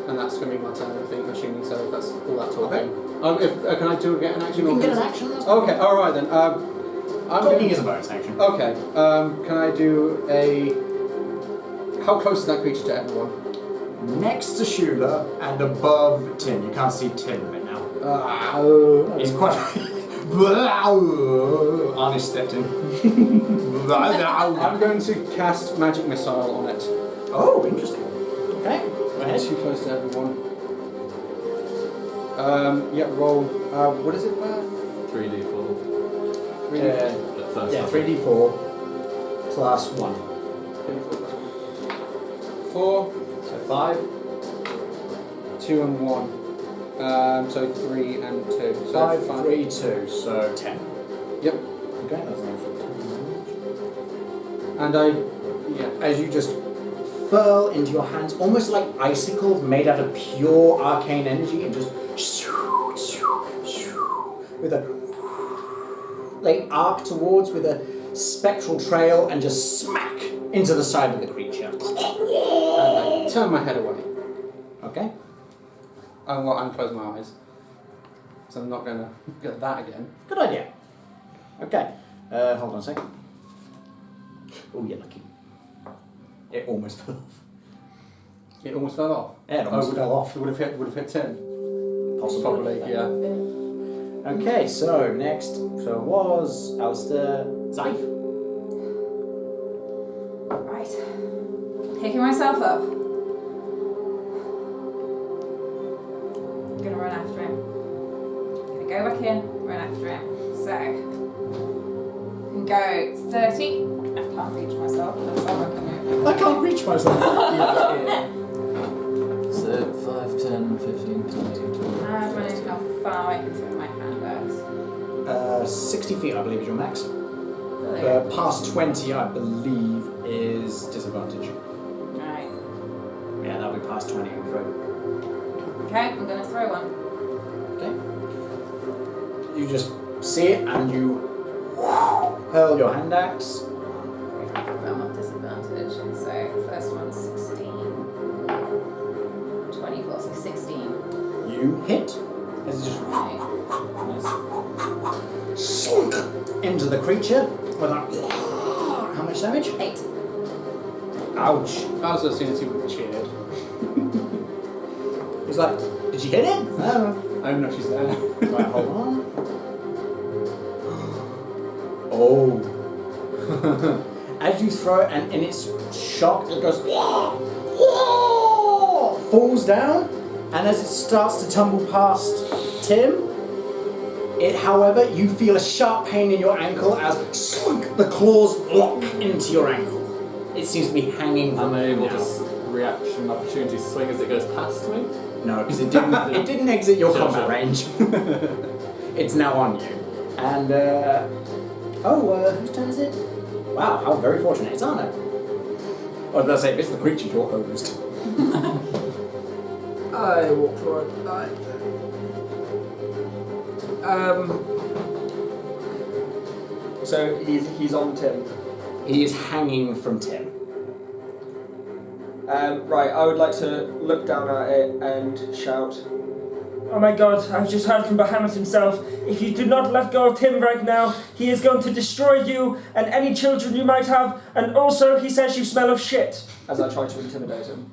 And that's going to be my turn, I think, assuming so. That's all that talking. Can I get an action? You can get an action. That's okay, all right then. Talking is a bonus action. Okay. Can I do a? How close is that creature to everyone? Next to Shula and above Tim. You can't see Tim right now. He's quite. Arnie stepped in. I'm going to cast magic missile on it. Oh, interesting. Okay. Go ahead. Too close to everyone. Roll. What is it? 3d4. 3d4 plus 1. 4. So 5. 2 and 1. So 3 and 2. So 5, 3, 2. So 10. Yep. Okay, that's nice. And as you just furl into your hands, almost like icicles made out of pure arcane energy, and just with a they arc towards with a spectral trail and just smack into the side of the creature. And I turn my head away. Okay. And close my eyes. So I'm not going to get that again. Good idea. Okay. Hold on a second. Oh, you're lucky. It almost fell off. It almost fell off. Yeah, it almost fell off. It would have hit 10. Possibly. Probably, yeah. Okay, so next, so it was Alistair Zeife. Right. Picking myself up. I'm gonna run after him. Gonna go back in, run after him. So, I can go 30. I can't reach myself. I can't reach myself. So 5, 10, 15, 20, 25. I'm running how far I can throw my handbags. 60 feet, I believe, is your max. Brilliant. Past 20, I believe, is disadvantage. Right. Yeah, that'll be past 20, I'm afraid. Okay, I'm gonna throw one. Okay. You just see it and you hurl your hand axe. I'm on disadvantage, so first one's 16. 24, so 16. You hit. As it just slunk into the creature. With a, how much damage? 8. Ouch. That was as soon as he cheered. He's like, did you hit it? No. I don't know if she's there. Right, hold on. Oh. As you throw it and in its shock, it goes, falls down, and as it starts to tumble past Tim, however, you feel a sharp pain in your ankle as the claws lock into your ankle. It seems to be hanging from I'm able now. to reaction opportunity swing as it goes past me. No, because it didn't exit your Sure, combat sure. range. It's now on you. And, whose turn is it? Wow, how very fortunate. It's Arno. I was about to say, if it's the creature, you're hosed. I walk forward. So he's on Tim. He is hanging from Tim. Right, I would like to look down at it and shout. Oh my god, I've just heard from Bahamut himself. If you do not let go of Tim right now, he is going to destroy you and any children you might have, and also he says you smell of shit. As I try to intimidate him.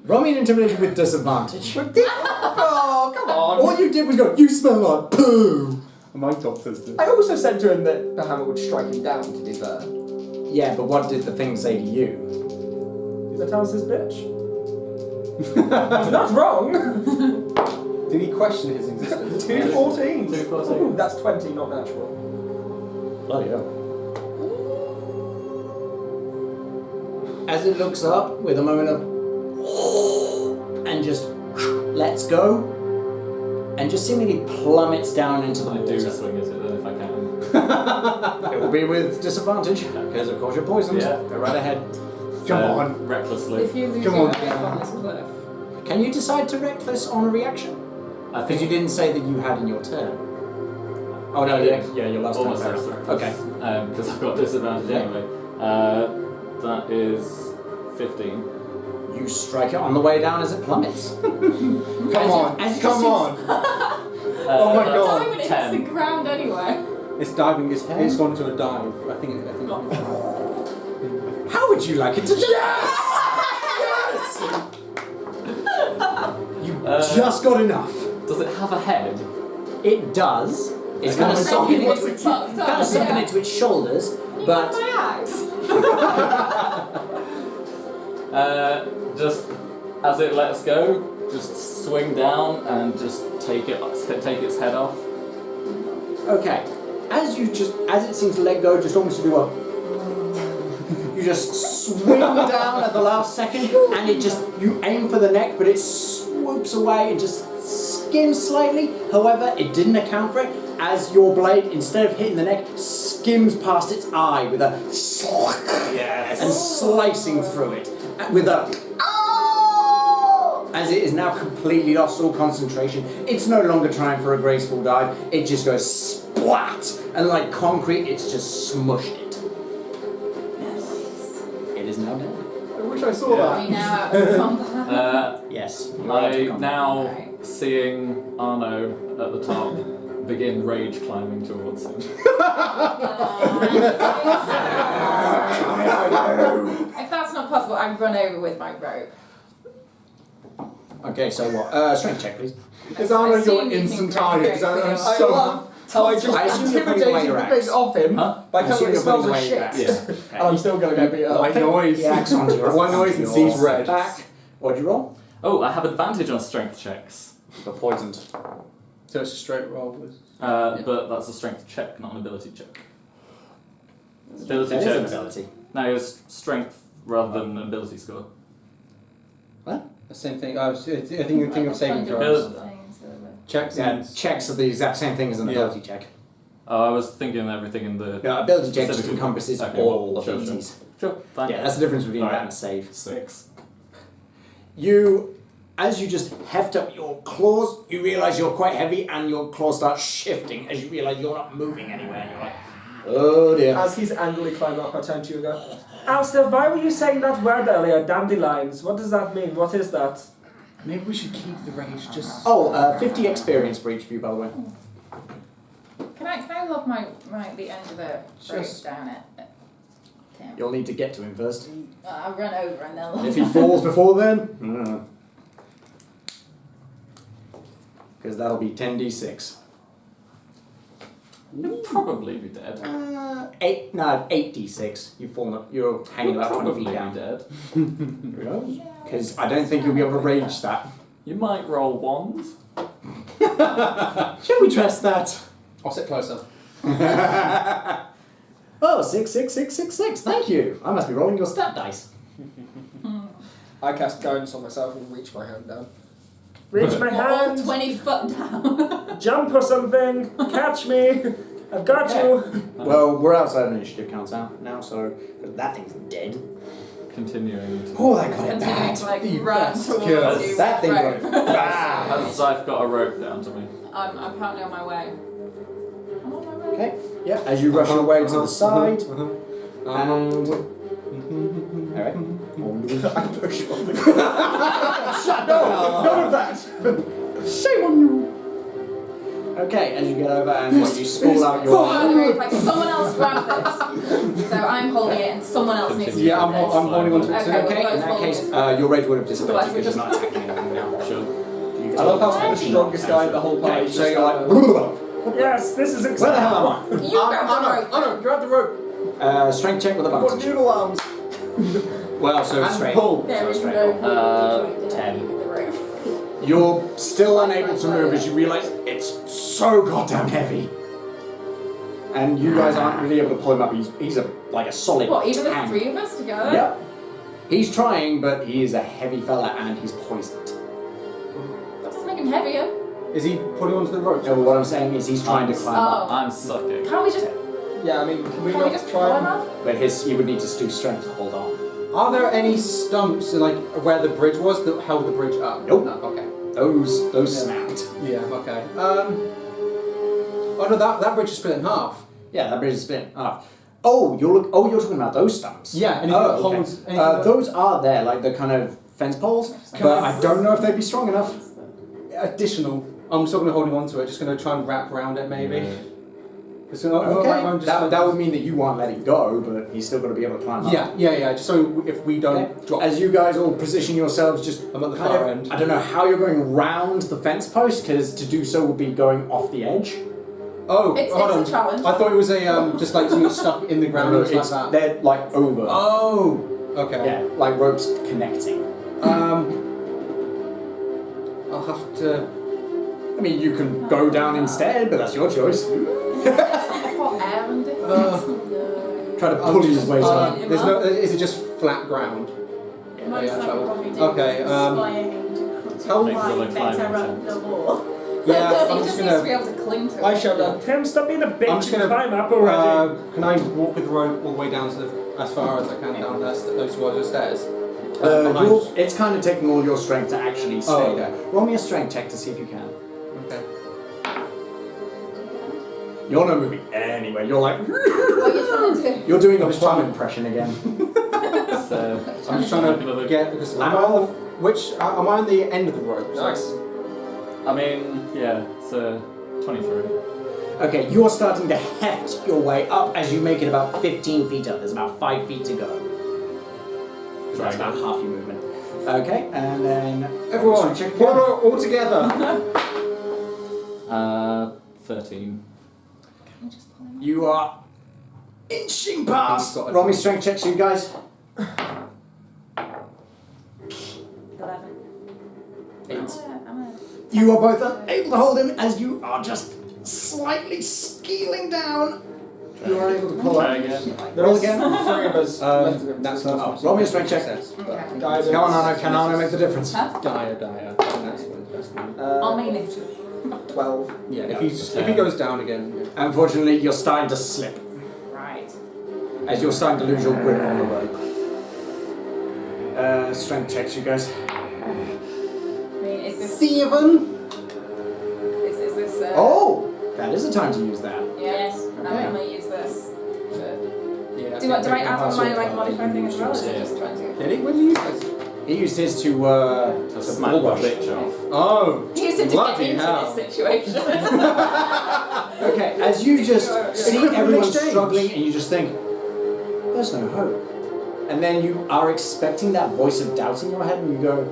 Roll me an intimidation with disadvantage. Oh, come on! All you did was go, you smell like poo! My doctor's this. I also said to him that the hammer would strike him down, to be fair. Yeah, but what did the thing say to you? Is that how's this bitch? Not wrong! Did he question his existence? 214! 214. Ooh, that's 20, not natural. Bloody hell. As it looks up with a moment of and just lets go and just seemingly plummets down into the I water. do swing at it then if I can. It will be with disadvantage because of course you're poisoned. Yeah. Go right ahead. Come on. Recklessly. If you lose Come your on. grip on this cliff. Can you decide to reckless on a reaction? I Because you think didn't say that you had in your turn. Oh no, I yeah, did. your last turn. almost fair left enough. it. Okay. Because I've got disadvantage Yeah. anyway. That is 15. You strike it on the way down as it plummets. Come on. as you Come see- on. Oh my It's God. time when it hits the ground anyway. It's diving. It's gone to a dive. I think. How would you like it to? Yes! You just got enough. Does it have a head? It does. It's I kind of can't sunken see into what's its, fucked up, kind of sunken yeah. into its shoulders, You but got my axe. Just as it lets go, just swing down and just take its head off. okay. As it seems to let go, just almost to do a. You just swing down at the last second, and you aim for the neck, but it swoops away and just skims slightly. However, it didn't account for it, as your blade, instead of hitting the neck, skims past its eye with a and slicing through it with a as it is now completely lost all concentration. It's no longer trying for a graceful dive. It just goes splat, and like concrete, it's just smushed it. It is now dead. I wish I saw Are we now out of combat? Yes. you are out of I combat. now, Right. seeing Arno at the top, begin rage climbing towards him. If that's not possible, I run over with my rope. Okay, so what? Strength check, please. Is Arno I assume your you instant can target? break Because I'm through I so. love how I just I assume you're putting away intimidated your the axe. thing off him Huh? by I telling assume him it you're smells putting of away your shit. axe. And I'm still going to get beat up. White noise. The axe onto your White noise and sees red. back. What'd you roll? Oh, I have advantage on strength checks. But poisoned. So it's a straight roll. But that's a strength check, not an ability check. Ability That is an checks. ability. No, it's strength rather than an ability score. The same thing. I think of saving throws. Ability. Checks Yeah, and checks are the exact same thing as an Yeah. ability check. Oh, I was thinking of everything in the. No, ability check just Specifically. encompasses Okay, all well, sure, abilities. Sure, fine. Yeah, that's the difference between that Alright. and a save. 6. As you just heft up your claws, you realise you're quite heavy and your claws start shifting as you realise you're not moving anywhere. And you're like, oh dear. As he's angrily climbing up, I turn to you and go, Alistair, why were you saying that word earlier, dandelions? What does that mean? What is that? maybe we should keep the rage just. 50 experience for each of you, by the way. Can I lob the end of the rope Just- down at Tim? You'll need to get to him first. I'll run over and then And if he falls before then, because that'll be 10d6. You'll probably be dead. 8d6. You've fallen up. You're hanging You'll about 20 probably feet be down. dead. Because I don't think you'll be able to rage that. You might roll wands. Shall we trust that? I'll sit closer. Oh, 6, 6, 6, 6, 6. Thank you. I must be rolling your stat dice. I cast guidance on myself and reach my hand down. Reach my All hand. 20 foot down. Jump or something. Catch me. I've got you. Well, we're outside of initiative counts now, so that thing's dead. Continuing to... Oh, that got it Continuing bad. to like The run best towards cure. you. That thing Right. got it bad. Has Zeife got a rope down to me? I'm apparently on my way. I'm on my way. Okay, yeah, as you rush away to the side, Um, alright. I push you off the ground. Shut up! None of that! Shame on you! Okay, as you get over and when you spool out your... Like someone else grab this. So I'm holding it and someone else needs to Yeah, I'm grab this. holding on to it too. Okay. Okay, in that case, your rage would have dissipated because you're not attacking anything now. Sure. I love how I'm the strongest guy in the whole party. Okay, so you're like... Yes, this is Where the hell am You grab the rope. Arno, grab the rope. I? Strength check with I've got advantage. noodle arms. Well, so And straight. pull. There So is straight. no 10. the rope. You're still unable to move as you realise it's so goddamn heavy. And you guys aren't really able to pull him up. He's like a solid What, even the tank. three of us together? Yep. He's trying, but he is a heavy fella and he's poisoned. That doesn't make him heavier. Is he putting onto the rope? No, but what I'm saying is he's trying to climb up. Oh. I'm sucking. Can't we just Yeah, I mean, can we Can we not just try climb and... up? But he would need to do strength to hold on. Are there any stumps like where the bridge was that held the bridge up? Nope. No, okay. Those snapped. Yeah. Okay. Oh no, that bridge is split in half. Yeah, that bridge is split in half. Oh, you're talking about those stumps. Yeah. And if Oh, it holds, okay. anything that- Those are there, like the kind of fence poles, but I don't know if they'd be strong enough. additional. I'm still going to holding on to it. Just going to try and wrap around it, maybe. Just gonna, Okay. wrap around, just like- That would mean that you won't let it go, but he's still got to be able to climb up. Yeah. Just so if we don't Okay. drop. As you guys all position yourselves, just I'm at the kind far of, end. I don't know how you're going round the fence post, because to do so would be going off the edge. Oh, It's hold on. a challenge. I thought it was a just like something stuck in the ground. No, or something it's, like that. they're like over. Oh. Okay. Yeah, like ropes connecting. I'll have to. I mean, you can go down instead, but that's your choice. Put air under it. Try to pull his way down. There's no. Is it just flat ground? Most Yeah, likely travel. probably do. Okay, Inspire him to how- Make climb the better climbing up sense. the wall. Yeah, He I'm just just needs to be gonna. able to cling to it. I shall done. Tim, stop being a I'm bitch just and gonna. climb up already. Can I walk with the rope all the way down to the as far as I can down those stairs? It's kind of taking all your strength to actually stay Oh, okay. there. Roll me a strength check to see if you can. Okay. You're not moving anyway. You're like. What are you trying to do? You're doing a I'm just plum trying to- impression again. So, I'm just trying to get because am I on the am I on the end of the rope? Nice. I mean, yeah, so 23. Okay, you're starting to heft your way up as you make it about 15 feet up. There's about 5 feet to go. So that's about half your movement. Okay, and then Everyone, check pull all together. 13. Can we just pull him up? You are inching past. He's got a- Roll me strength checks, you guys. 11. You are both unable to hold him as you are just slightly skeeling down. You are able to pull Try up. again. Roll again. 3 of us left of him. That's not. Roll me a strength check. Okay. Guys, Come on, Arno. Can Arno make the difference? Huh? Dire. That's what the best one. I'll mean it. 12. Yeah, if he goes down again. Unfortunately, you're starting to slip Right. as you're starting to lose your grip on the rope. Strength checks, you guys. I mean, is this... 7. Is this... Oh, that is a time to use that. Yes. Okay. I'm going to use this. Yeah. Do I add on my modifier thing as well, or is it just trying to... Did he? When did you use this? He used his to To smack the bitch off. Oh. He used it to get Bloody into hell. this situation. Okay, as you just see Equivalent everyone exchange. struggling and you just think, there's no hope. And then you are expecting that voice of doubt in your head and you go,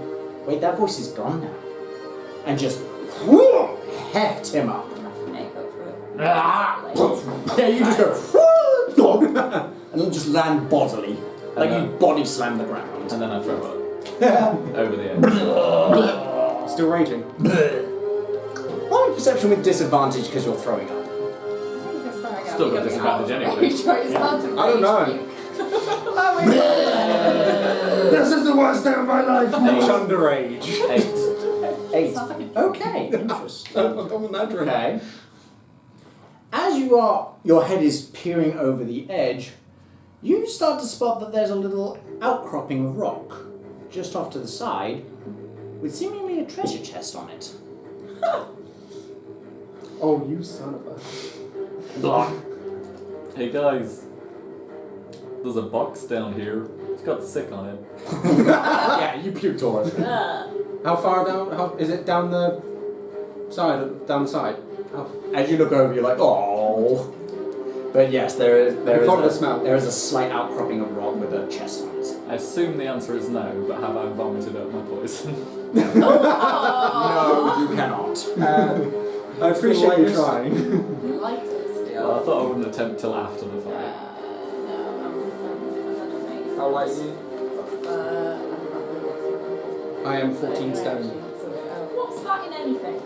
wait, that voice is gone now. And just heft him up. Make up for it. Yeah, you just go, and then just land bodily. Like you body slam the ground. And then I throw up over the edge. Still raging. Roll me perception with disadvantage because you're throwing up. Still got disadvantage anyway. I don't know. This is the worst day of my life. Thunder rage. 8. 8. Sounds like a Okay, interesting. I'm on that drink. Okay. As your head is peering over the edge, you start to spot that there's a little outcropping of rock just off to the side with seemingly a treasure chest on it. Oh, you son of a... Hey guys, there's a box down here. It's got sick on it. Yeah, you puked on it. How far down? How is it down the side? Down the side. How? As you look over, you're like, oh. But yes, there Follow the smell. is a slight outcropping of rock with a chest on it. I assume the answer is no, but have I vomited up my poison? No, you cannot. I appreciate you trying. Well, I thought I wouldn't attempt till after the fight. How light are you? I am 14 stone. What's that in anything?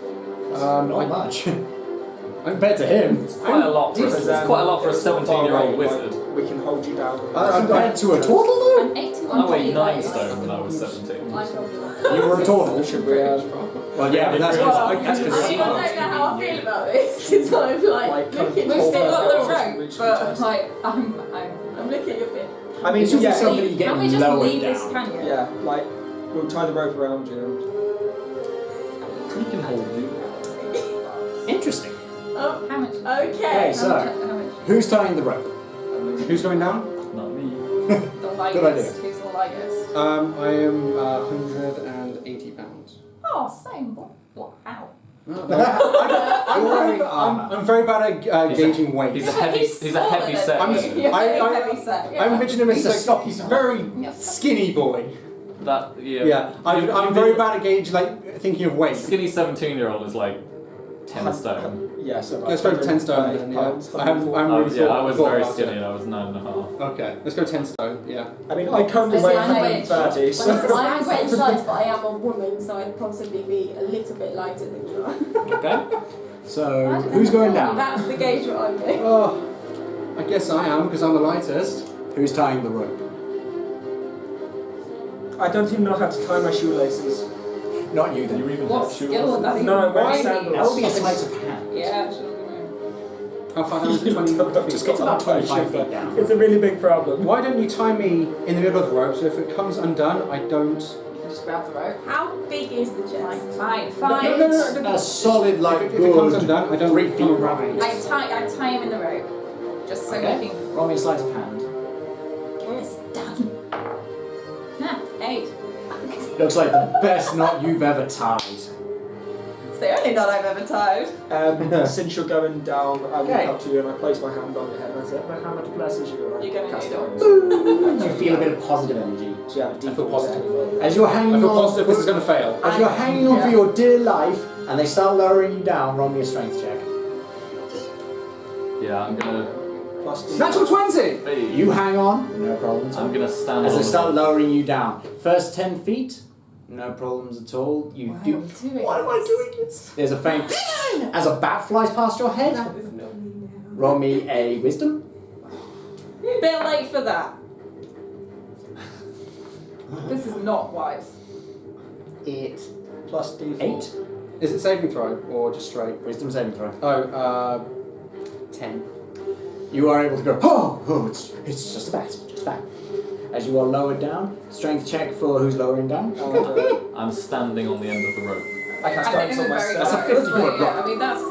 Not much. Compared to him. It's quite a lot for a 17-year-old wizard. We can hold you down. Compared to a turtle, though? I'm 81 I weighed 9 kilos. stone when I was 17. You were a turtle. Should we, Well, yeah, but that's I because don't know how I feel about this because I'm like looking. We've still got the rope, but like I'm looking a bit. I mean, It's just yeah, somebody Can getting we just lowered leave this down. canyon? yeah, like, we'll tie the rope around you We can hold you. Interesting. Oh, how much? Okay, Okay. so How much? who's tying the rope? Who's going down? Not me. The lightest. Good idea. Who's the lightest? I am 180 pounds. Oh, same. What? How? You're wearing armor. I'm very bad at gauging weight. He's a heavy set. I'm man. You're very I- heavy set. Yeah. I'm picturing him as he's a very Yeah. skinny boy. That Yeah, I'm very bad at gauge, like thinking of weight. Skinny 17-year-old is like 10 stone. Yeah, so Let's go 10 stone. Then, yeah. I'm really I was very about skinny it. and I was 9.5. Okay, let's go 10 stone. Yeah. I mean, I currently weigh 130, so... I'm great in size, but I am a woman, so I'd possibly be a little bit lighter than you are. Okay. So, who's going down? That's the gauge what I'm doing. Oh, I guess I am because I'm the lightest. Who's tying the rope? I don't even know how to tie my shoelaces. Not you then. You even What have shoes. skill would that even No, I'm wearing require? sandals. That would be a sleight of hand. Yeah, sure. How far down is it? 20 Just get about 25 feet down. It's a really big problem. Why don't you tie me in the middle of the rope so if it comes undone, I don't. Just grab the rope. How big is the chest? Fine. A solid, like, If it comes good undone, I don't 3 feet come wide. around. I tie him in the rope. Just so Okay. we can Roll me a sleight of hand. get this done. 8. Looks like the best knot you've ever tied. It's the only knot I've ever tied. Since you're going down, I walk Okay. up to you and I place my hand on your head and I say, how much blesses you? And I You're gonna cast need it. You feel a bit of positive energy. So you have a I feel default positive. As you're hanging I feel on, positive this is going to fail. as you're hanging on for your dear life, and they start lowering you down, roll me a strength check. Yeah, I'm gonna. Plus D. Natural 20! Hey, You hang on, no problems. I'm gonna stand As on they the start rope. lowering you down. First 10 feet, no problems at all. You do. Why am I doing this? There's a faint as a bat flies past your head. Roll me a wisdom. Bit late for that. This is not wise. 8. Plus D4. 8. Is it saving throw or just straight? Wisdom saving throw. Oh, 10. You are able to go, it's just a bat, just a bat. As you are lowered down, strength check for who's lowering down. I'm standing on the end of the rope. I cast I think guidance on it's very myself. That's a 50-foot yeah, rock. I mean, that's.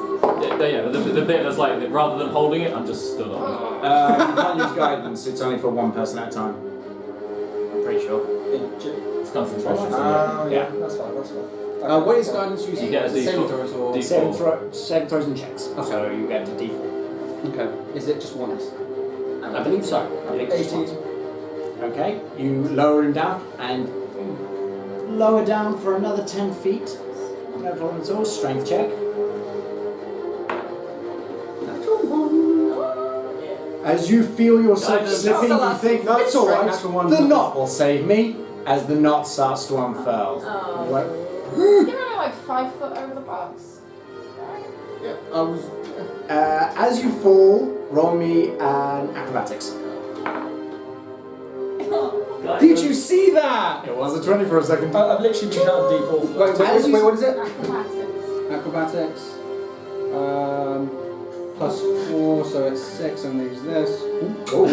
Yeah, the bit that's like, rather than holding it, I'm just stood on it. You can't use guidance, it's only for one person at a time. I'm pretty sure. It's concentration. Yeah. That's fine, that's fine. What is guidance using? You get a Is it saving D4. throws or... D4. Saving throws and checks. So you get a D4. Okay. Is it just once? I believe so. I think it's just 18. once. Okay, you lower him down and lower down for another 10 feet. No problem at all. Strength check. As you feel yourself Guidance. slipping, you think, no, it's all right. Natural one. The knot will save me. As the knot starts to unfurl. Oh. You're like, You're only like 5 foot over the box. Yeah, I was. as you fall, roll me an acrobatics. Did you see that? It was a 20 for a second. I've literally been out default. Wait, what is it? Acrobatics. Acrobatics. Plus 4, so it's 6, and use this. Don't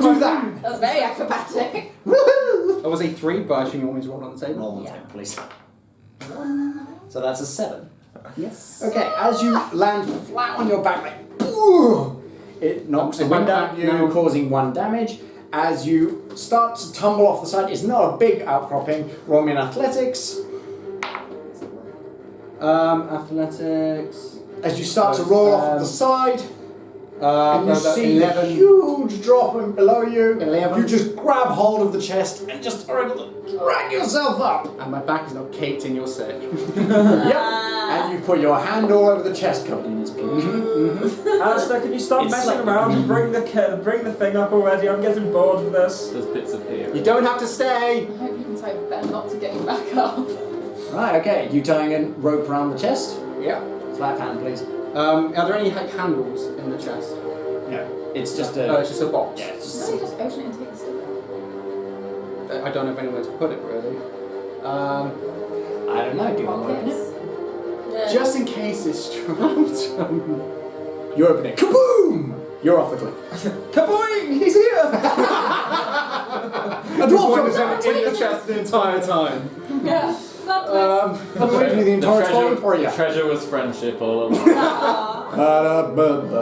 do that. That was very acrobatic. That was a 3, but I assume you want me to roll on the table. Roll on the Yeah. table, please. So that's a 7. Yes. Okay, as you land flat on your back, like, ooh, it knocks the Is my wind out back of you, now- causing 1 damage. As you start to tumble off the side, it's not a big outcropping. Roll me an athletics. Athletics. As you start to roll off the side, and you see 11. a huge drop in below you, 11. you just grab hold of the chest and just are able to drag yourself up. And my back is not caked in your sick. Yep. And you put your hand all over the chest covered in his pink. Alistair, can you stop It's messing like- around and bring the thing up already? I'm getting bored of this. There's bits of here. You don't have to stay. I hope you can tie better not to get you back up. Right, okay. You tying a rope around the chest? Yeah. Slap hand, please. Are there any candles in the chest? No. It's just Oh, a... it's just a box. Yeah, it's just No, a... you just open it and take the stuff out. I don't have anywhere to put it really. I don't know. Do you want to open it? Pockets. Yeah. Just in case it's trapped. You open it. Kaboom! You're off the cliff. Kaboing! He's here! A dwarf comes was out! in the chest the entire time. Yeah. I'm waiting the entire time for you. The treasure was friendship all along.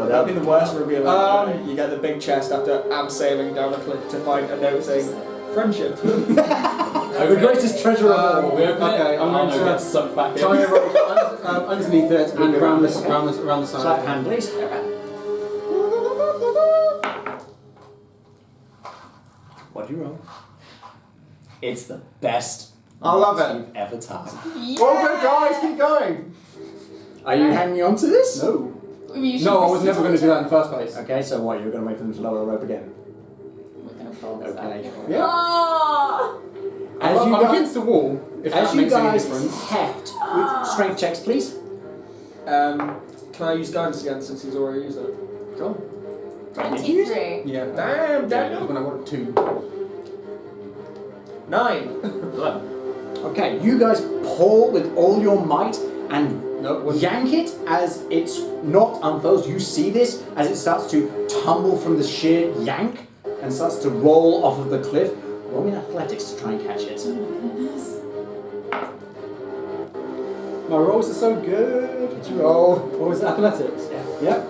That'd be the worst reveal ever. Right? You get the big chest after abseiling down a cliff to find a note saying, friendship. The greatest treasure of all. We open Okay, it, I'm going Arno to gets sucked back Tie a in. rope underneath it and around the Slap side. hand, please. What do you roll? It's the best I love it. you've ever tied. Okay, guys, keep going. Are you hanging on to this? No. You should No, I be was never going to do that in the first place. Okay, so what? You're going to wait for them to lower the rope again? We're going to pull this Okay. out. Yeah. Oh! As I'm you guys, against the wall. If as that you makes any guys difference. heft with strength checks, please. Can I use guidance again since he's already used it? Go. 23. Yeah. Damn, Daniel. When I got 2. 9. Okay, you guys pull with all your might and No. yank it as it's not unfurls. You see this as it starts to tumble from the sheer yank and starts to roll off of the cliff. Roll me in athletics to try and catch it. My rolls are so good. Did you roll? What was it? Athletics? Yep.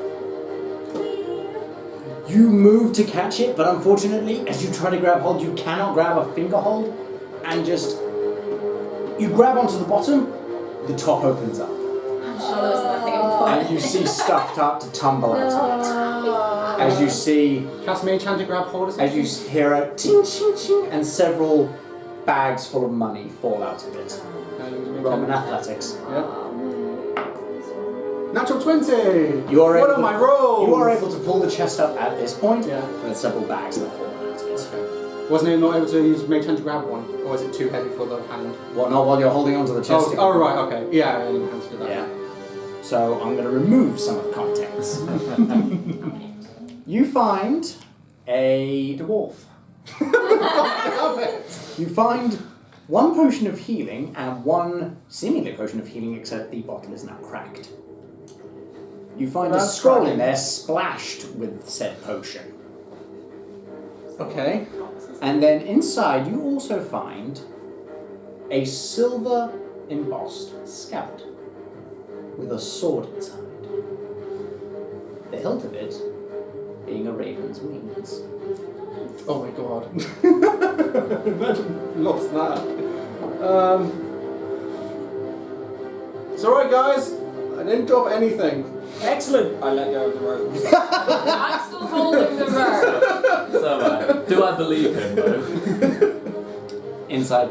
You move to catch it, but unfortunately, as you try to grab hold, you cannot grab a finger hold, and just you grab onto the bottom, the top opens up, I'm sure there's nothing important. and you see stuff start to tumble out of it. As you see, Cast Mage Hand to grab hold of as you hear a ting ching ching, and several bags full of money fall out of it. Roman athletics. Yeah. Natural 20! You are What able are my rolls? You are able to pull the chest up at this point, Yeah. with several bags that fall out of it. Wasn't it not able to use Mage Hand to grab one? Or was it too heavy for the hand? Well, not while you're holding onto the chest. Oh, right, okay. Yeah, I didn't answer that. Yeah. So I'm going to remove some of the contents. You find a dwarf. You find one potion of healing and one seemingly potion of healing, except the bottle is now cracked. You find a scroll in there splashed with said potion. Okay. And then inside you also find a silver embossed scabbard with a sword inside. The hilt of it being a raven's wings. Oh my god. Imagine if we lost that. It's alright, guys. I didn't drop anything. Excellent. I let go of the rope. I'm still holding the rope. So, do I believe him though? Inside.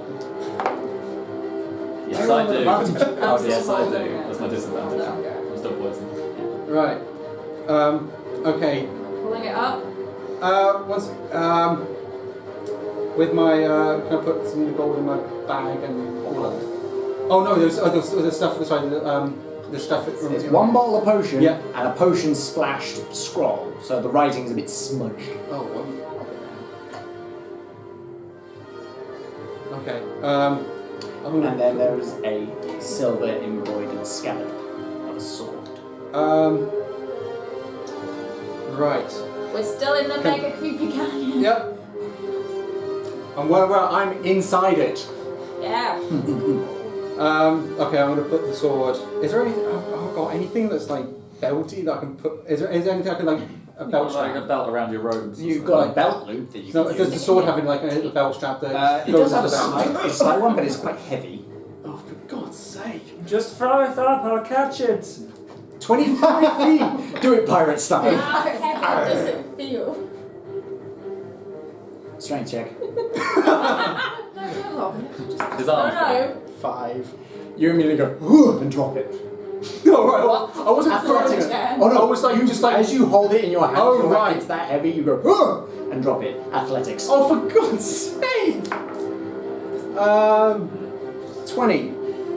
Yes, I do. Advantage. Oh, yes, I do. holding it. That's my disadvantage. I'm still poisoned. Right. Okay. Pulling it up. Once, with my, can I put some gold in my bag and all that? Oh no, there's stuff. Sorry, the stuff. There's one bottle of potion Yeah. and a potion splashed scroll, so the writing's a bit smudged. Oh, one. Okay. I'm gonna. And then there is a silver embroidered scabbard of a sword. Right. We're still in the mega creepy canyon. Yep. And well, I'm inside it. Yeah. Okay, I'm gonna put the sword. Is there anything? I've got anything that's like belty that I can put? Is there anything I can like a belt Like a strap? belt around your robes. You've got a belt loop that you No, can does use. the sword have like a belt strap that It goes does have with a the belt? slight, it's like one, but it's quite heavy. Oh, for God's sake! Just throw it up, I'll catch it. 25 feet. Do it pirate style. How heavy does it feel? Strength check. No. His No, arms. no. 5. You immediately go, "Whoa," and drop it. No, right. I wasn't Athletics throwing it. then. Oh no, I was like You just like. as you hold it in your hand, Oh, you're like, right. it's that heavy, you go, "Whoa," and drop it. Athletics. Oh, for God's sake! 20.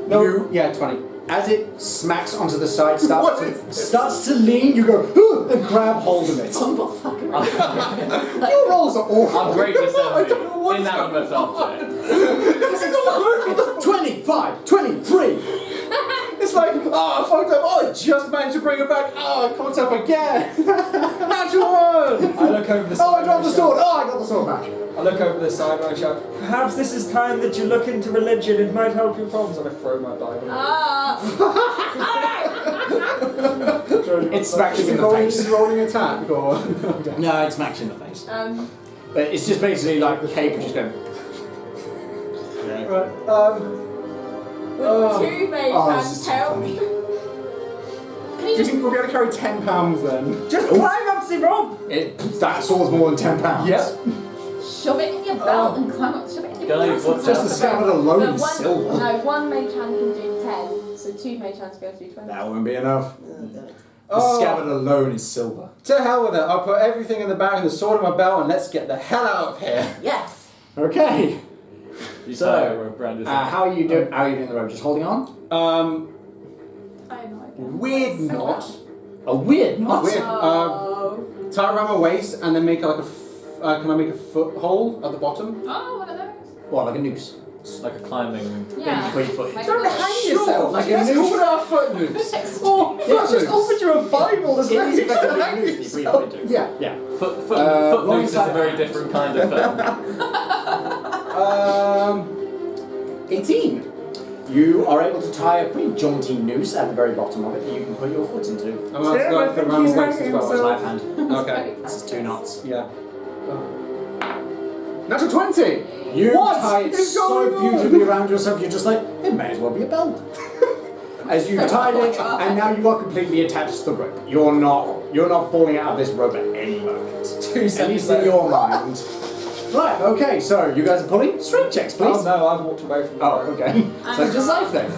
No, You- yeah, 20. As it smacks onto the side, starts to lean, you go, "Whoa," and grab hold of it. Your rolls are awful. I'm great at I don't know what's inanimate object. This is all It's 25, 23. It's like, oh, I fucked up. Oh, I just managed to bring it back. Oh, I fucked up again. Natural one. I look over the side. Oh, I dropped the sword. Oh, I got the sword back. I look over the side and I shout, Perhaps this is time that you look into religion. It might help your problems. and I throw my Bible. It smacks you in the rolling, face. rolling attack or. No, it smacks you in the face. Um, But it's just basically like the cape just going. Right. would 2 mage Oh, this hands is so help? funny. Can Do you you just think we'll be able to carry 10 pounds then? Just climb up the rope. That sword's more than 10 pounds. Yep. shove it in your belt and climb up? Shove it in your Guys, pants what's and Just the climb up scabbard alone No, is one, silver. no, 1 mage hand can do 10, so 2 mage hands go to do 20. That wouldn't be enough. The Oh. scabbard alone is silver. To hell with it. I'll put everything in the bag and the sword in my belt and let's get the hell out of here. Yes! Okay. You So, tie a rope around his How are you doing? How are you doing the rope? Just holding on? I have no idea. Weird knot. A weird knot. Weird. Oh. Tie it around my waist and then make like a. Can I make a foot hole at the bottom? Oh, one of those. What, like a noose? It's like a climbing. Yeah. you put your foot in. Like Don't a- hang yourself like a Let's noose. call it a foot noose. Oh, I just offered you a Bible. There's It no is need to effectively a hang noose that you put your yourself. foot into. Yeah. Yeah. Footloose is a alongside very that. different kind of film. 18. You are able to tie a pretty jaunty noose at the very bottom of it that you can put your foot into. I'm going to Tim, go I for think around he's my waist as hanging well. It's himself. left hand. Okay. This is 2 knots. Yeah. Natural 20. You What tie it is so going on? beautifully around yourself, you're just like, it may as well be a belt. As you tied it, and now you are completely attached to the rope. You're not falling out of this rope at any moment. 2 At seconds least in later. your mind. Right, okay, so you guys are pulling? Strength checks, please. Oh no, I've walked away from the Oh, rope. okay. So just Zeife then.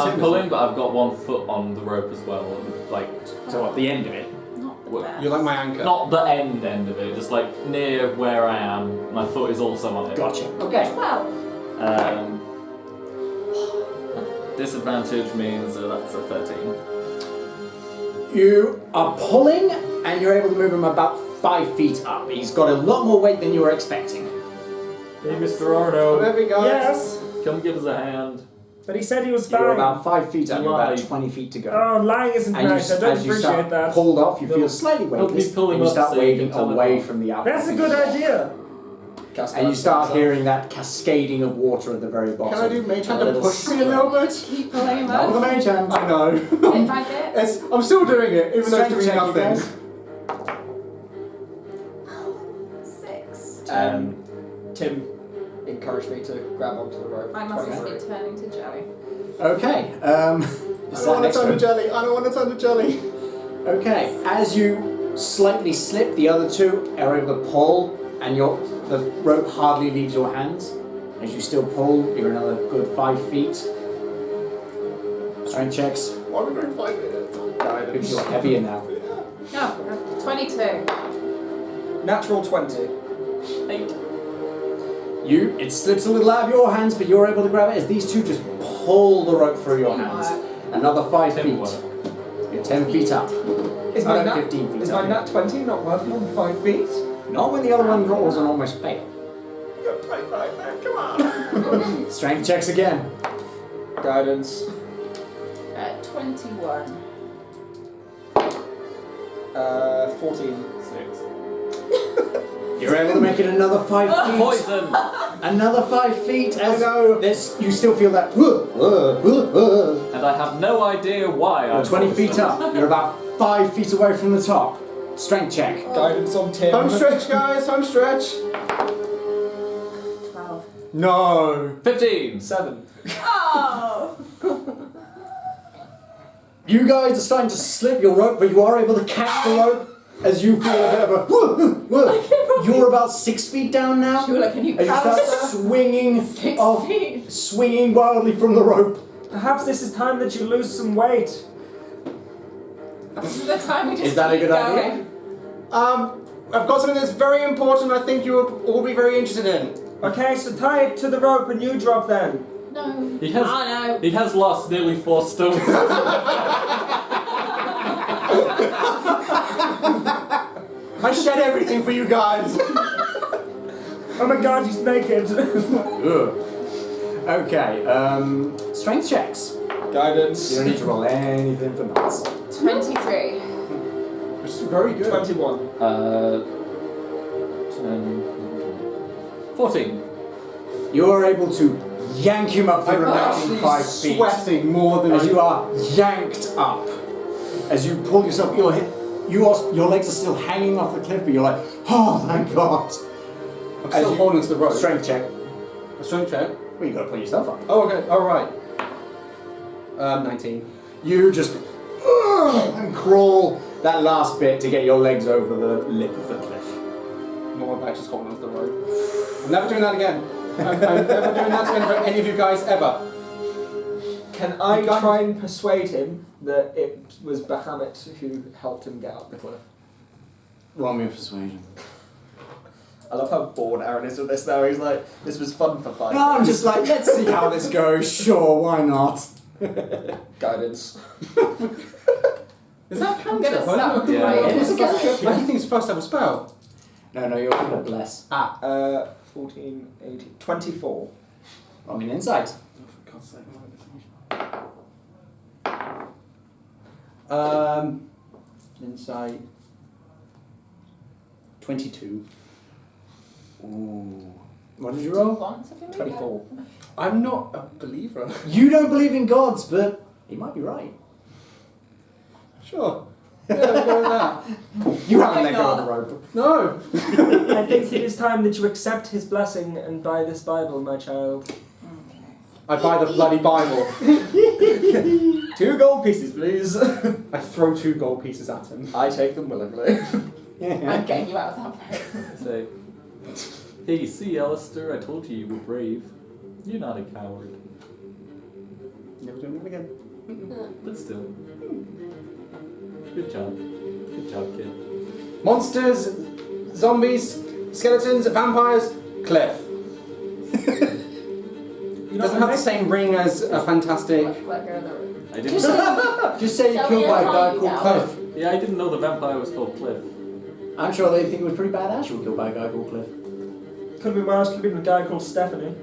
I'm pulling, but I've got 1 foot on the rope as well. And, like, So what, the end of it? Not the What- best. You're like my anchor. not the end of it, just like near where I am. My foot is also on it. Gotcha. Okay. 12. Disadvantage means that's a 13. You are pulling, and you're able to move him about 5 feet up. He's got a lot more weight than you were expecting. Hey, Mr. Arno, There we go. Yes, come give us a hand. but he said he was You're fine. about 5 feet up, you're about Lying. 20 feet to go. Oh, lying isn't And nice. I don't as you appreciate start that. pulled off, you feel Help- slightly help me weightless, pull him and you up start so you waving can tell him away off. from the outfit. That's a good idea. Cast And you guidance start on myself. hearing that cascading of water at the very bottom. Can I do mage hand A to little push me a little bit? Keep pulling him Not with a up. mage hand. I know. Bit by bit. I'm still doing it, even though Strength it's doing check, you nothing. guys. 6. Tim encouraged me to grab onto the rope. I must 23. be turning to jelly. Okay. I don't want to turn to jelly. I don't want to turn to jelly. Okay, as you slightly slip, the other two are able to pull, and the rope hardly leaves your hands. As you still pull, you're another good 5 feet. Strength checks. Why are we doing 5 minutes? Because you're heavier now. No, 22. Natural 20. 8. It slips a little out of your hands, but you're able to grab it as these two just pull the rope through your hands. Another 5 feet. You're 10 feet up. Is my, 15 feet is up. my nat 20 not worth more than 5 feet? Not when the other one rolls and almost fail. You got 25 man, come on! Strength checks again. Guidance. 21. 14. 6. You're able to make it another 5 feet. Poison! Another 5 feet as you still feel that. And I have no idea why You're I'm 20 feet up. You're about 5 feet away from the top. Strength check. Guidance on Tim. Home stretch, guys. Home stretch. 12. No. 15! 7. Oh! You guys are starting to slip your rope, but you are able to catch the rope as you feel a bit of a. You're about 6 feet down now. Sure, like a new As you start swinging 6 off, feet. swinging wildly from the rope. Perhaps this is time that you lose some weight. This is the time we just Is that a keep good idea? going. I've got something that's very important. I think you will all be very interested in. Okay, so tie it to the rope and you drop then. No. He has, Oh no. he has lost nearly 4 stones. I shed everything for you guys. Oh my god, he's naked. Okay, strength checks. Guidance. You don't need to roll anything for nuts. 23. Which is very good. 21. 10, 14. You are able to yank him up the I'm remaining actually 5 feet. sweating more than As you are yanked up, as you pull yourself, your legs are still hanging off the cliff, but you're like, oh, thank God. I'm still holding to the rope. Strength check. A strength check. Well, you got to pull yourself up. Oh, okay. All right. 19. You just and crawl that last bit to get your legs over the lip of the cliff. More back just holding onto the rope. I'm never doing that again. I'm never doing that again for any of you guys ever. Can I try and persuade him that it was Bahamut who helped him get up the cliff? Roll me a persuasion. I love how bored Aaron is with this now. He's like, this was fun for 5 No, I'm minutes. just like, let's see how this goes. Sure, why not? Guidance. Is that I'm gonna cantrip? stop. Yeah. Right. It is a cantrip. I think it's first level spell. No, you're going to bless. 14, 18, 24. Roll me an insight. For God's sake, insight 22. Ooh. What did you roll? 24. I'm not a believer. You don't believe in gods, but he might be right. Sure. Yeah, let's go with that. You haven't let go of the rope. No. I think it is time that you accept his blessing and buy this Bible, my child. I buy the bloody Bible. 2 gold pieces, please. I throw 2 gold pieces at him. I take them willingly. I'm getting you out of that boat. Say, hey, see, Alistair, I told you were brave. You're not a coward. Never doing it again. But still. Good job. Good job, kid. Monsters, zombies, skeletons, vampires, cliff. It doesn't have the same ring as a fantastic. Let go of the rope. I didn't. Just say you're Shall killed we by a guy find called out? Cliff. Yeah, I didn't know the vampire was called Cliff. I'm sure they think it was pretty badass you were killed by a guy called Cliff. Could be worse, could be a guy called Stephanie.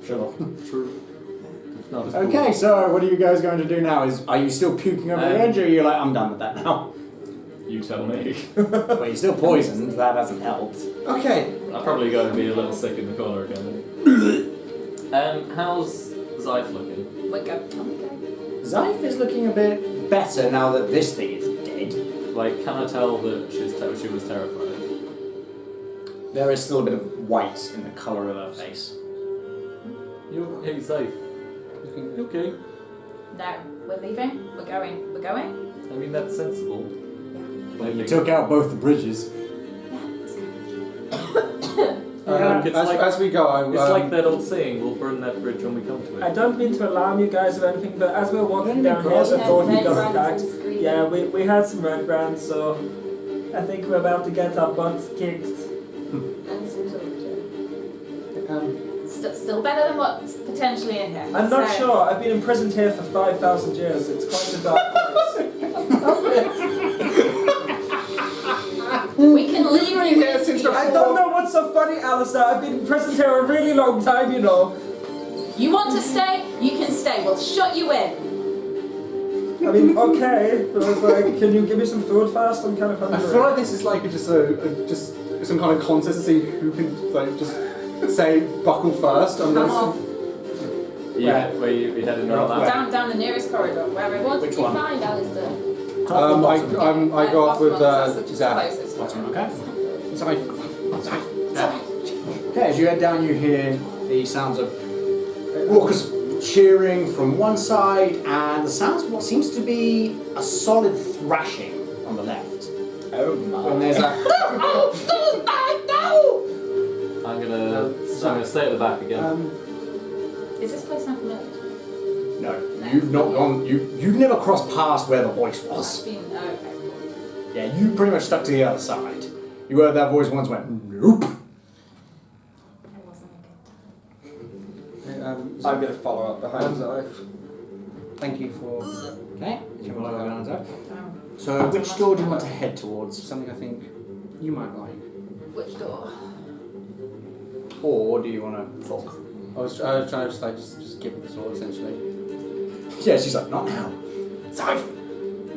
Sure. True. It's not as cool. Okay, so what are you guys going to do now? Are you still puking over the edge, or are you like, I'm done with that now? You tell me. Well, you're still poisoned, that hasn't helped. Okay. I'm probably going to be a little sick in the corner again. How's Zeife looking? Wake up. Zeife is looking a bit better now that this thing is dead. Like, can I tell that she was terrified? There is still a bit of white in the colour of her face. Hey, Zeife. You okay? No, we're leaving. We're going. We're going. I mean, that's sensible. Well, you took out both the bridges. It's like- as we go, It's like that old saying, we'll burn that bridge when we come to it. I don't mean to alarm you guys or anything, but as we were walking Don't down be here cross. before he Red got brands attacked, and screaming. yeah, we had some red brands, so I think we're about to get our butts kicked. And some torture. Still better than what's potentially in here. I'm not So- sure. I've been imprisoned here for 5,000 years. It's quite a dark place. We can leave you here with since you. I don't know what's so funny, Alistair. I've been imprisoned here a really long time, you know. You want to stay? You can stay. We'll shut you in. I mean, okay, but I was like, can you give me some food first? I'm kind of hungry. I feel like this is like just some kind of contest to see who can like just say buckle first. Come off. Where you heading around that? Down the nearest corridor, wherever. What did Which you one? find, Alistair? I go off with Zak. Okay. Zeife. Okay, as you head down, you hear the sounds of raucous cheering from one side, and the sounds of what seems to be a solid thrashing on the left. Oh my. And there's a I'm gonna stay at the back again. Is this place not familiar? no. You've not gone. You've never crossed past where the voice was. Okay, cool. Yeah, you pretty much stuck to the other side. You heard that voice once, went nope. It wasn't a good time. I'm going to follow up behind Zeife. Thank you for Okay. You follow that down, Zach. Time. So, which door do you want to head towards, something I think you might like. Which door? or do you want to talk? I was trying to just give it the sword essentially. Yeah, she's like, not now. Zeife,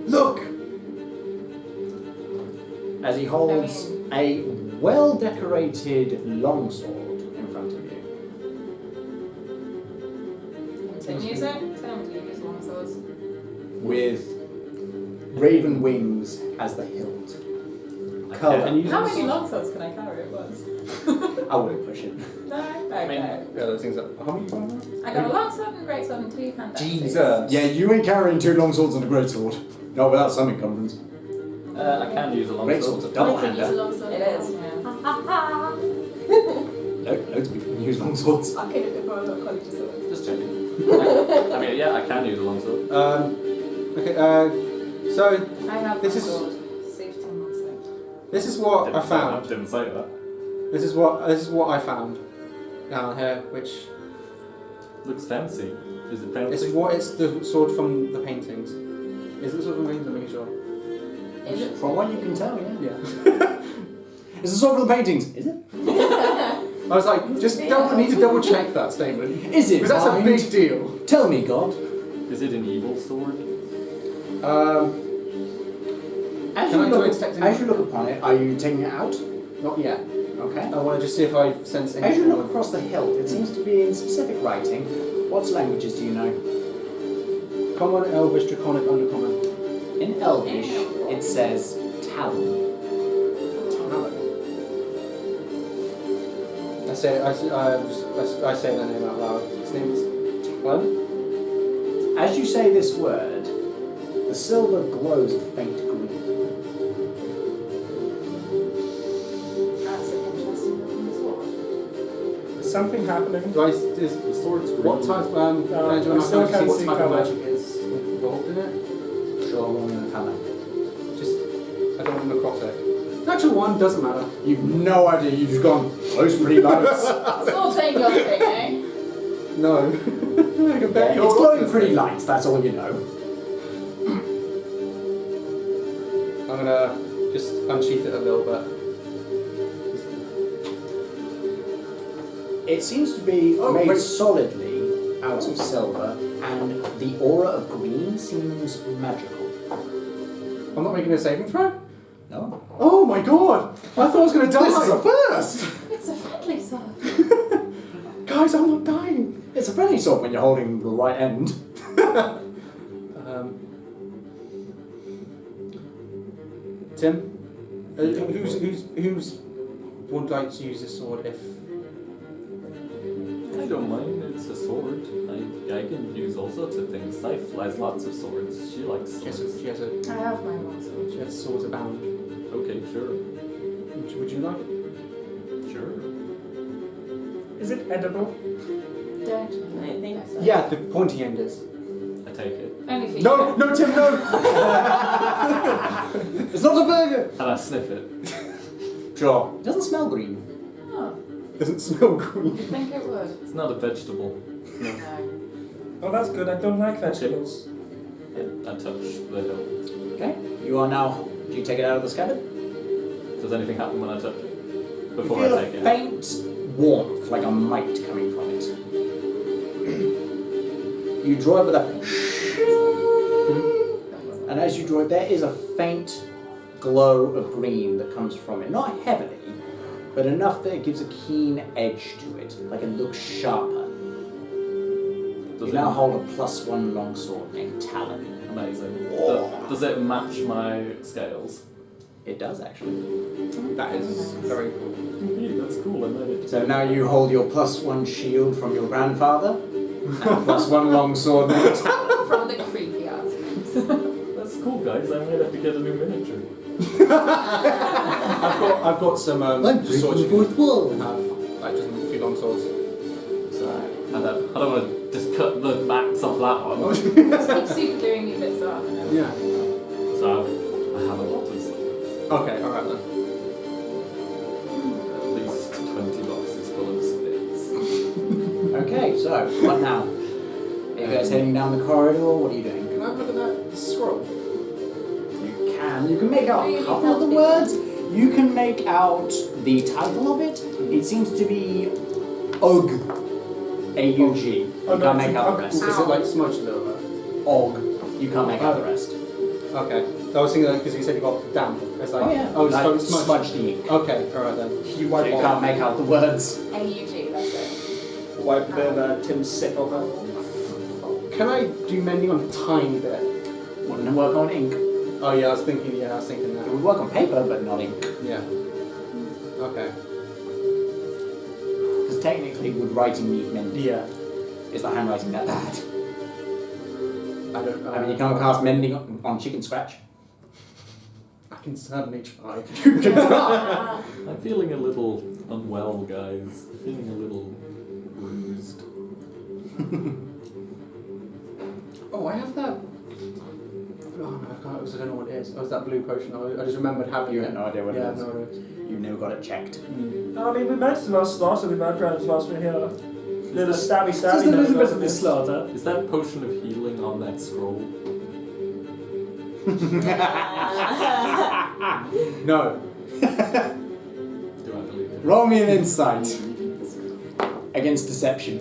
look! As he holds a well-decorated longsword in front of you. Continue, sir. Tell me to use long swords. With raven wings as the hilt. Colour. How many long swords can I carry at once? I wouldn't push it. No? Okay. Yeah, those things are. How many you got now? I got a long sword and a great sword and 2 hand axes. Jesus. Yeah, you ain't carrying 2 longswords and a greatsword. Not without some encumbrance. I can use a long Greatsword's sword. a double I can use a hander. long sword. It is, yeah. Loads of people can use longswords. I couldn't before I got college swords. Just checking. I mean, yeah, I can use a long sword. Okay. So I have This long is- sword. Safety and long sword. this is what I found. Didn't say that. This is what I found down here, which Looks fancy. Is it fancy? it's the sword from the paintings. Is it the sword from the paintings? I'm making sure. Is it? From what you can tell, yeah. Yeah. It's the sword from the paintings, is it? I was like, need to double check that statement. Is it? Because that's a mine? big deal. Tell me, God. Is it an evil sword? As Can you, I do look, it detecting- as you look upon it, are you taking it out? Not yet. Okay. I want to just see if I sense As anything. you look across the hilt, it seems to be in specific writing. What languages do you know? Common, Elvish, Draconic, Undercommon. In Elvish, it says Talon. I say that name out loud. His name is Talon. As you say this word, the silver glows a faint green. That's an interesting looking sword. Is something happening? The sword's green. What type? I still can't what see type of colour. magic is involved in it? Sure, I'm going to come out. Just I don't want necrotic. Natural one doesn't matter. You've no idea, you've just gone, those pretty lights. Swords ain't your thing, eh? No. It's glowing pretty lights, that's all you know. I'm gonna just unsheath it a little bit. It seems to be made wait. solidly out of silver, and the aura of green seems magical. I'm not making a saving throw? No? Oh my god! I thought I was gonna die! This is a first! It's a friendly sword. Guys, I'm not dying! It's a friendly sword when you're holding the right end. Tim? Who's would like to use this sword if... I don't mind. It's a sword. I can use all sorts of things. Zeife has lots of swords. She likes swords. She has I have my long sword. swords abound. Okay, sure. Would you like it? Sure. Is it edible? Don't. I think so. Yeah, the pointy end is. I take it. Only for you. No, no, Tim, no! It's not a burger! And I sniff it. Sure. It doesn't smell green. Oh, Doesn't smell green. you'd think it would. It's not a vegetable. No. Oh, that's good. I don't like vegetables. I touch the hill. Okay. You are now. Do you take it out of the scabbard? Does anything happen when I touch it? You Before feel I take a it? faint warmth, like a mite coming from it. You draw it with a and as you draw it, there is a faint glow of green that comes from it. Not heavily, but enough that it gives a keen edge to it, like it looks sharper. You now hold a +1 longsword named Talon. Amazing. Does it match my scales? It does actually. That is very cool. Indeed, that's cool. I made it. So now you hold your +1 shield from your grandfather, and a +1 longsword named Talon. From the creepy ass. That's cool, guys. I'm gonna have to get a new miniature. I've got some swords you can wall. have, like just a few long swords. So I don't want to just cut the backs off that one. Keep super doing new bits off. Yeah. So I have a lot of swords. Okay, alright then. At least 20 boxes full of spits. Okay, so what now? Are you guys heading down the corridor? What are you doing? Can I look at that scroll? You can make out a couple of the words. You can make out the title of it. It seems to be Og. A-U-G. You can't make out the rest. Is it like smudged a little bit? Og. You can't make out the rest. Okay. I was thinking that because you said you got damp. It's like, Oh yeah. oh, it's Like like smudged. smudge the ink. Okay, alright then. You So wipe you off. can't make out the words. AUG, that's it. Wipe a bit of Tim's sick off her. Can I do mending on a tiny bit? Wouldn't work on ink. Oh yeah, I was thinking It that. would work on paper, but not ink. Yeah. Okay. Because technically, would writing need mending? Yeah. Is the handwriting that bad? I don't know. I mean, you can't cast mending on chicken scratch. I can certainly try. You can try. I'm feeling a little unwell, guys. I'm feeling a little bruised. Oh, I have that. Oh no, I can't. I don't know what it is. Oh, it's that blue potion. I just remembered having You it. have no idea what Yeah, it is. no, no. You never got it checked. I mean, we might as well slaughter the backgrounds whilst we're here. Little stabby stabby. Just a little bit of this this slaughter. Is that potion of healing on that scroll? No. Do I believe it? Roll me an insight against deception.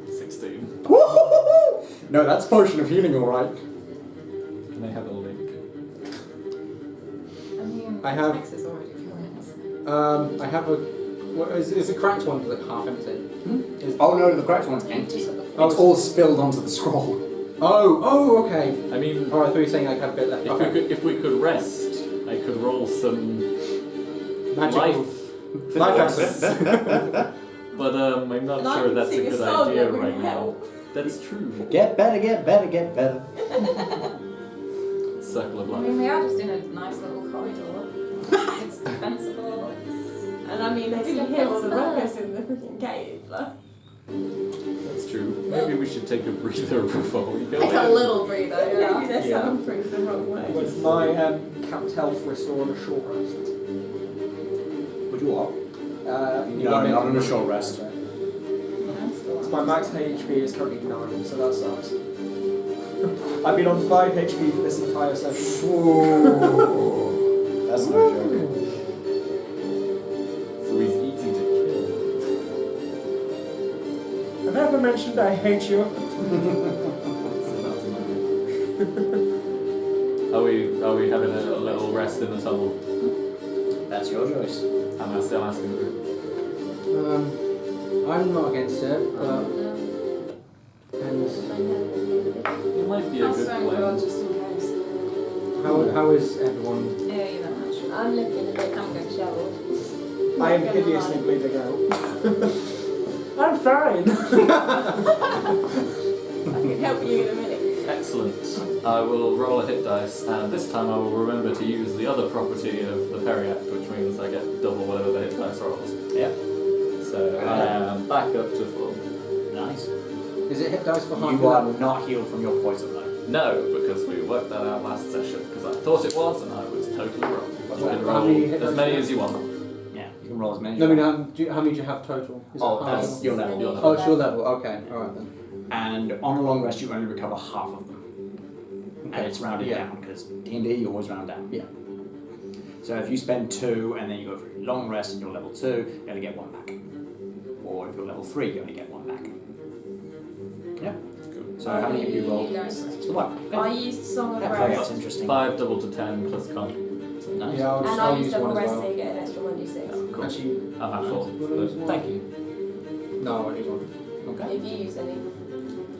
16. No, that's potion of healing, all right. Can I have a link? I mean, I have- Tex is already feeling it. I have a. What is the cracked one like half empty? Is- Oh no, the correct one's empty. Oh, It's all spilled onto the scroll. Oh, okay. I mean, Alright, I thought you were saying like have a bit left. if we could rest, I could roll some Magical. life essence. But I'm not And I sure can that's a sing a good song idea that would right now. help. That's true. Get better, get better, get better. Circle of I life. mean, we are just in a nice little corridor. It's defensible. And I mean, they didn't hear all the ruckus in the freaking cave. Like, That's true. Maybe we should take a breather before we go Like a in. little breather, yeah. maybe they're Yeah. soundproof the wrong way. Would my capped health restore on a short rest? Would you what? You No, got me not on a short rest. My max HP is currently 9, so that sucks. I've been on 5 HP for this entire session. That's no joke. So he's easy to kill. Have I ever mentioned I hate you? So that's Are we having a little rest in the tunnel? That's your choice. I'm still asking the group. I'm not against it, but and It might be a I'll good swim plan. well just in case. how is everyone? Yeah, you don't much. I'm looking a bit I'm going to shovel. I am hideously bleeding out. I'm fine. I can help you in a minute. Excellent. I will roll a hit dice, and this time I will remember to use the other property of the Periact, which means I get double whatever the hit dice rolls. Yeah. back up to full. Nice. Is it hit dice for half? You are not healed from your poison though. No, because we worked that out last session, because I thought it was, and I was totally wrong. You What? can How roll many hit as dice many do you as you want. Yeah, you can roll as many. No, I mean, how many do you have total? Is it Oh, half? that's your level. Your Oh, it's your level. Okay, alright then. And on a long rest, you only recover half of them. And it's rounded Yeah. down, because D&D, you always round down. Yeah. So if you spend 2 and then you go for a long rest and you're level 2, you only get 1 back. Or if you're level 3, you only get 1 back. Yeah. So how many of you rolled? Yes. It's the 1. I used Song of That play Rest. out's interesting. 5 double to 10 plus con. Nice. Yeah, And I'll I use use double one as rest well. so you get an extra 1d6. Cool. Actually, I'm at full. But Thank you. no, I won't use one. Okay. If you use any.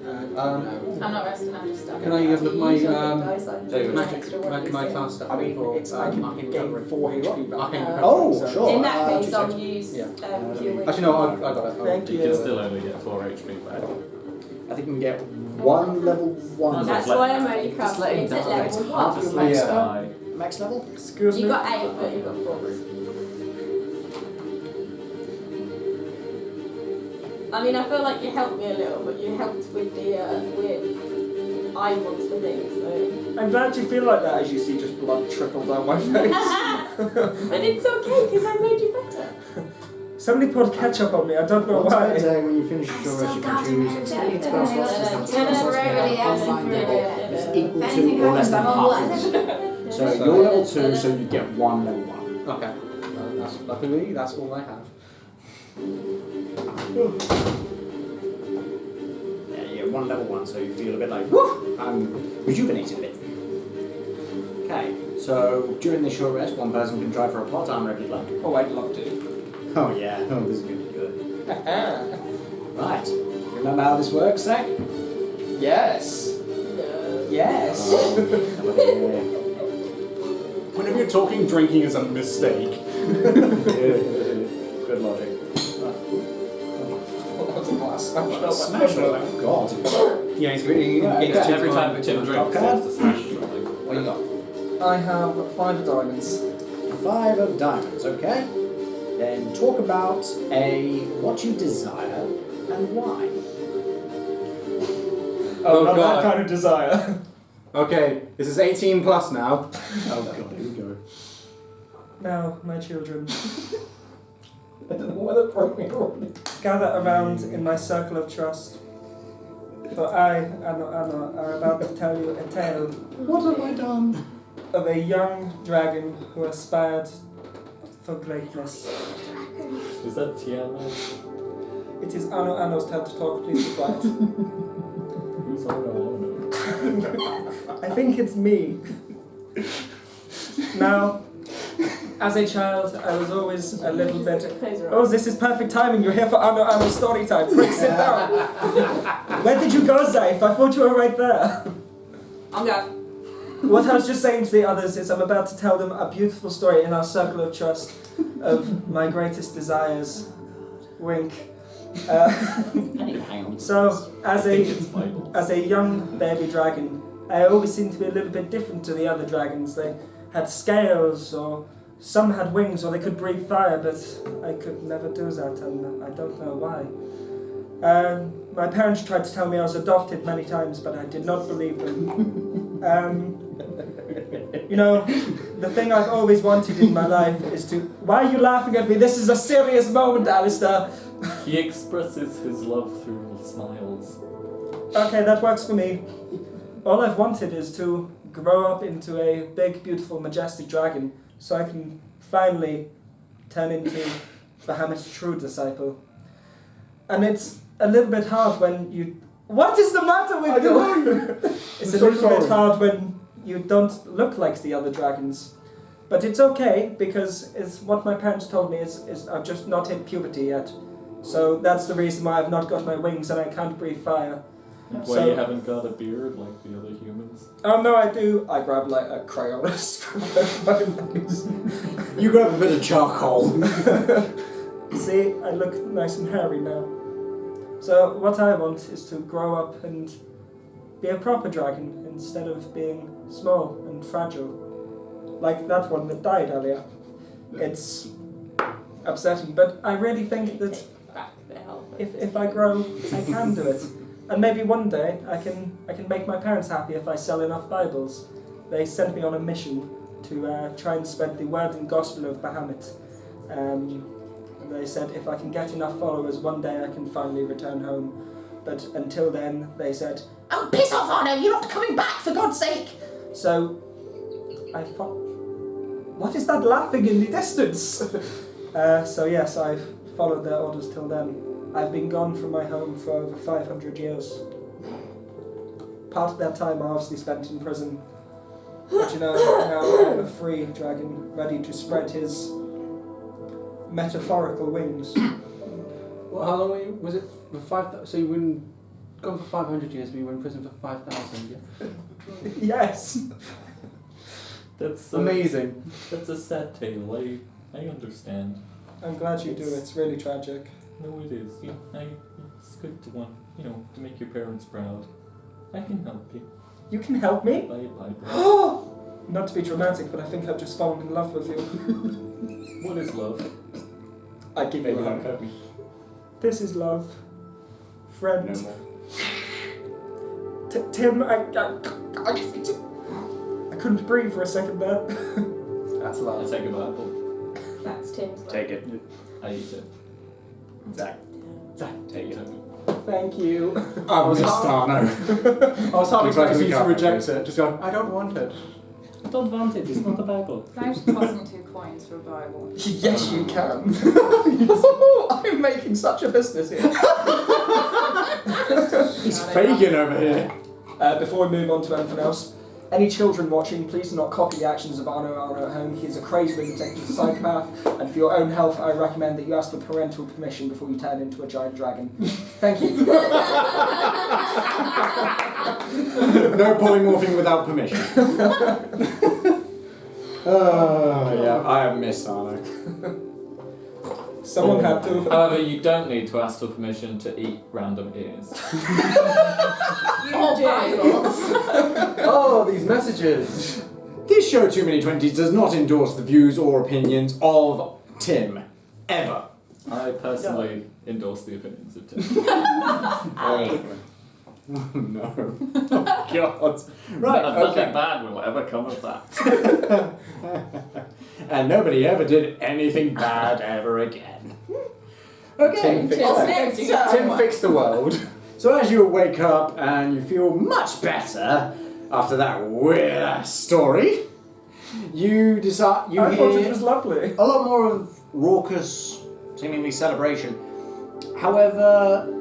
I'm not resting, I'm just stuck. Can I have a look at my If you use one, guys, I so can you- do an magic, extra my 1d6. class stuff? I mean, for, it's like you arcane gain recovery. 4 HP back. Arcane recovery. Oh, so- sure. In that case, 2 I'll seconds. use Yeah. Cure Wounds. Actually, no, I got it. Thank you you. can still only get 4 HP back. I think you can get 1 level 1. That's let- why I'm only Just covering let him it's at die. level Half 1. your Yeah. max, Die. max level? Excuse You me. got 8, but you got 4. I mean, I feel like you helped me a little, but you helped with the weird eye monster thing, so. I'm glad you feel like that as you see just blood trickle down my face. But it's okay, because I made you better. Somebody poured ketchup on me, I don't know Once per why. day, when you finish your short rest, you can choose extended spell slots to stand spell slots to have online level is equal to or less than half. So you're level 2, so you get 1 level 1. Okay. That's, luckily, that's all I have. Yeah, you get 1 level 1, so you feel a bit like, woo! I'm rejuvenated a bit. Okay, so during this short rest, one person can try for a plot armor if you'd like. Oh, I'd love to. Oh yeah, oh, this is going to be good. Right, remember how this works, Zach? Yes. No. Yes. Whenever you're talking, drinking is a mistake. Good logic. That was a glass. I felt Smash it, oh god. Yeah, he's really Okay. Every time Tim drinks, he has to smash something. What you got? I have 5 diamonds. 5 of diamonds, okay? Then talk about what you desire and why. Oh, God. not that kind of desire. Okay, this is 18 plus now. Oh god, here we go. Now, my children, I don't know whether it broke me or gather around in my circle of trust. For I, Arno Arno, are about to tell you a tale What have I done? of a young dragon who aspired for greatness. Is that Tiana? It is Arno Arno's turn to talk, please be quiet. Who's Arno Arno? I think it's me. Now, as a child, I was always a little bit... Oh, this is perfect timing. You're here for Arno Arno's story time. Quick, sit down. Where did you go, Zeife? I thought you were right there. I'll go. What I was just saying to the others is I'm about to tell them a beautiful story in our circle of trust of my greatest desires. Wink. So, as a young baby dragon, I always seemed to be a little bit different to the other dragons. They had scales, or some had wings, or they could breathe fire, but I could never do that, and I don't know why. My parents tried to tell me I was adopted many times, but I did not believe them. You know, the thing I've always wanted in my life is to... Why are you laughing at me? This is a serious moment, Alistair. He expresses his love through smiles. Okay, that works for me. All I've wanted is to grow up into a big, beautiful, majestic dragon, so I can finally turn into Bahamut's true disciple. And it's a little bit hard when you... What is the matter with you? It's a little bit hard when you don't look like the other dragons. But it's okay, because it's what my parents told me is I've just not hit puberty yet. So that's the reason why I've not got my wings and I can't breathe fire. Why you haven't got a beard like the other humans? Oh no, I do. I grab like a crayon and scrub over my face. You grab a bit of charcoal. See, I look nice and hairy now. So what I want is to grow up and be a proper dragon instead of being small and fragile. Like that one that died earlier. It's upsetting, but I really think that... Back the hell. if I grow, I can do it. And maybe one day I can make my parents happy if I sell enough Bibles. They sent me on a mission to try and spread the word and gospel of Bahamut. And they said if I can get enough followers, one day I can finally return home. But until then, they said, "Oh, piss off, Arno! You're not coming back, for God's sake!" So, what is that laughing in the distance? So yes, I've followed their orders till then. I've been gone from my home for over 500 years. Part of that time I obviously spent in prison. But you know, now I'm a free dragon, ready to spread his metaphorical wings. Well, how long were you, was it for 5,000? So you were gone for 500 years, but you were in prison for 5,000, yeah? Yes! That's amazing. That's a sad tale. I understand. I'm glad you do. It's really tragic. No, it is. It's good to want, to make your parents proud. I can help you. You can help me? Not to be dramatic, but I think I've just fallen in love with you. What is love? I give you a hug. This is love. Friend. No more. Tim, I couldn't breathe for a second there. That's I love. take a Bible. That's Tim's. Take it. I eat it. Zach. Take it. Thank you. I was Arno. I was half Looks like expecting we you to can't reject it, just going, I don't want it. I don't want it. It's not a Bible. Can I just toss him 2 coins for a Bible? Yes, you can. I'm making such a business here. He's faking over here. Before we move on to anything else, any children watching, please do not copy the actions of Arno Arno at home. He is a crazy lunatic, he's a psychopath, and for your own health, I recommend that you ask for parental permission before you turn into a giant dragon. Thank you. No polymorphing without permission. Yeah, I have missed Arno. Someone had to. However, you don't need to ask for permission to eat random ears. Or Bibles. Oh, these messages! This show, Too Many 20's, does not endorse the views or opinions of Tim. Ever. I personally endorse the opinions of Tim. No. Oh, God. Right, Nothing okay. bad will ever come of that. And nobody ever did anything bad ever again. Okay. Tim fixed the world. So as you wake up and you feel much better after that weird story, you decide you I hear thought it was lovely. a lot more of raucous, seemingly celebration. However,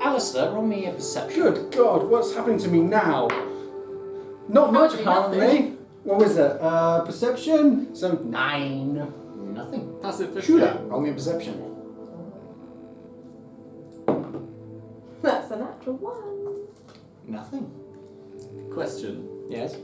Alistair, roll me a perception. Good God, what's happening to me now? Not much, Hardly apparently. What was it? Perception? So 9. Nothing. Passive 50. Shooter, roll me a perception. That's a natural 1. Nothing. Question. Yes.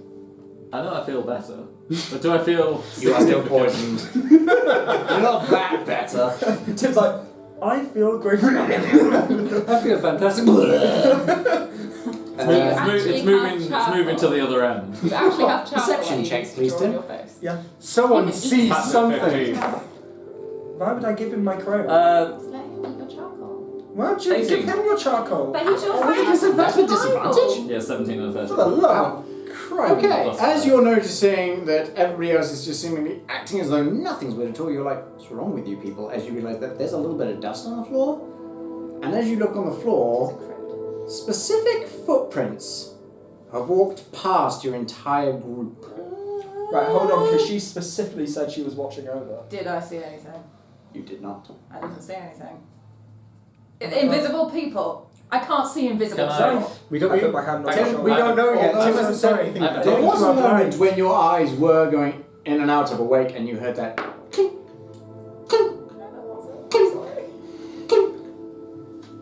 I know I feel better, but do I feel You are still poisoned. You're not that better. Tim's like, I feel great. I feel fantastic. It's moving to the other end. You actually have charcoal Perception you check, use to please, draw Tim. your face. Yeah. Someone sees Passive something. 15. Why would I give him my crown? Just let him eat your charcoal. Why don't you 18. give him your charcoal? But he's your Oh, friend. That's a disadvantage. Yeah, 17 and 30. For the love of Christ. Okay, as you're noticing that everybody else is just seemingly acting as though nothing's weird at all, you're like, what's wrong with you people? As you realise that there's a little bit of dust on the floor, and as you look on the floor, specific footprints have walked past your entire group. Right, hold on, because she specifically said she was watching over. Did I see anything? You did not. I didn't see anything. Invisible people. I can't see invisible Can I- people. We don't, I put my hand on Tim, her shoulder. we don't know yet. Although- Tim hasn't said anything. I- yet. There was a You are moment blind. when your eyes were going in and out of awake and you heard that clink, clink, clink,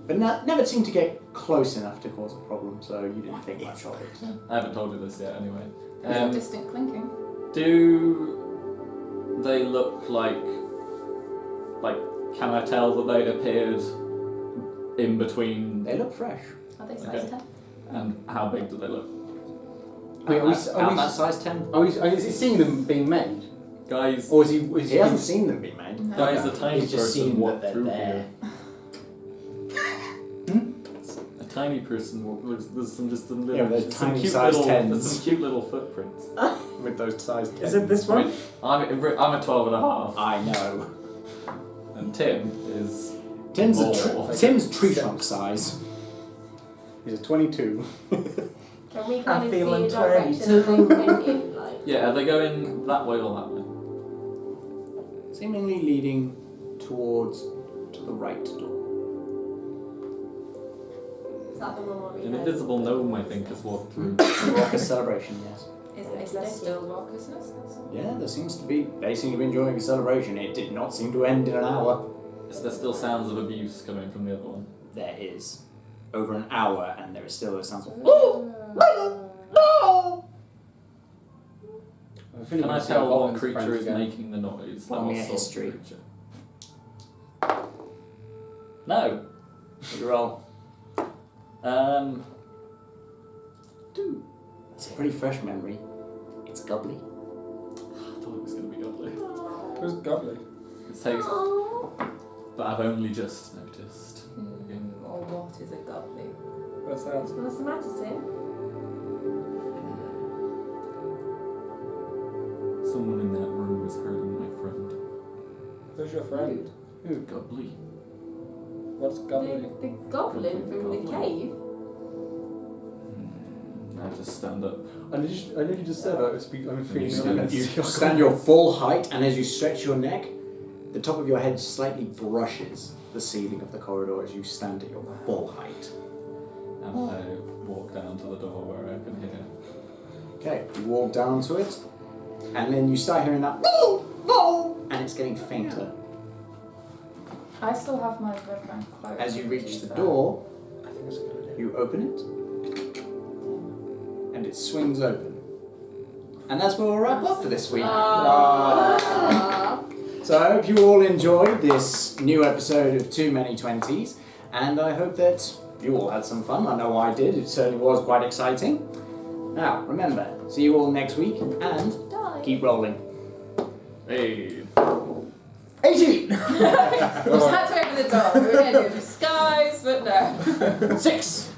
but never seemed to get close enough to cause a problem, so you didn't think much of it. I haven't told you this yet anyway. There's a distant clinking. Do they look like, can I tell that they appeared in between, They look fresh. Are they size Okay. 10? and how big do they look? Wait, are we, Out that size 10. is he seeing them being made? Guys, Or is he He hasn't seen them be made. guys, the tiny He's just person seen that walked they're through there. here. tiny person. There's some little, Yeah, those some tiny cute size little, 10s. there's some cute little footprints. With those size Is it this one? I'm a 12 and a half, I know. and Tim is Tim's more. Tim's tree trunk size. He's a 22. Can we I'm kind of see feeling a direction that they went in? Like, Yeah, are they going that way or that way? Seemingly leading towards to the right door. is that the one where we An heard? invisible gnome, I think, has walked through. Raucous celebration, yes. Is there still raucousness? Yeah, there seems to be. They seem to be enjoying a celebration. It did not seem to end in an hour. Is there still sounds of abuse coming from the other one? There is. Over an hour, and there is still those sounds of. Can I tell what creature is making the noise? Roll me a What sort of history. creature? No. You roll. 2. It's a pretty fresh memory. It's gobbly. I thought it was going to be godly. Who's gobbly? It takes, but I've only just noticed. Or what is a goblin? What's that? What's the matter, Tim? Someone in that room is hurting my friend. Who's your friend? Who? Gobbly. What's gobbly? The goblin from the cave? I just stand up. I know you just said I'm feeling You stand your full height, and as you stretch your neck, the top of your head slightly brushes the ceiling of the corridor as you stand at your full height. And I walk down to the door where I can hear. Okay, you walk down to it, and then you start hearing that "Woo! Woo!" and it's getting fainter. I still have my red band cloak. As you reach the door, I think that's a good idea. you open it, and it swings open. And that's where we'll wrap up for this week. So I hope you all enjoyed this new episode of Too Many 20's, and I hope that you all had some fun. I know I did. It certainly was quite exciting. Now, remember, see you all next week, and keep rolling. Hey. 18! We just had to open the door. We were going to do disguise, but no. 6!